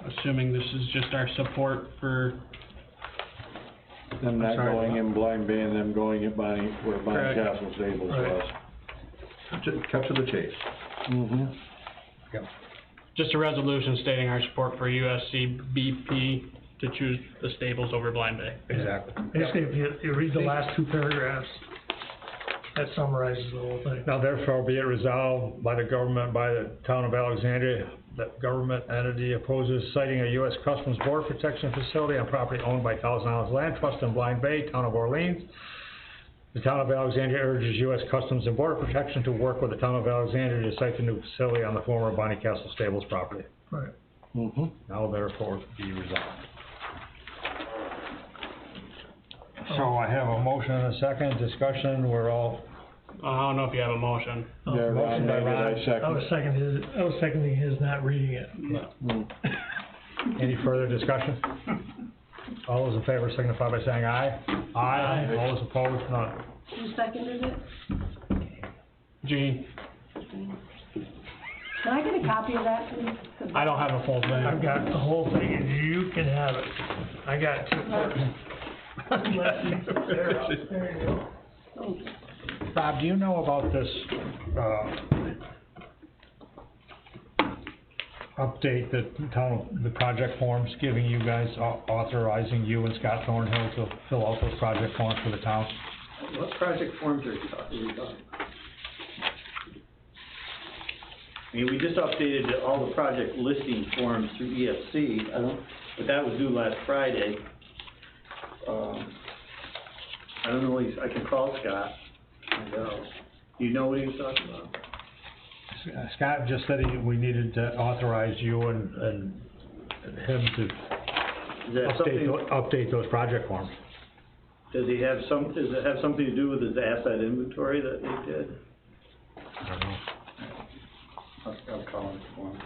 assuming this is just our support for, Them not sorry. going in Blind Bay and them going in Bonnie, where Bonnie Correct. Castle Stables was. Cut to the chase. Mm-hmm. just a resolution stating our support for USC BP to choose the stables over Blind Bay. Exactly. Basically, if you read the last two paragraphs, that summarizes the whole thing. Now therefore be it resolved by the government, by the town of Alexandria, that government entity opposes citing a U.S. Customs Border Protection facility on property owned by Thousand Islands Land Trust in Blind Bay, town of Orleans. The town of Alexandria urges U.S. Customs and Border Protection to work with the town of Alexandria to site the new facility on the former Bonnie Castle Stables property. Right. Mm-hmm. Now therefore be resolved. So I have a motion and a second, discussion, we're all. I don't know if you have a motion. Oh, Yeah, Ron motion by made it, Ron. I was seconding his not reading it. Any further discussion? All those in favor signify by saying aye. Aye. All those opposed, none. Who seconded it? Gene, Can I get a copy of that, please? 'Cause I don't have a full I've thing. got the whole thing, and you can have it. I got two. There you go. Thank you. Bob, do you know about this, update that the project forms giving you guys, authorizing you and Scott Thornhill to fill out those project forms for the town? What project forms are you talking about? I mean, we just updated all the project listing forms through EFC, but that was due last Friday. I don't know, I can call Scott, find out. Do you know what he was talking about? Scott just said we needed to authorize you and him to Is that something, update those project forms. does it have something to do with his asset inventory that they did? I don't know. I'll call him for him.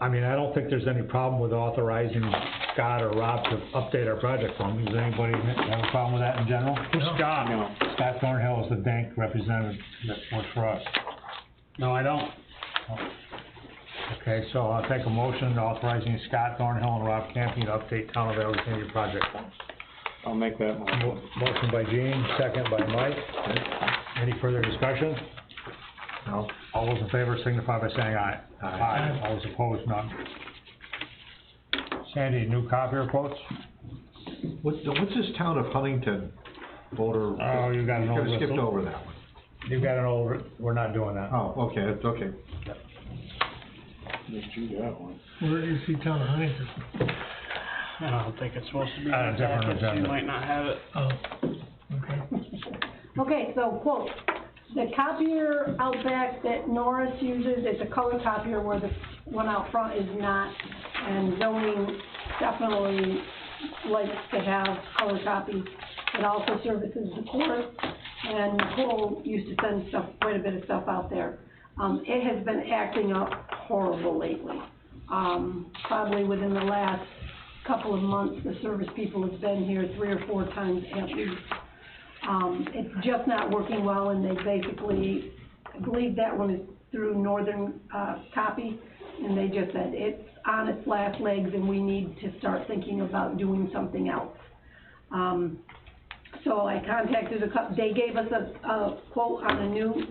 I mean, I don't think there's any problem with authorizing Scott or Rob to update our project form. Does anybody have a problem with that in general? Scott. No. Scott Thornhill is the bank representative that works for us. No, I don't. Okay, so I'll take a motion authorizing Scott Thornhill and Rob Camping to update Town of Alexandria project forms. I'll make that motion. Motion by Gene, second by Mike. Any further discussion? No. All those in favor signify by saying aye. Aye. All those opposed, none. Sandy, new copier quotes? What's this town of Huntington voter? Oh, you got an old Skipped whistle. over that one. You've got an old, we're not doing that. Oh, okay, it's okay. Just you got one. Where do you see town of Huntington? I don't think it's supposed to be in On a the different packet, so you agenda. might not have it. Oh, okay. Okay, so quote, the copier out back that Norris uses, it's a color copier where the one out front is not, and zoning definitely likes to have color copies. It also services the court, and Nicole used to send stuff, quite a bit of stuff out there. It has been acting up horrible lately. Probably within the last couple of months, the service people have been here 3 or 4 times at least. It's just not working well, and they basically, I believe that one is through Northern, Copy, and they just said it's on its last legs and we need to start thinking about doing something else. So I contacted they gave us a quote on a new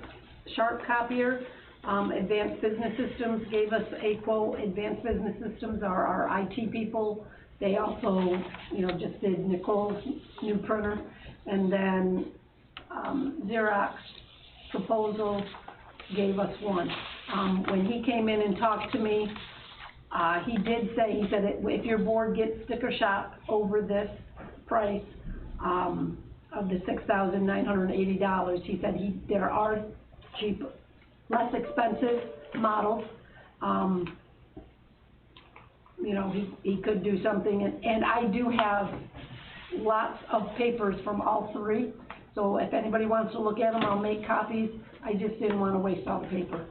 Sharp copier. Advanced Business Systems gave us a quote. Advanced Business Systems are our IT people. They also, just did Nicole's new printer. And then, Xerox Proposal gave us one. When he came in and talked to me, he did say, he said, if your board gets sticker shock over this price, of the $6,980, he said there are cheap, less expensive models. He could do something, and I do have lots of papers from all three, so if anybody wants to look at them, I'll make copies. I just didn't want to waste all the paper,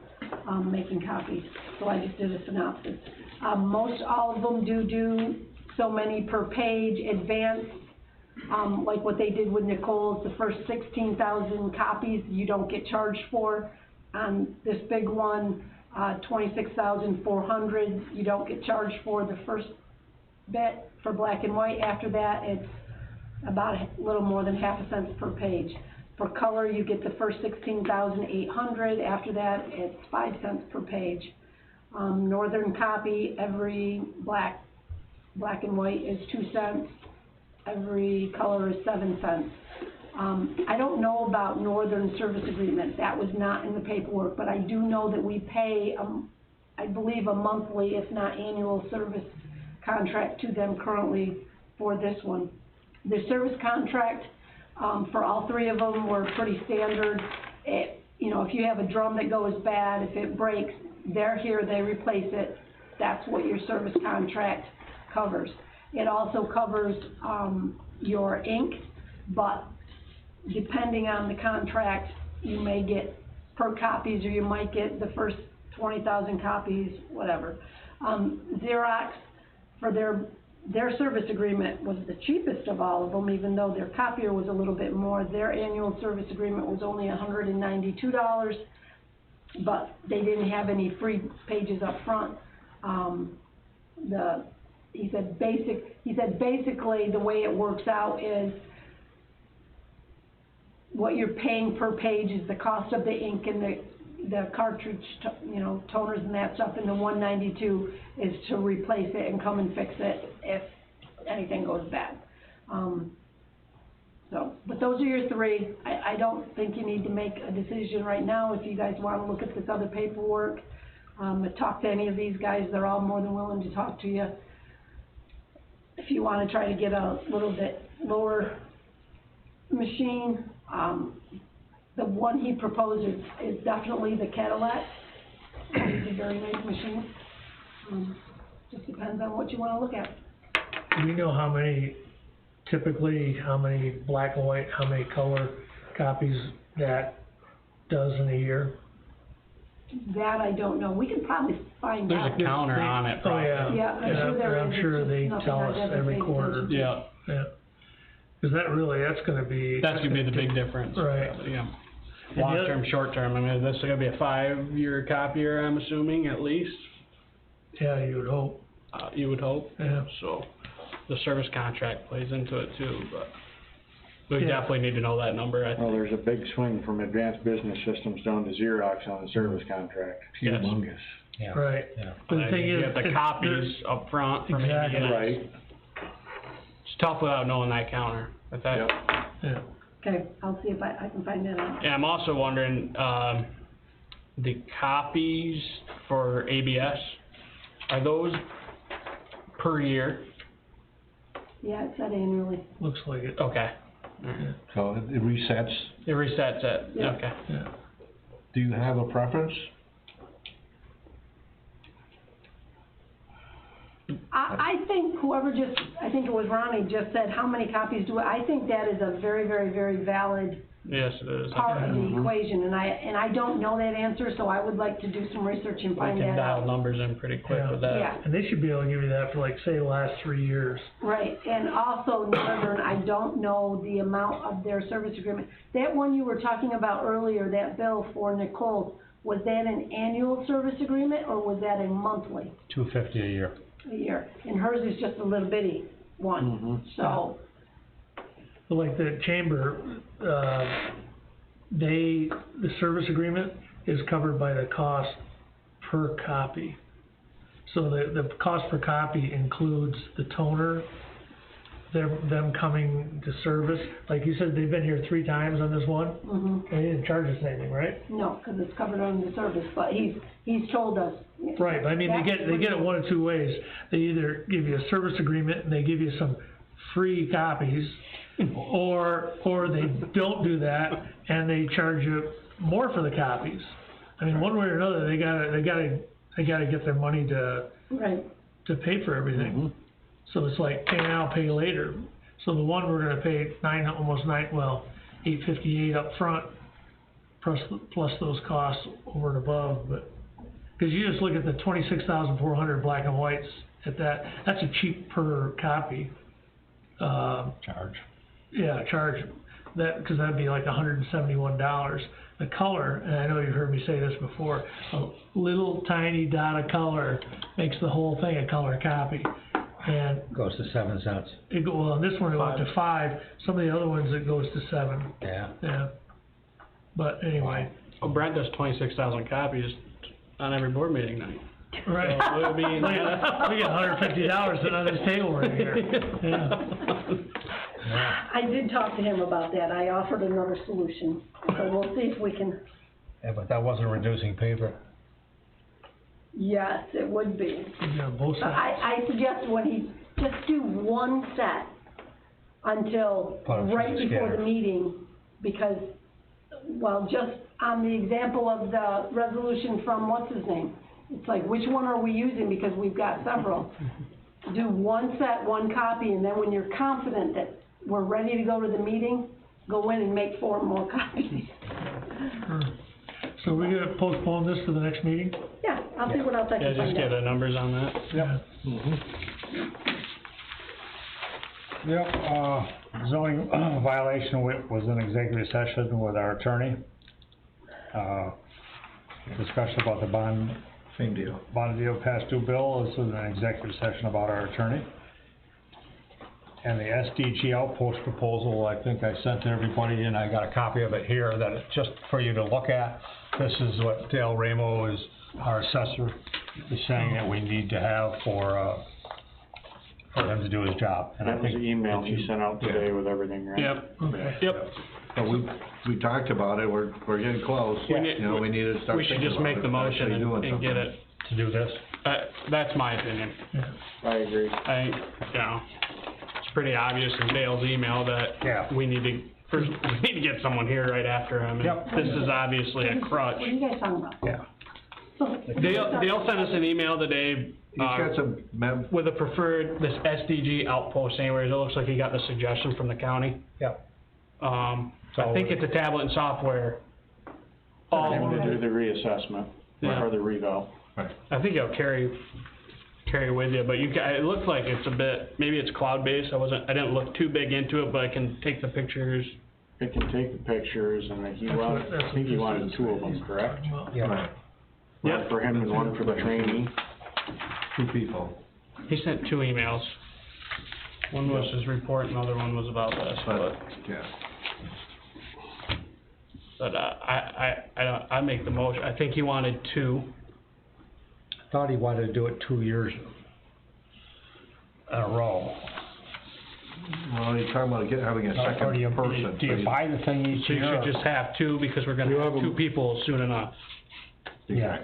making copies, so I just did a synopsis. Most all of them do so many per page, advanced, like what they did with Nicole's, the first 16,000 copies you don't get charged for. This big one, 26,400, you don't get charged for the first bit for black and white. After that, it's about a little more than 50 cents per page. For color, you get the first 16,800. After that, it's 5 cents per page. Northern copy, every black and white is 2 cents. Every color is 7 cents. I don't know about Northern service agreement. That was not in the paperwork, but I do know that we pay, I believe, a monthly, if not annual, service contract to them currently for this one. The service contract for all three of them were pretty standard. If you have a drum that goes bad, if it breaks, they're here, they replace it. That's what your service contract covers. It also covers your ink, but depending on the contract, you may get per copies, or you might get the first 20,000 copies, whatever. Xerox, for their service agreement, was the cheapest of all of them, even though their copier was a little bit more. Their annual service agreement was only $192, but they didn't have any free pages up front. He said basically the way it works out is what you're paying per page is the cost of the ink and the cartridge, toners and that stuff, and the $192 is to replace it and come and fix it if anything goes bad. But those are your three. I don't think you need to make a decision right now. If you guys want to look at this other paperwork, talk to any of these guys, they're all more than willing to talk to you. If you want to try to get a little bit lower machine, the one he proposes is definitely the Cadillac. It's a very nice machine. Just depends on what you want to look at. Do you know typically how many black and white, how many color copies that does in a year? That I don't know. We could probably find out. There's a counter on it, probably. Yeah, I'm sure there is. I'm sure they tell us every quarter. Yeah. Yeah. Cause that's gonna be the big difference. Right. Yeah. Long term, short term, I mean, this is gonna be a 5-year copier, I'm assuming, at least. Yeah, you would hope. You would hope. Yeah. So, the service contract plays into it too, but we definitely need to know that number, I think. Well, there's a big swing from Advanced Business Systems down to Xerox on the service contract. Yes. Humongous. Yeah. Right. Yeah. But the thing You is, get the copies up front from Exactly. ABS. Right. It's tough without knowing that counter. But that, yeah. Okay, I'll see if I can find that out. Yeah, I'm also wondering, the copies for ABS, are those per year? Yeah, it's set annually. Looks like it. Okay. So it resets. It resets it, Yeah. okay. Yeah. Do you have a preference? I think I think it was Ronnie just said, how many copies I think that is a very, very, very valid Yes, it is. part of the equation, and I don't know that answer, so I would like to do some research and We find can that dial out. numbers in pretty quick Yeah. with that. Yeah, And they should be able to give you that for like, say, the last 3 years. right, and also Northern, I don't know the amount of their service agreement. That one you were talking about earlier, that bill for Nicole, was that an annual service agreement, or was that a monthly? $250 a year. A year, and hers is just a little bitty one, so. But like the chamber, the service agreement is covered by the cost per copy. So the cost per copy includes the toner, them coming to service. Like you said, they've been here 3 times on this one, and they didn't charge us anything, right? No, cause it's covered under the service, but he's told us. Right, but I mean, they get it one of 2 ways. They either give you a service agreement and they give you some free copies, or they don't do that and they charge you more for the copies. I mean, one way or another, they gotta get their money to pay for everything. So it's like pay now, pay later. So the one we're gonna pay $858 up front, plus those costs over and above, but, cause you just look at the 26,400 black and whites at that's a cheap per copy. Charge. Yeah, charge, cause that'd be like $171. The color, and I know you've heard me say this before, a little tiny dot of color makes the whole thing a color copy. And Goes to 7 cents. well, on this one it went to 5, some of the other ones it goes to 7. Yeah. But anyway. Well, Brent does 26,000 copies on every board meeting night. Right. So it would be, we get $150 sitting on this table right here. Yeah. I did talk to him about that, I offered another solution, so we'll see if we can. Yeah, but that wasn't reducing paper. Yes, it would be. Yeah, both sides. I suggest when he, just do 1 set until right before the meeting, because, well, just on the example of the resolution from what's his name, it's like, which one are we using, because we've got several. Do 1 set, 1 copy, and then when you're confident that we're ready to go to the meeting, go in and make 4 more copies. So we're gonna postpone this to the next meeting? Yeah, I'll see what else I can yeah, find just get out. the numbers on that. Yep, zoning violation was an executive session with our attorney. Discussion about the bond deal past due bill. This is an executive session about our attorney. And the SDG outpost proposal, I think I sent to everybody, and I got a copy of it here, that it's just for you to look at. This is what Dale Ramo, is our assessor, is saying that we need to have for him to do his job. And That I was think the email he sent out today with everything, right? Yep. Okay. Yep. So we talked about it, we're getting close, We you need- know, we need to start We should thinking just about make it, the motion actually doing and get something. it, to do this. that's my opinion. I agree. I think, it's pretty obvious in Dale's email that we need to, first, we need to get someone here right after him. And Yep. this is obviously a crutch. What are you guys talking about? Yeah. Dale sent us an email today, He's got some with a preferred, this SDG outpost anyways. It looks like he got the suggestion from the county. Yep. I think it's a tablet and software. They want to do the reassessment, or the reval. I think it'll carry with you, but it looks like it's a bit, maybe it's cloud-based. I didn't look too big into it, but I can take the pictures. It can take the pictures, and then I think he wanted 2 of them, correct? Yeah. One for him and one for the trainee. 2 people. He sent 2 emails. One was his report, and the other one was about this, but I make the motion. I think he wanted 2. Thought he wanted to do it 2 years in a row. Well, you're talking about having a second Or do you person. buy the thing each So you year? should just have 2, because we're gonna have 2 people soon enough. Yeah.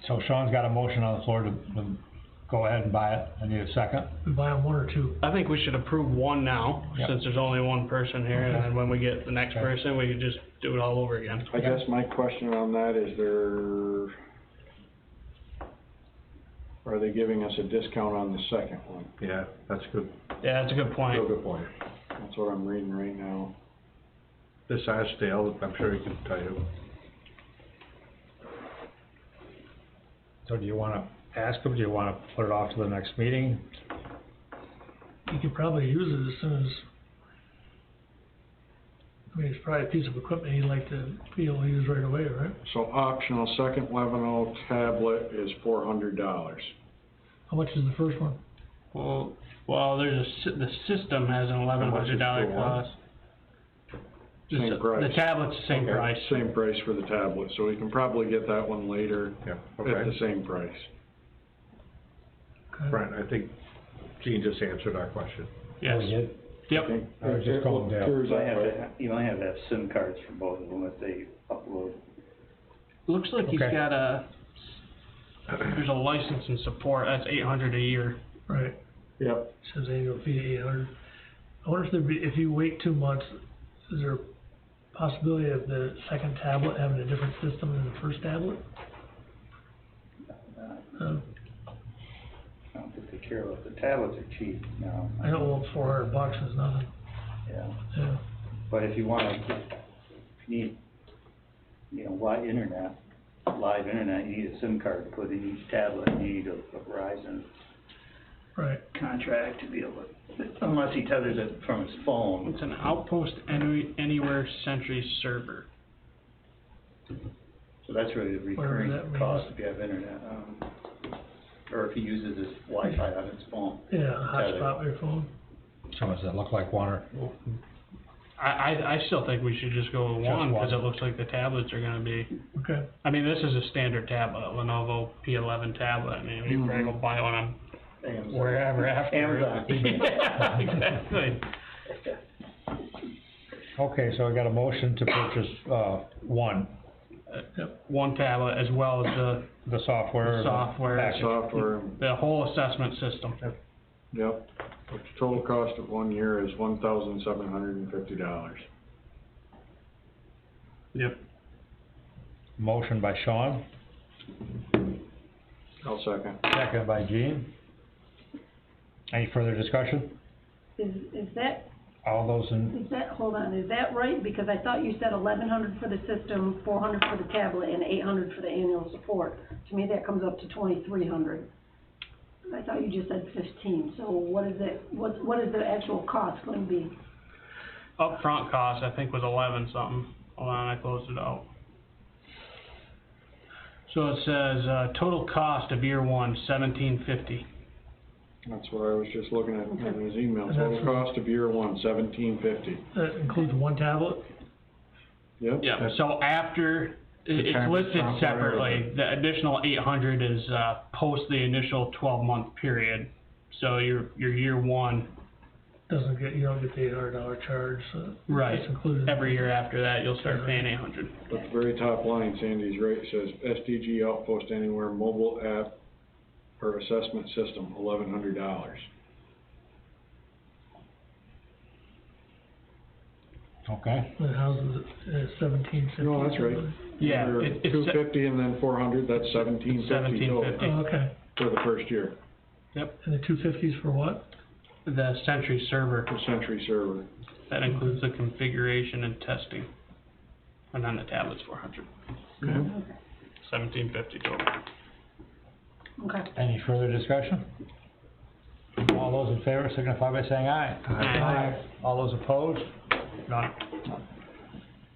So Sean's got a motion on the floor to go ahead and buy it. I need a second. We buy them 1 or 2. I think we should approve 1 now, Yep. since there's only 1 person here, and then when we get the next person, we could just do it all over again. I guess my question on that is are they giving us a discount on the second one? Yeah, that's good. Yeah, that's a good point. Real good point. That's what I'm reading right now. This ask Dale, I'm sure he can tell you. So do you wanna ask him, do you wanna put it off to the next meeting? You could probably use it as soon as, I mean, it's probably a piece of equipment he'd like to be able to use right away, right? So optional second Levino tablet is $400. How much is the first one? Well, there's the system has an $1,100 How much is for one? cost. Same price. The tablet's the same Okay, price. Same price for the tablet, so we can probably get that one later Yeah, at the okay. same price. Brent, I think Gene just answered our question. Yes. Yep. I was just calling Dale. You might have to have SIM cards for both of them if they upload. Looks like he's Okay. got there's a license and support, that's $800 a year. Right, Yep. says annual fee $800. I wonder if if you wait 2 months, is there a possibility of the second tablet having a different system than the first tablet? I don't think they care about, the tablets are cheap now. I know, well, $400 is nothing, Yeah, yeah. but if you wanna, if you need, live internet, you need a SIM card to put in each tablet, you need a Verizon Right, contract to be able to, unless he tethers it from his phone. It's an Outpost Anywhere Sentry server. So that's really the Whatever that recurring means. cost if you have internet, or if he uses his Wi-Fi on his phone. yeah, hotspot with your phone. So does that look like one or? I still think we should just go with Just one, cause one. it looks like the tablets are gonna be, Okay, I mean, this is a standard tablet, Lenovo P11 tablet, I mean, you can probably go buy one on Amazon. wherever after. Amazon. Yeah, exactly. Okay, so I got a motion to purchase, one, One tablet as well as the software. the software, package. Software, the whole assessment system. yep. The total cost of 1 year is $1,750. Yep. Motion by Sean, I'll second. second by Gene. Any further discussion? Is that, All those in, hold on, is that right? Because I thought you said 1,100 for the system, 400 for the tablet, and 800 for the annual support. To me, that comes up to 2,300. I thought you just said 15, so what is it, what is the actual cost going to be? Upfront cost, I think was 11 something, hold on, I closed it out. So it says, total cost of year one, $1,750. That's what I was just looking at in his email. And Total that's- cost of year one, $1,750. that includes one tablet? Yep. Yeah, so after, it's tablet listed software, separately, the additional 800 is, post the initial 12-month period. So your year one, You don't get the $800 charge, so. right, It's included. every year after that, you'll start paying 800. At the very top line, Sandy's right, says SDG Outpost Anywhere mobile app or assessment system, $1,100. okay, The house is 1750. No, that's right. Yeah, Or it's $250 and then $400, that's $1,750 total $1,750. Oh, okay, for the first year, Yep, and the 250s for what? the Sentry server, the Century server. that includes the configuration and testing. And then the tablet's 400, 1750 total. Okay. any further discussion? All those in favor signify by saying aye. Aye. All those opposed? None.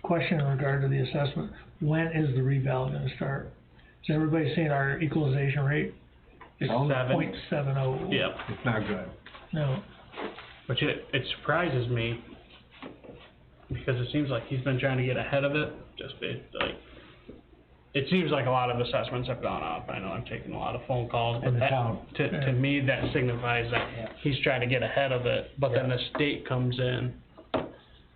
Question in regard to the assessment, when is the reval gonna start? Is everybody seeing our equalization rate? It's 0.70. Yep, It's not good. No, which it surprises me, because it seems like he's been trying to get ahead of it, it seems like a lot of assessments have gone up, I know I'm taking a lot of phone calls, but In the that, town. to me, that signifies that he's trying to get ahead of it, but then the state comes in.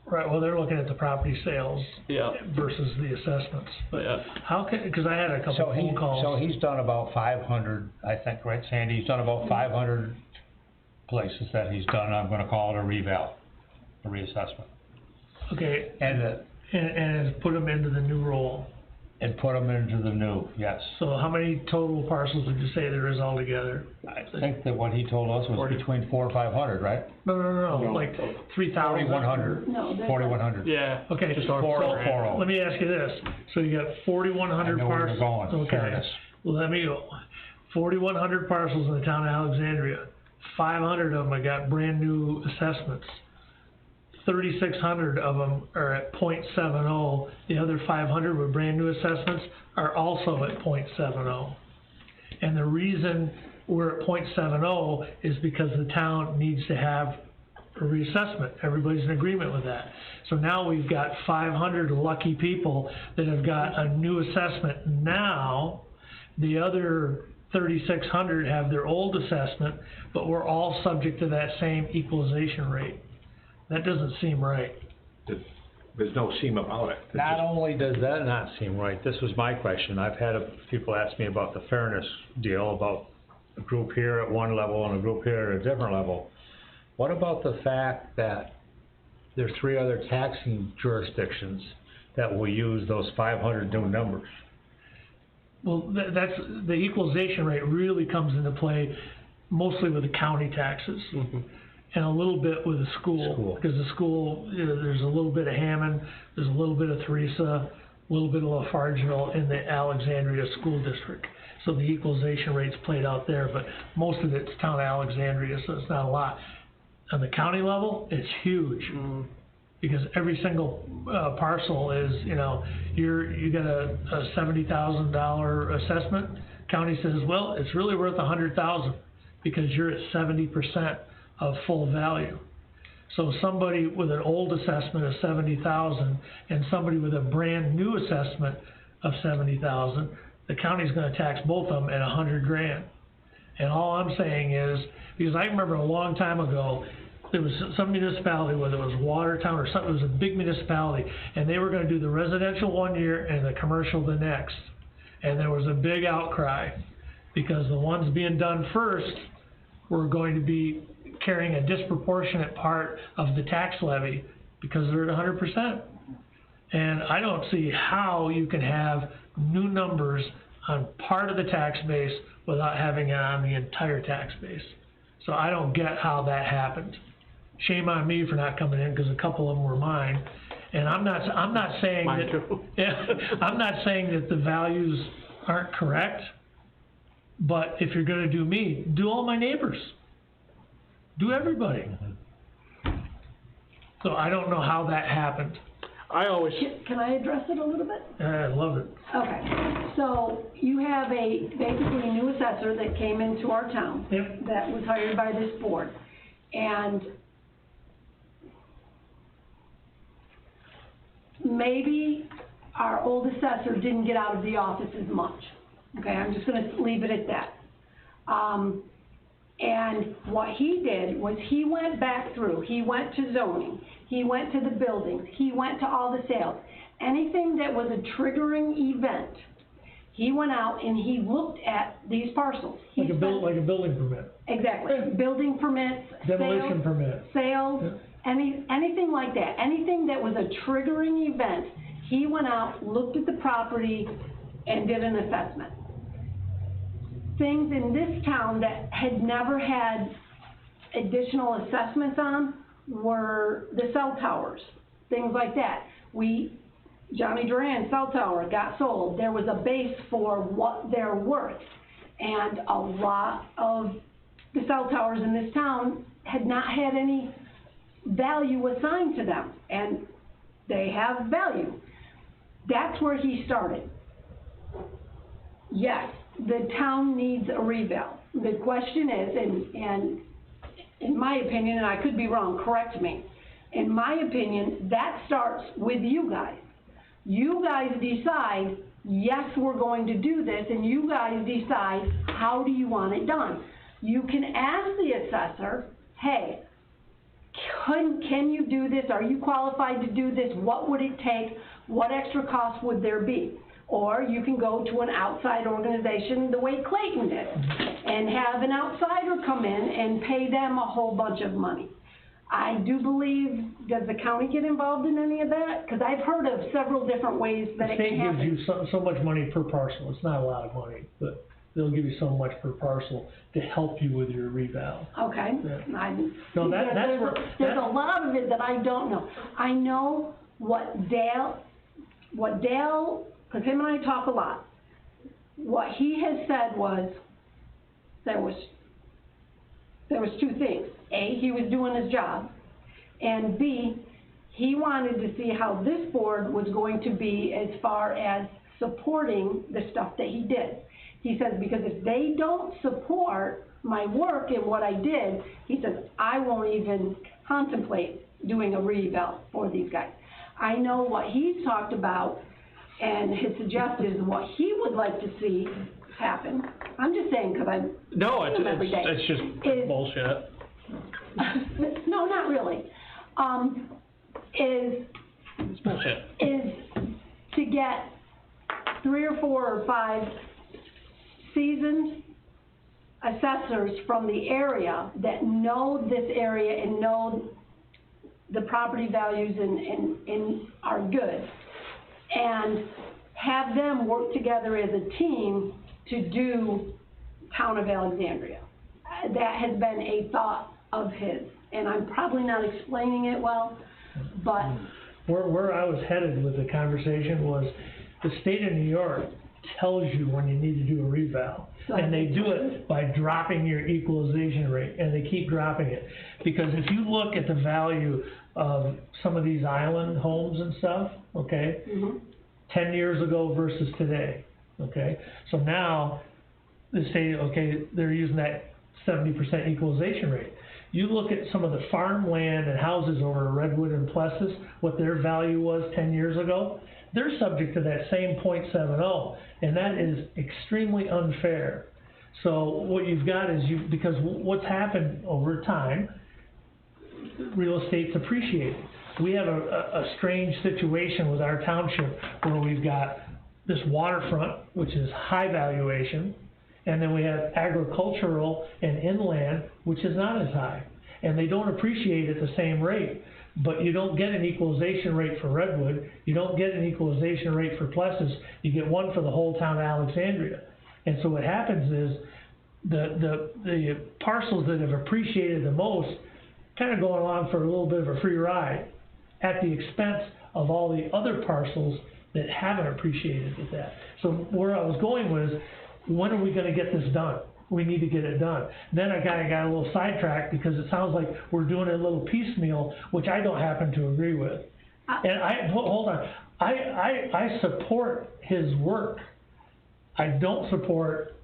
right, well, they're looking at the property sales Yeah. versus the assessments, but Yeah. how can, cause I had a couple So phone calls. so he's done about 500, I think, right, Sandy? He's done about 500 places that he's done, I'm gonna call it a reval, a reassessment. Okay, And, and has put them into the new role. and put them into the new, yes. So how many total parcels would you say there is altogether? I think that what he told us was between 400 or 500, right? No, No. like 3,000? 4,100, No, they're 4,100. Yeah. Okay, Just so, over 4,040. let me ask you this, so you got 4,100 I know where parcels? you're going, Okay, fairness. well, let me go, 4,100 parcels in the town of Alexandria, 500 of them I got brand new assessments. 3,600 of them are at .70, the other 500 with brand new assessments are also at .70. And the reason we're at .70 is because the town needs to have a reassessment, everybody's in agreement with that. So now we've got 500 lucky people that have got a new assessment now. The other 3,600 have their old assessment, but we're all subject to that same equalization rate. That doesn't seem right. There's no seam about it. Not only does that not seem right, this was my question, I've had people ask me about the fairness deal, about a group here at one level and a group here at a different level. What about the fact that there's 3 other taxing jurisdictions that will use those 500 new numbers? Well, that's, the equalization rate really comes into play mostly with the county taxes. And a little bit with the school. Because the school, you know, there's a little bit of Hammond, there's a little bit of Theresa, a little bit of Lafargeville in the Alexandria school district. So the equalization rate's played out there, but most of it's town of Alexandria, so it's not a lot. On the county level, it's huge. Because every single parcel is, you know, you got a $70,000 assessment. County says, well, it's really worth $100,000 because you're at 70% of full value. So somebody with an old assessment of 70,000 and somebody with a brand new assessment of 70,000, the county's gonna tax both of them at 100 grand. And all I'm saying is, because I remember a long time ago, there was some municipality, whether it was Watertown or something, it was a big municipality, and they were gonna do the residential one year and the commercial the next. And there was a big outcry, because the ones being done first were going to be carrying a disproportionate part of the tax levy, because they're at 100%. And I don't see how you can have new numbers on part of the tax base without having it on the entire tax base. So I don't get how that happened. Shame on me for not coming in, because a couple of them were mine. And I'm not saying Mine that, too. yeah, I'm not saying that the values aren't correct, but if you're gonna do me, do all my neighbors. Do everybody. So I don't know how that happened. I always, Can I address it a little bit? I love it. Okay, so you have basically a new assessor that came into our town. Yep. That was hired by this board. And maybe our old assessor didn't get out of the office as much. Okay, I'm just gonna leave it at that. And what he did was he went back through, he went to zoning, he went to the buildings, he went to all the sales. Anything that was a triggering event, he went out and he looked at these parcels. Like a building permit. Exactly, building permits, Demolition sales, permit. sales, anything like that. Anything that was a triggering event, he went out, looked at the property, and did an assessment. Things in this town that had never had additional assessments on were the cell towers, things like that. Johnny Duran's cell tower got sold. There was a base for what they're worth. And a lot of the cell towers in this town had not had any value assigned to them, and they have value. That's where he started. Yes, the town needs a revale. The question is, and in my opinion, and I could be wrong, correct me, in my opinion, that starts with you guys. You guys decide, yes, we're going to do this, and you guys decide, how do you want it done? You can ask the assessor, hey, can you do this? Are you qualified to do this? What would it take? What extra cost would there be? Or you can go to an outside organization the way Clayton did and have an outsider come in and pay them a whole bunch of money. I do believe, does the county get involved in any of that? Because I've heard of several different ways that it can happen. The state gives you so much money per parcel. It's not a lot of money, but they'll give you so much per parcel to help you with your reval. Okay. Yeah. There's a lot of it that I don't know. I know what Dale, because him and I talk a lot, what he has said was, there was two things. A, he was doing his job, and B, he wanted to see how this board was going to be as far as supporting the stuff that he did. He says, because if they don't support my work and what I did, he says, I won't even contemplate doing a reeval for these guys. I know what he's talked about and has suggested what he would like to see happen. I'm just saying, cause I No, see him every day. it's just is- bullshit. No, not really. It's bullshit. Is to get 3 or 4 or 5 seasoned assessors from the area that know this area and know the property values and are good, and have them work together as a team to do Town of Alexandria. That has been a thought of his, and I'm probably not explaining it well, but Where I was headed with the conversation was, the state of New York tells you when you need to do a reval. And they do it by dropping your equalization rate, and they keep dropping it. Because if you look at the value of some of these island homes and stuff, okay? 10 years ago versus today, okay? So now, the state, okay, they're using that 70% equalization rate. You look at some of the farmland and houses over Redwood and Plessis, what their value was 10 years ago, they're subject to that same .70, and that is extremely unfair. So what you've got is because what's happened over time, real estate's appreciated. We have a strange situation with our township where we've got this waterfront, which is high valuation, and then we have agricultural and inland, which is not as high. And they don't appreciate at the same rate. But you don't get an equalization rate for Redwood, you don't get an equalization rate for Plessis, you get one for the whole town of Alexandria. And so what happens is, the parcels that have appreciated the most, kind of going along for a little bit of a free ride, at the expense of all the other parcels that haven't appreciated at that. So where I was going was, when are we gonna get this done? We need to get it done. Then I got a little sidetracked because it sounds like we're doing it a little piecemeal, which I don't happen to agree with. And hold on, I support his work. I don't support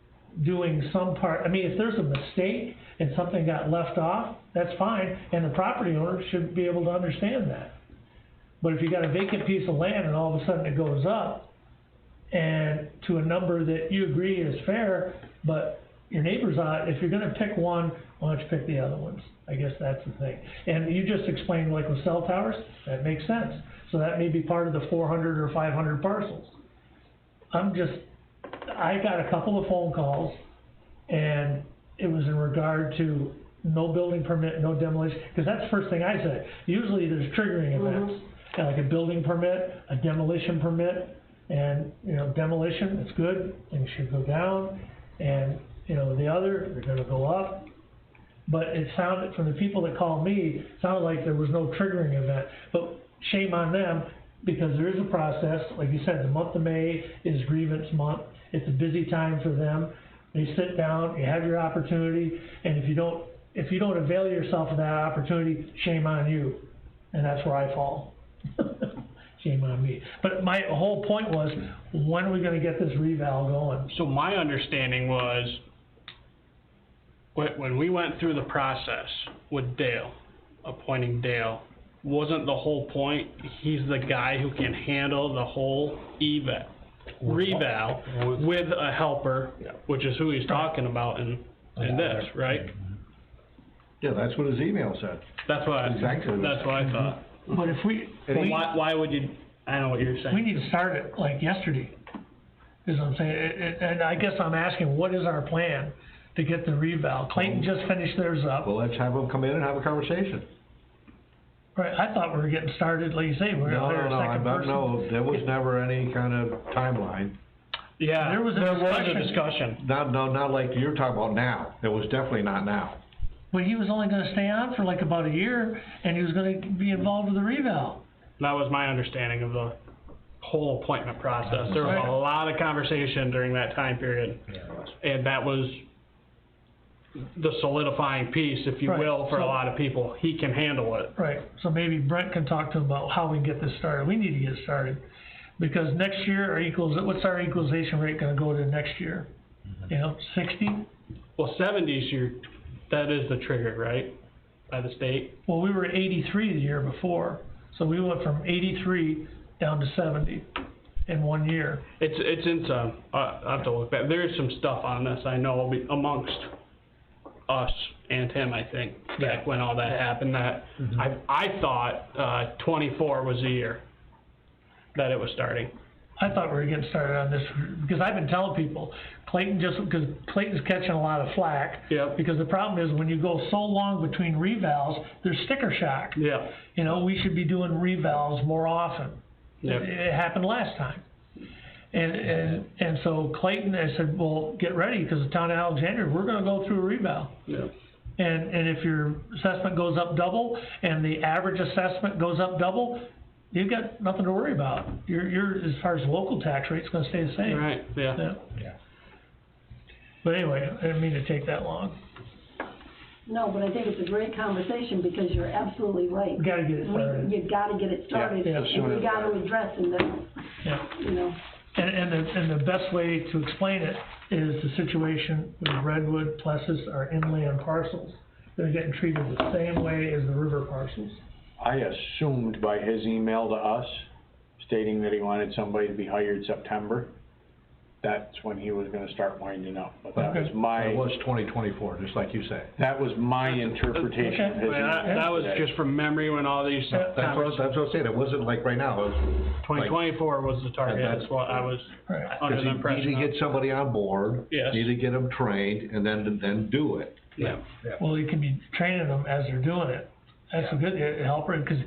doing some part. I mean, if there's a mistake and something got left off, that's fine, and the property owner should be able to understand that. But if you got a vacant piece of land and all of a sudden it goes up, and to a number that you agree is fair, but your neighbor's on, if you're gonna pick one, why don't you pick the other ones? I guess that's the thing. And you just explained, like with cell towers, that makes sense. So that may be part of the 400 or 500 parcels. I got a couple of phone calls, and it was in regard to no building permit, no demolition, because that's the first thing I said. Usually there's triggering events, like a building permit, a demolition permit, and, demolition, it's good, things should go down, and, the other, they're gonna go up. But it sounded, from the people that called me, it sounded like there was no triggering event. But shame on them, because there is a process. Like you said, the month of May is grievance month. It's a busy time for them. They sit down, you have your opportunity, and if you don't avail yourself of that opportunity, shame on you. And that's where I fall. Shame on me. But my whole point was, when are we gonna get this reval going? So my understanding was, when we went through the process with Dale, appointing Dale, wasn't the whole point, he's the guy who can handle the whole reval with a helper, which is who he's talking about in this, right? Yeah, that's what his email said. That's what Exactly. that's what I thought. But if But why would you, I know what you're saying. we need to start it like yesterday, is what I'm saying. And I guess I'm asking, what is our plan to get the reval? Clayton just finished theirs up. Well, let's have them come in and have a conversation. Right, I thought we were getting started, like you say, we're gonna hire a second person. No, there was never any kind of timeline. Yeah, There was a discussion. Not like you're talking about now. It was definitely not now. But he was only gonna stay on for like about a year, and he was gonna be involved with the reval. That was my understanding of the whole appointment process. There was Right. a lot of conversation during that time period. And that was the solidifying piece, if you Right. will, for a So- lot of people. He can handle it. Right, so maybe Brent can talk to him about how we can get this started. We need to get started. Because next year, what's our equalization rate gonna go to next year? 60? Well, 70's that is the trigger, right? by the state. Well, we were at 83 the year before, so we went from 83 down to 70 in 1 year. It's in some, I have to look back, there is some stuff on this, I know, amongst us and him, I think, back when all that happened, that, I thought, 24 was the year that it was starting. I thought we were getting started on this, because I've been telling people, because Clayton's catching a lot of flack. Yep. Because the problem is, when you go so long between revals, there's sticker shock. Yeah. You know, we should be doing revals more often. Yep. It happened last time. And so Clayton, I said, well, get ready, because the town of Alexandria, we're gonna go through a reval. Yeah. And if your assessment goes up double, and the average assessment goes up double, you've got nothing to worry about. Your as far as local tax rate's gonna stay the same. Right, yeah. But anyway, I didn't mean to take that long. No, but I think it's a great conversation, because you're absolutely right. We gotta get it started. You gotta get it started, Yeah, and as soon you as gotta address it, Yeah. you know. And the best way to explain it is the situation with Redwood, Plessis are inland parcels. They're getting treated the same way as the river parcels. I assumed by his email to us, stating that he wanted somebody to be hired September, that's when he was gonna start winding up, but that was my. It was 2024, just like you say. That was my interpretation of his email. That was today. just from memory when all these. That's what I'm saying, it wasn't like right now, it was. 2024 was the target, that's what I was under the impression You need to of. get somebody on board. Yes. Need to get them trained, and then do it. Yeah. Well, you can be training them as they're doing it. That's a good helper, because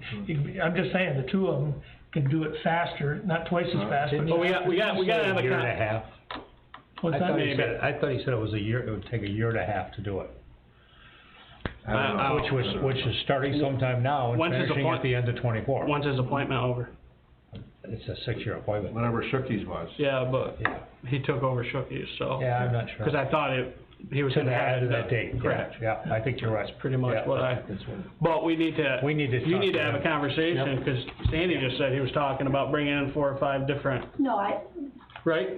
I'm just saying, the two of them can do it faster, not twice as fast, but. But we gotta have a. A year and a half. What's I that? thought he said it was a year, it would take a year and a half to do it. I don't know. Which is starting sometime now and When's his finishing at the end of 24. When's his appointment over? It's a 6-year appointment. Whenever Shookie's was. Yeah, but Yeah. he took over Shookie's, so. Yeah, I'm not sure. Cause I thought he was To gonna the have end of it that date, correct. yeah, I think you're right. That's pretty much Yeah, what but we need to. We need to You talk need to to have a him. conversation, cause Sandy just said he was talking about bringing in 4 or 5 different, No, right?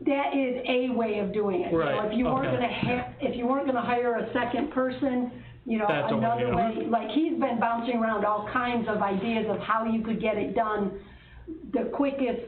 that is a way of doing it. You know, Right, if you weren't okay. if you weren't gonna hire a second person, you know, That's a way, another yeah. way, like, he's been bouncing around all kinds of ideas of how you could get it done the quickest,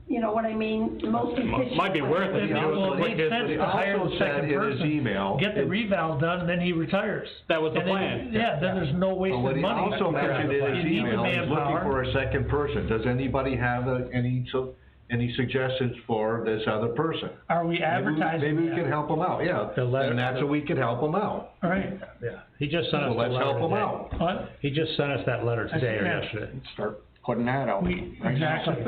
you know what I mean, the most efficient. Might be way. worth it. Well, it makes sense He to hire also the said second in his person, email. get the reval done, and then he retires. That was the And then- plan. Yeah, then there's no But wasted what he money. also mentioned in his You need the email, he's looking manpower. for a second person. Does anybody have any suggestions for this other person? Are we advertising Maybe we that? can help him out, yeah. The letter- And that's what we can help him out. All right, Yeah, he just sent us Well, the let's letter help him today. out. what? He just sent us that letter today or Yeah. yesterday, Start putting that out. right now. Exactly.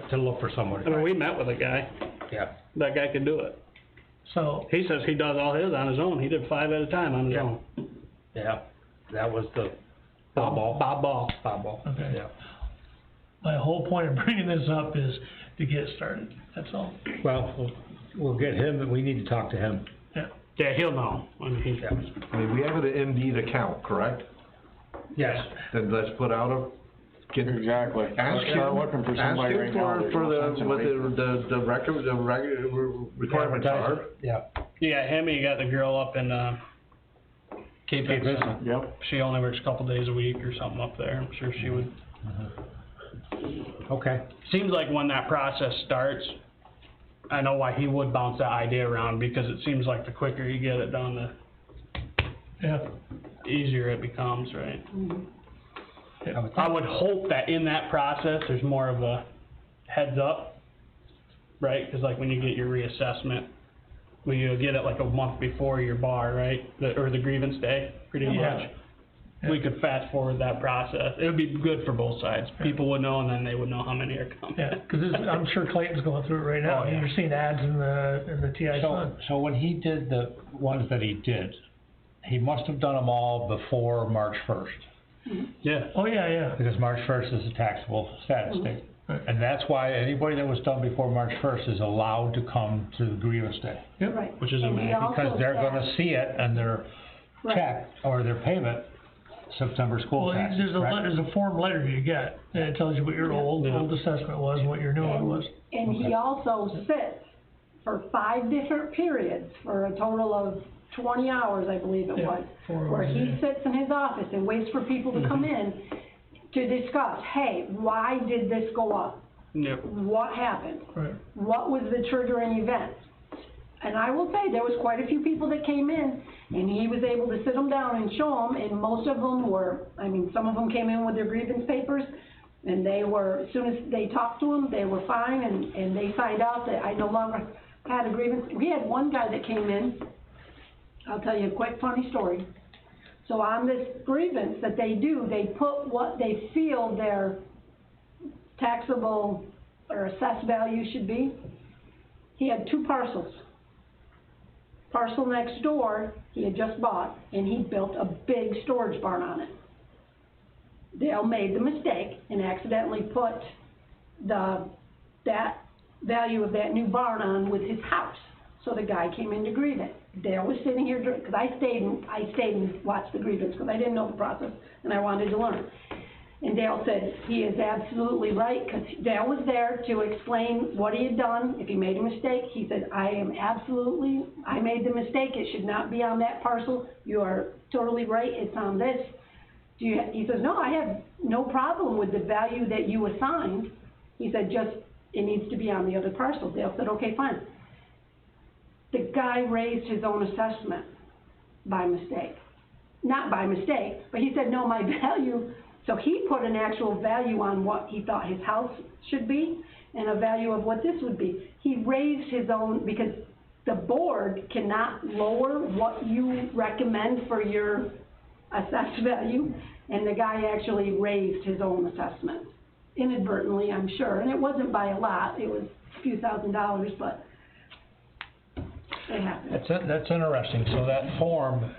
to look for somebody. I mean, we met with a guy, Yeah. that guy could do it. So, He says he does all his on his own, he did 5 at a time on his Yeah. own. Yeah, that was the. Bob Ball. okay. Yeah. My whole point of bringing this up is to get started, that's all. Well, we'll get him, we need to talk to him. Yeah, he'll know, I mean, he's. I mean, we have an Indeed account, correct? Yes. Then let's put out Exactly. ask him, Start looking for somebody right now. ask him There's for no the, sense in what waiting. the requirements are. Yeah. You got him, and you got the girl up in, Cape Vincent. Yep. She only works a couple days a week or something up there, I'm sure she would. Okay. Seems like when that process starts, I know why he would bounce that idea around, because it seems like the quicker you get it done, the Yeah. easier it becomes, right? Yeah. I would hope that in that process, there's more of a heads up, right? Cause like when you get your reassessment, when you get it like a month before your bar, right? Or the grievance day, pretty Yeah. much. We could fast forward that process. It would be good for both sides. People would know, and then they would know how many are coming. Yeah, because I'm sure Clayton's going through it right now. Oh, yeah. You're seeing ads in the TI Sun. So when he did the ones that he did, he must have done them all before March 1st. Yeah. Oh, yeah. Because March 1st is a taxable status date. Right. And that's why anybody that was done before March 1st is allowed to come to the grievance day. Right. Which is And he amazing, also Because they're said- gonna see it and their Right. check or their payment, September school Well, taxes, there's correct? there's a form letter you get, and it tells you what your old assessment was and what your new one was. And he also sits for 5 different periods for a total of 20 hours, I believe it Yeah, was, 4 hours where a he day. sits in his office and waits for people to come in to discuss, hey, why did this go up? Yep. What happened? Right. What was the triggering event? And I will say, there was quite a few people that came in, and he was able to sit them down and show them, and most of them were, I mean, some of them came in with their grievance papers, and they were, as soon as they talked to them, they were fine, and they signed out that I no longer had a grievance. We had one guy that came in, I'll tell you a quick funny story. So on this grievance that they do, they put what they feel their taxable or assessed value should be. He had 2 parcels. Parcel next door, he had just bought, and he built a big storage barn on it. Dale made the mistake and accidentally put that value of that new barn on with his house. So the guy came in to grieve it. Dale was sitting here, because I stayed and watched the grievance, because I didn't know the process, and I wanted to learn. And Dale said, he is absolutely right, because Dale was there to explain what he had done. If he made a mistake, he said, I made the mistake, it should not be on that parcel. You are totally right, it's on this. He says, no, I have no problem with the value that you assigned. He said, just, it needs to be on the other parcel. Dale said, okay, fine. The guy raised his own assessment by mistake. Not by mistake, but he said, no, my value. So he put an actual value on what he thought his house should be and a value of what this would be. He raised his own, because the board cannot lower what you recommend for your assessed value, and the guy actually raised his own assessment. Inadvertently, I'm sure, and it wasn't by a lot, it was a few $1,000s, but it happened. That's interesting, so that form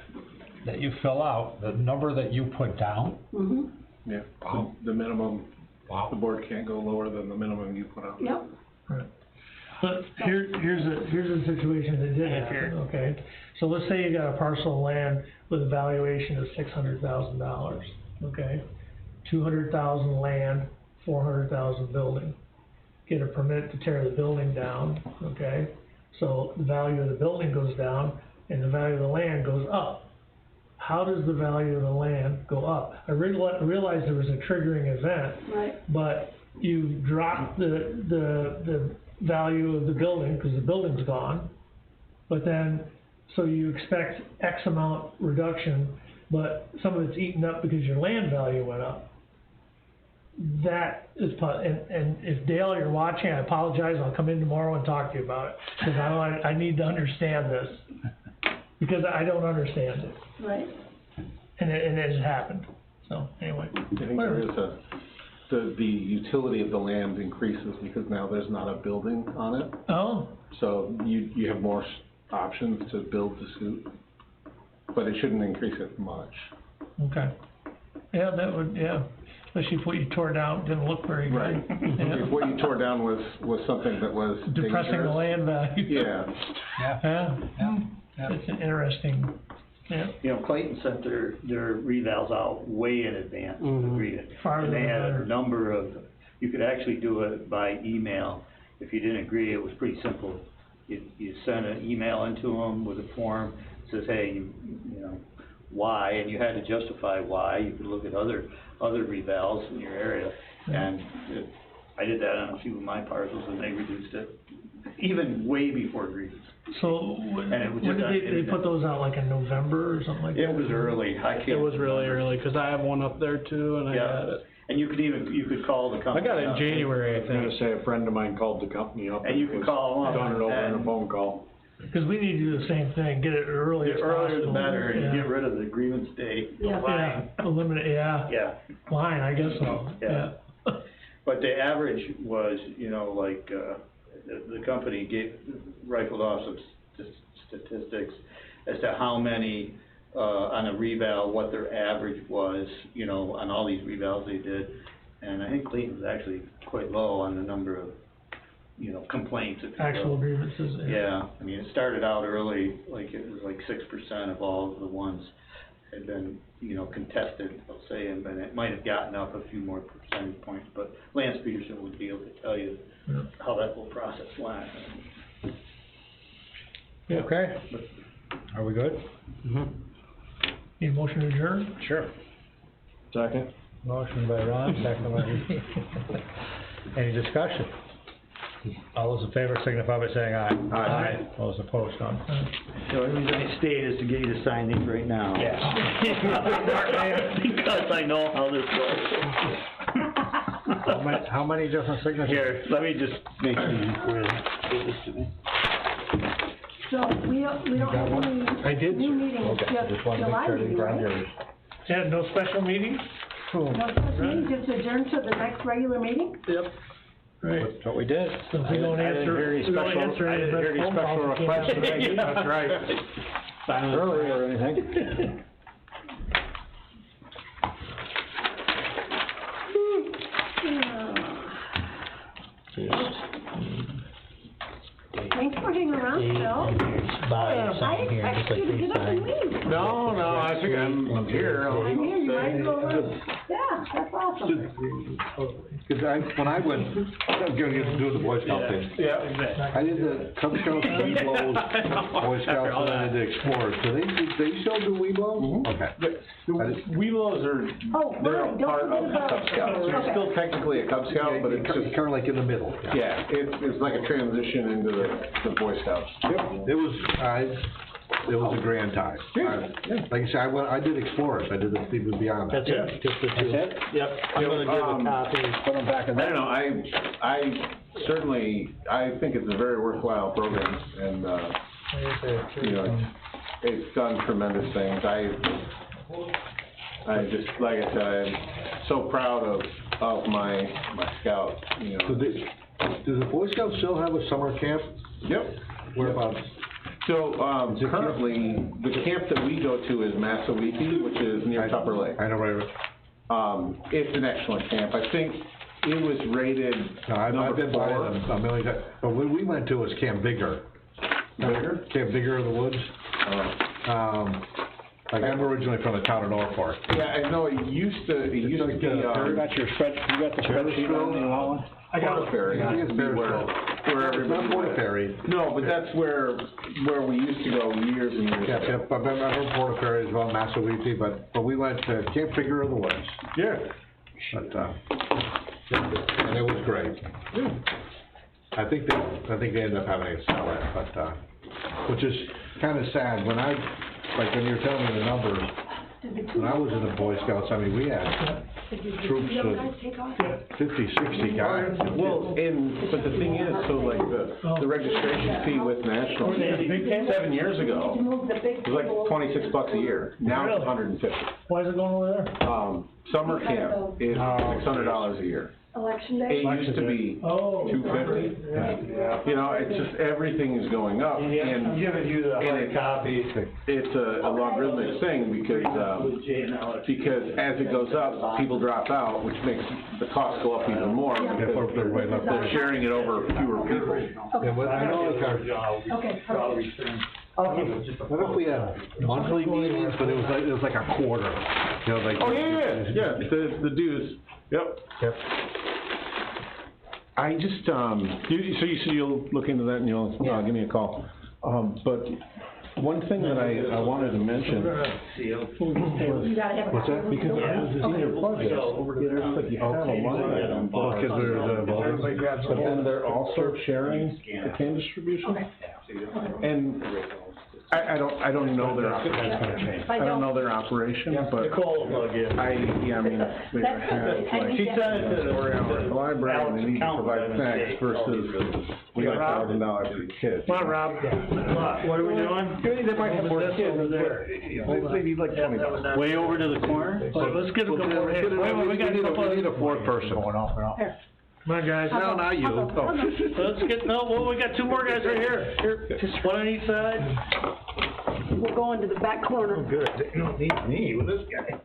that you fill out, the number that you put down, Mm-hmm. Yeah, Wow. the minimum, wow. the board can't go lower than the minimum you put out. Yep. Right. But here's a situation that did happen, okay? So let's say you got a parcel of land with a valuation of $600,000, okay? 200,000 land, 400,000 building. Get a permit to tear the building down, okay? So the value of the building goes down and the value of the land goes up. How does the value of the land go up? I realized there was a triggering event, Right. but you drop the value of the building because the building's gone, but then, so you expect X amount reduction, but some of it's eaten up because your land value went up. That is, and if Dale, you're watching, I apologize, I'll come in tomorrow and talk to you about it, because I need to understand this, because I don't understand it. Right. And it has happened, so, anyway. I think Whatever. there is the utility of the land increases because now there's not a building on it. Oh, So you have more options to build to suit, but it shouldn't increase it much. okay. Yeah, that would, yeah, especially if what you tore down didn't look very good. Right. Yeah. If what you tore down was something that was Depressing the dangerous. land value. Yeah. Yeah, Yeah. it's an interesting, yeah. You know, Clayton sent their revals out way in advance of the grievance. Farther And they than had better. a number of, you could actually do it by email. If you didn't agree, it was pretty simple. You send an email into them with a form, says, hey, you know, why, and you had to justify why. You could look at other revals in your area. And I did that on a few of my parcels and they reduced it, even way before grievance. So, when And it was did just they put those out, like in November or something like that? It was early. I can't It was really remember. early, cause I have one up there too, and I Yeah. got it. And you could call the I company. got it in up. January, I I was gonna think. say, a friend of mine called the company up. And you can was call them up. Done it over in a and phone call. Because we need to do the same thing, get it early The as possible. earlier the better, and Yeah. you get rid of the grievance date. Yeah. Yeah, eliminate, yeah, Yeah, fine, I guess so, Yeah. yeah. but the average was, you know, like, the company rifled off some statistics as to how many, on a reval, what their average was, you know, on all these revals they did. And I think Clayton was actually quite low on the number of, you know, complaints. if you will. Actual grievances, yeah. Yeah, I mean, it started out early, like it was like 6% of all the ones had been, you know, contested, I'll say, and then it might have gotten up a few more percentage points, but Lance Peterson would be able to tell you how that whole process went. Yeah. Okay, Are we good? Need a motion to adjourn? Sure. Second. Motion by Ron, second by me. Any discussion? All those in favor signify by saying aye. Aye. Those opposed, none. So everybody stayed is to get you to sign these right now. Because I know how this goes. How many different signatures? Here, let me just make sure you give this to me. So we don't have any new meetings, just July meeting, right? Yeah, no special meeting? No special meeting, just adjourn to the next regular meeting? Yep. Right. That's what we did. So if we don't answer, we don't answer any of the phone calls, we can't have a meeting. That's right. Early or anything. Thanks for hanging around, Phil. I expected you to get up and leave. No, I think I'm here. I'm here, you might as well, yeah, that's awesome. Cause when I went, I was gonna get to do the Boy Scout thing. Yeah. I did the Cub Scouts, Weeblos, Boy Scouts, and I did the Explorers. Do they still do Weeblos? Okay. Weeblos are, Oh, they're right, a don't part of forget about Cub Scouts. okay. You're still technically a Cub Scout, but it's just, kinda like in the middle. yeah, it's like a transition into the Boy Scouts. Yep, it was a grand time. Like I said, I did Explorers, I did the Stephen Beyond. That's it, just the two. That's it? Yep. I'm gonna give a copy, put them back in I there. don't know, I think it's a very worthwhile program, and, you know, it's done tremendous things. I just, like I said, I'm so proud of my scout, you know. Does the Boy Scouts still have a summer camp? Yep. Whereabouts? So, currently, the camp that we go to is Massawiti, which is near Tupper Lake. I know, right. It's an excellent camp. I think it was rated I've been by number 4. them a million times, but what we went to was Camp Bigger. Bigger? Camp Bigger in the woods. Like I'm originally from the town of Norfolk. Yeah, I know, it used to be, You got the spreadsheet on the one? I got a ferry. I think it's Bearsville. Where It's everybody not Port went. Ferry. No, but that's where we used to go years and years Yep, ago. yep, I've heard Port Ferry as well, Massawiti, but we went to Camp Bigger in the woods. Yeah. But, and it was great. I think they ended up having it sell it, but, which is kinda sad, when you were telling me the numbers, when I was in the Boy Scouts, I mean, we had troops of 50, 60 guys. Well, but the thing is, so like the registration fee with National, 7 years ago, it was like $26 a year. Now it's $150. Why is it going over there? Summer camp is $600 a year. Election day? It used to be $250. You know, it's just, everything is going up, and I'm giving you the hard copy. it's a logarithmic thing, because as it goes up, people drop out, which makes the cost go up even more, because they're sharing it over fewer people. Yeah, well, I know like Okay, perfect. what if we had monthly meetings, but it was like a quarter, you know, like. Oh, yeah, the dues, yep. I just, so you said you'll look into that and you'll, give me a call. But one thing that I wanted to mention. You gotta have. What's that? Because in your budget, it's like you have a line item. Because we're But then they're also sharing the can distribution. And I don't know their operation. I don't know their operation, but Nicole will plug in. I mean, we have like. She said it to the 4 hours in the library and they need to provide snacks versus we got $1,000 for the kids. Come on, Rob. What are we doing? They might have more kids, over there. but they need like $20. Way over to the corner? Let's get a couple more hands. Wait, we got a couple. We need a fourth person. Come on, guys. No, not you. Let's get, we got 2 more guys right here. Here, just one on each side. We'll go into the back corner. Good. You don't need me with this guy.